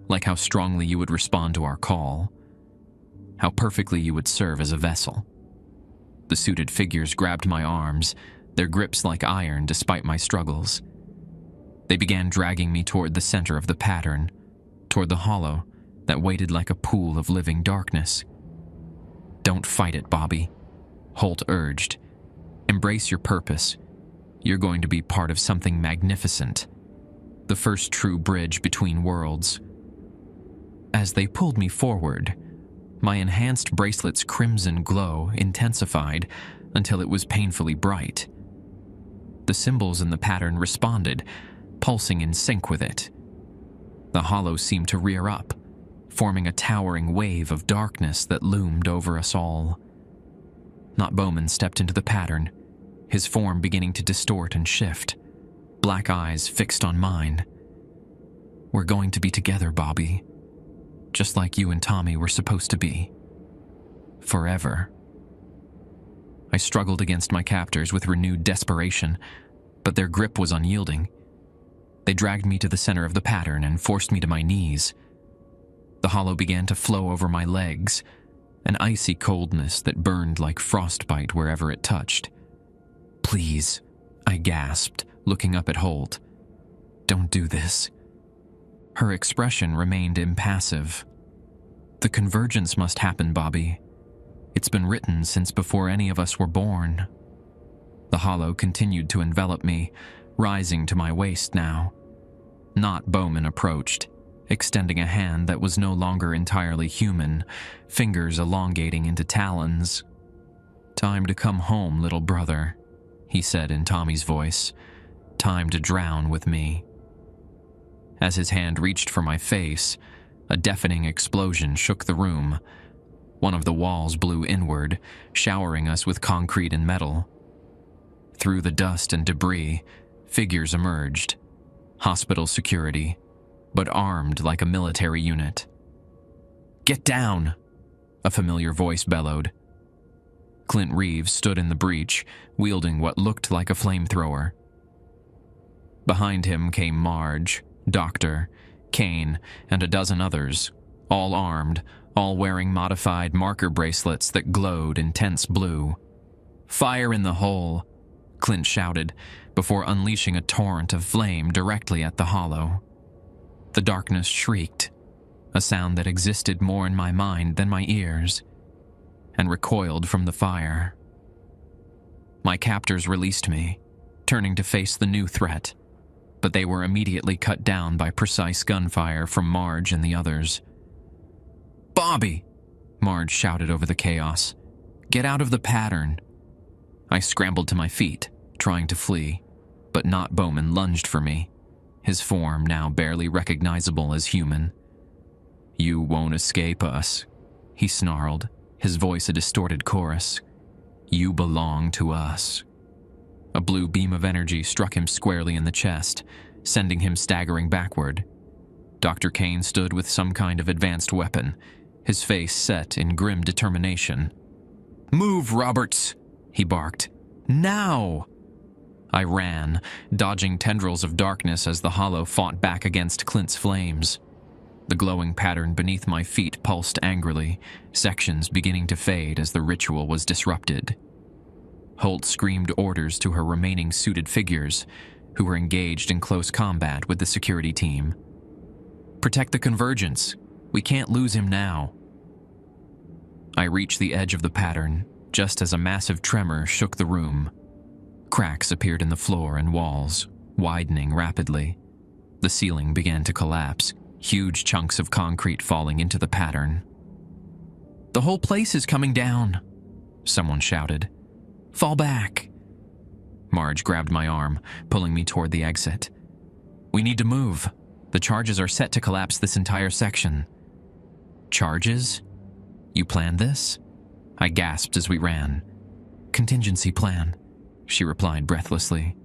like how strongly you would respond to our call, how perfectly you would serve as a vessel. The suited figures grabbed my arms, their grips like iron despite my struggles. They began dragging me toward the center of the pattern, toward the hollow that waited like a pool of living darkness. "Don't fight it, Bobby," Holt urged. "Embrace your purpose. You're going to be part of something magnificent. The first true bridge between worlds." As they pulled me forward, my enhanced bracelet's crimson glow intensified until it was painfully bright. The symbols in the pattern responded, pulsing in sync with it. The hollow seemed to rear up, forming a towering wave of darkness that loomed over us all. Not Bowman stepped into the pattern, his form beginning to distort and shift, black eyes fixed on mine. "We're going to be together, Bobby. Just like you and Tommy were supposed to be. Forever." I struggled against my captors with renewed desperation, but their grip was unyielding. They dragged me to the center of the pattern and forced me to my knees. The hollow began to flow over my legs, an icy coldness that burned like frostbite wherever it touched. "Please," I gasped, looking up at Holt. "Don't do this." Her expression remained impassive. "The convergence must happen, Bobby. It's been written since before any of us were born." The hollow continued to envelop me, rising to my waist now. Not Bowman approached, extending a hand that was no longer entirely human, fingers elongating into talons. "Time to come home, little brother," he said in Tommy's voice. "Time to drown with me." As his hand reached for my face, a deafening explosion shook the room. One of the walls blew inward, showering us with concrete and metal. Through the dust and debris, figures emerged. Hospital security, but armed like a military unit. "Get down!" a familiar voice bellowed. Clint Reeves stood in the breach, wielding what looked like a flamethrower. Behind him came Marge, Doctor, Kane, and a dozen others, all armed, all wearing modified marker bracelets that glowed intense blue. "Fire in the hole!" Clint shouted, before unleashing a torrent of flame directly at the hollow. The darkness shrieked, a sound that existed more in my mind than my ears, and recoiled from the fire. My captors released me, turning to face the new threat, but they were immediately cut down by precise gunfire from Marge and the others. "Bobby!" Marge shouted over the chaos. "Get out of the pattern!" I scrambled to my feet, trying to flee, but Not Bowman lunged for me, his form now barely recognizable as human. "You won't escape us," he snarled, his voice a distorted chorus. "You belong to us." A blue beam of energy struck him squarely in the chest, sending him staggering backward. Dr. Kane stood with some kind of advanced weapon, his face set in grim determination. "Move, Roberts!" he barked. "Now!" I ran, dodging tendrils of darkness as the hollow fought back against Clint's flames. The glowing pattern beneath my feet pulsed angrily, sections beginning to fade as the ritual was disrupted. Holt screamed orders to her remaining suited figures, who were engaged in close combat with the security team. "Protect the convergence. We can't lose him now." I reached the edge of the pattern, just as a massive tremor shook the room. Cracks appeared in the floor and walls, widening rapidly. The ceiling began to collapse, huge chunks of concrete falling into the pattern. "The whole place is coming down," someone shouted. "Fall back." Marge grabbed my arm, pulling me toward the exit. "We need to move. The charges are set to collapse this entire section." "Charges? You planned this?" I gasped as we ran. "Contingency plan," she replied breathlessly.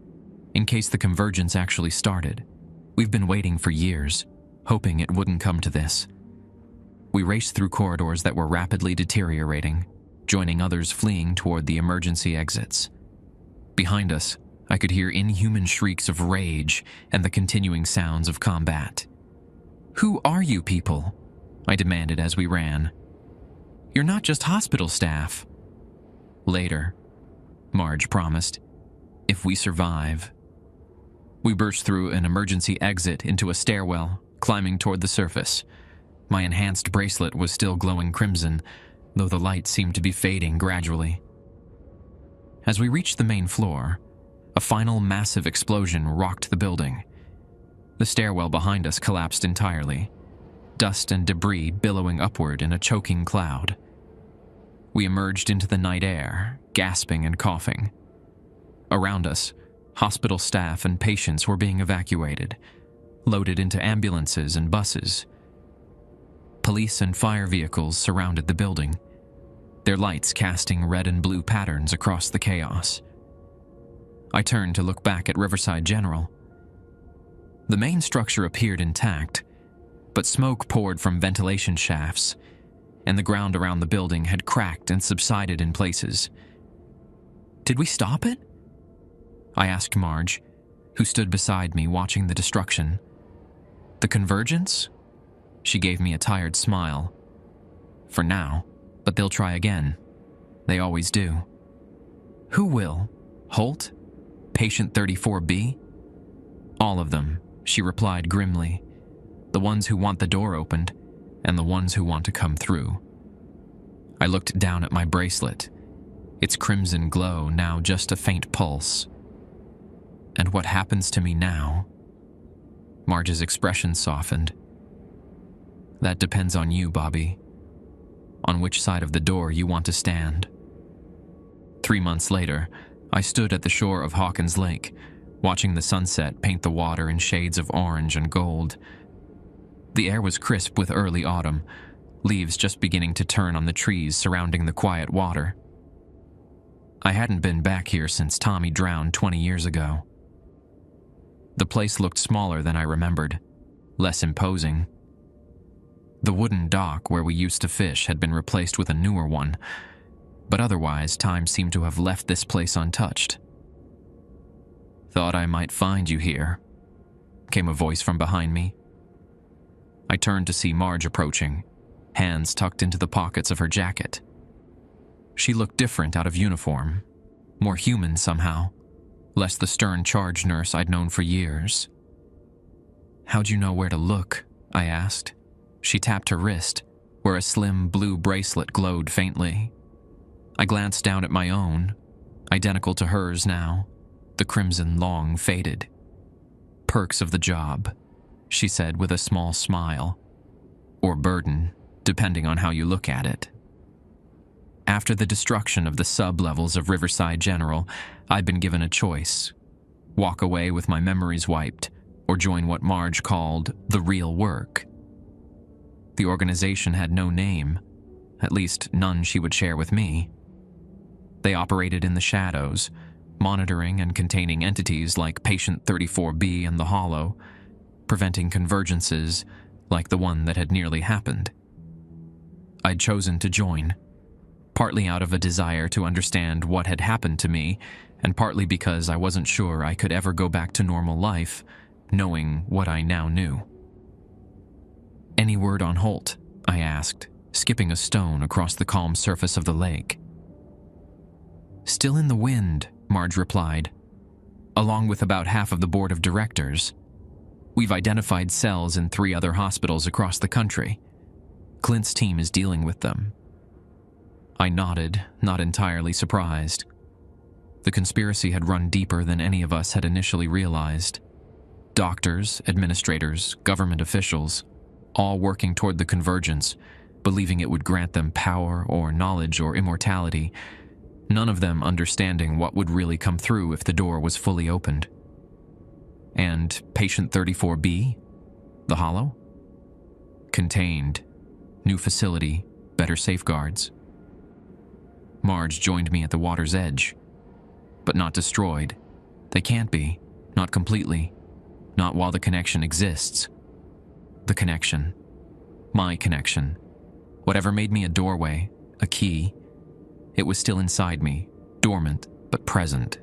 "In case the convergence actually started. We've been waiting for years, hoping it wouldn't come to this." We raced through corridors that were rapidly deteriorating, joining others fleeing toward the emergency exits. Behind us, I could hear inhuman shrieks of rage and the continuing sounds of combat. "Who are you people?" I demanded as we ran. "You're not just hospital staff." "Later," Marge promised, "if we survive." We burst through an emergency exit into a stairwell, climbing toward the surface. My enhanced bracelet was still glowing crimson, though the light seemed to be fading gradually. As we reached the main floor, a final massive explosion rocked the building. The stairwell behind us collapsed entirely, dust and debris billowing upward in a choking cloud. We emerged into the night air, gasping and coughing. Around us, hospital staff and patients were being evacuated, loaded into ambulances and buses. Police and fire vehicles surrounded the building, their lights casting red and blue patterns across the chaos. I turned to look back at Riverside General. The main structure appeared intact, but smoke poured from ventilation shafts, and the ground around the building had cracked and subsided in places. "Did we stop it?" I asked Marge, who stood beside me watching the destruction. "The convergence?" She gave me a tired smile. "For now, but they'll try again. They always do." "Who will? Holt? Patient 34B?" "All of them," she replied grimly. "The ones who want the door opened, and the ones who want to come through." I looked down at my bracelet, its crimson glow now just a faint pulse. "And what happens to me now?" Marge's expression softened. "That depends on you, Bobby. On which side of the door you want to stand." 3 months later, I stood at the shore of Hawkins Lake, watching the sunset paint the water in shades of orange and gold. The air was crisp with early autumn, leaves just beginning to turn on the trees surrounding the quiet water. I hadn't been back here since Tommy drowned 20 years ago. The place looked smaller than I remembered, less imposing. The wooden dock where we used to fish had been replaced with a newer one, but otherwise time seemed to have left this place untouched. "Thought I might find you here," came a voice from behind me. I turned to see Marge approaching, hands tucked into the pockets of her jacket. She looked different out of uniform, more human somehow, less the stern charge nurse I'd known for years. "How'd you know where to look?" I asked. She tapped her wrist, where a slim blue bracelet glowed faintly. I glanced down at my own, identical to hers now, the crimson long faded. "Perks of the job," she said with a small smile. "Or burden, depending on how you look at it." After the destruction of the sub-levels of Riverside General, I'd been given a choice: walk away with my memories wiped, or join what Marge called the real work. The organization had no name, at least none she would share with me. They operated in the shadows, monitoring and containing entities like Patient 34B and the Hollow, preventing convergences like the one that had nearly happened. I'd chosen to join, partly out of a desire to understand what had happened to me, and partly because I wasn't sure I could ever go back to normal life, knowing what I now knew. "Any word on Holt?" I asked, skipping a stone across the calm surface of the lake. "Still in the wind," Marge replied, "along with about half of the board of directors. We've identified cells in 3 other hospitals across the country. Clint's team is dealing with them." I nodded, not entirely surprised. The conspiracy had run deeper than any of us had initially realized. Doctors, administrators, government officials, all working toward the convergence, believing it would grant them power or knowledge or immortality, none of them understanding what would really come through if the door was fully opened. And Patient 34B? The Hollow? Contained. New facility, better safeguards. Marge joined me at the water's edge. But not destroyed. They can't be. Not completely. Not while the connection exists. The connection. My connection. Whatever made me a doorway, a key, It was still inside me, dormant but present.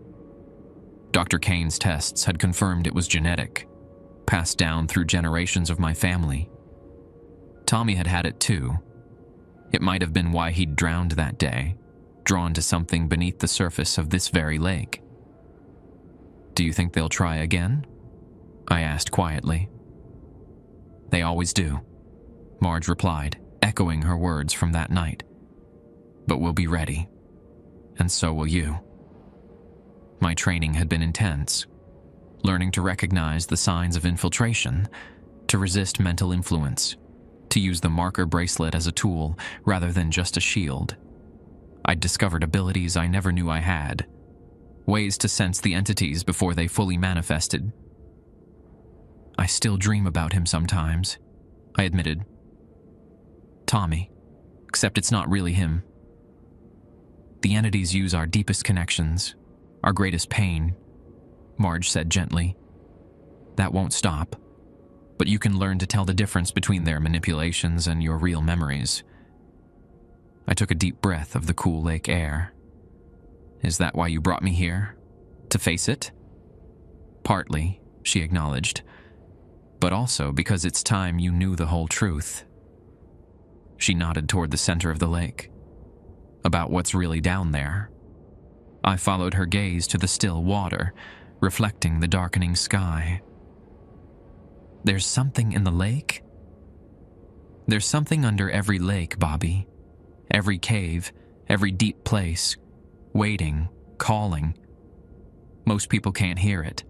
Dr. Kane's tests had confirmed it was genetic, passed down through generations of my family. Tommy had had it too. It might have been why he'd drowned that day, drawn to something beneath the surface of this very lake. "Do you think they'll try again?" I asked quietly. "They always do," Marge replied, echoing her words from that night. "But we'll be ready, and so will you." My training had been intense, learning to recognize the signs of infiltration, to resist mental influence, to use the marker bracelet as a tool rather than just a shield. I'd discovered abilities I never knew I had, ways to sense the entities before they fully manifested. "I still dream about him sometimes," I admitted. "Tommy, except it's not really him. The entities use our deepest connections, our greatest pain," Marge said gently. "That won't stop, but you can learn to tell the difference between their manipulations and your real memories." I took a deep breath of the cool lake air. "Is that why you brought me here? To face it?" "Partly," she acknowledged, "but also because it's time you knew the whole truth." She nodded toward the center of the lake. "About what's really down there." I followed her gaze to the still water, reflecting the darkening sky. "There's something in the lake?" "There's something under every lake, Bobby. Every cave, every deep place, waiting, calling. Most people can't hear it.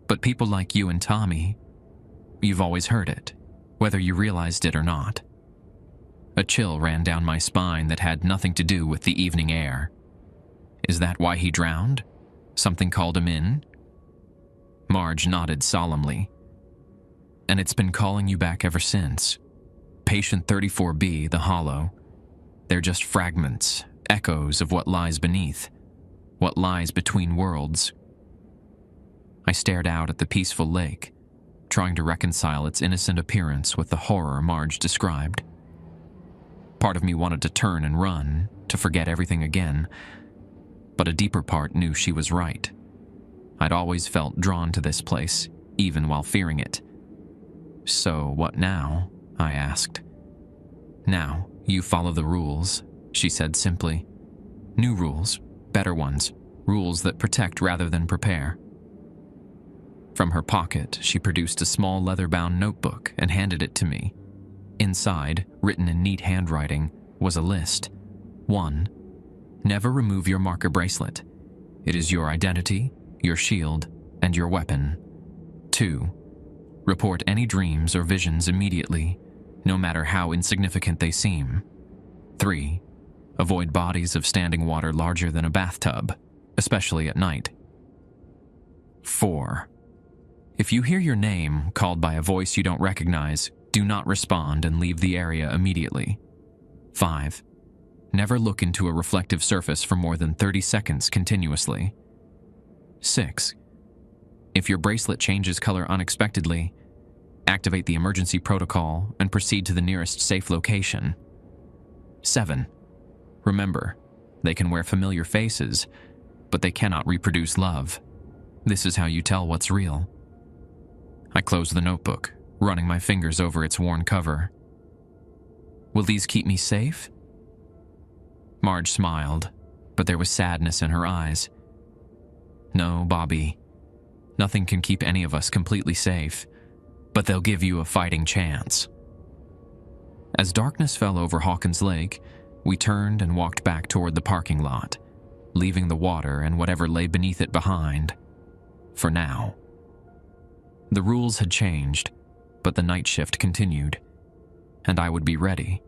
But people like you and Tommy, you've always heard it, whether you realized it or not." A chill ran down my spine that had nothing to do with the evening air. "Is that why he drowned? Something called him in?" Marge nodded solemnly. "And it's been calling you back ever since. Patient 34B, the Hollow. They're just fragments, echoes of what lies beneath, what lies between worlds." I stared out at the peaceful lake, trying to reconcile its innocent appearance with the horror Marge described. Part of me wanted to turn and run, to forget everything again, but a deeper part knew she was right. I'd always felt drawn to this place, even while fearing it. "So what now?" I asked. "Now, you follow the rules," she said simply. "New rules, better ones, rules that protect rather than prepare." From her pocket, she produced a small leather-bound notebook and handed it to me. Inside, written in neat handwriting, was a list. 1. Never remove your marker bracelet. It is your identity, your shield, and your weapon. 2. Report any dreams or visions immediately, no matter how insignificant they seem. 3. Avoid bodies of standing water larger than a bathtub, especially at night. 4. If you hear your name called by a voice you don't recognize, do not respond and leave the area immediately. 5. Never look into a reflective surface for more than 30 seconds continuously. 6. If your bracelet changes color unexpectedly, activate the emergency protocol and proceed to the nearest safe location. 7. Remember, they can wear familiar faces, but they cannot reproduce love. This is how you tell what's real. I closed the notebook, running my fingers over its worn cover. "Will these keep me safe?" Marge smiled, but there was sadness in her eyes. "No, Bobby. Nothing can keep any of us completely safe, but they'll give you a fighting chance." As darkness fell over Hawkins Lake, we turned and walked back toward the parking lot, leaving the water and whatever lay beneath it behind. For now. The rules had changed, but the night shift continued, and I would be ready,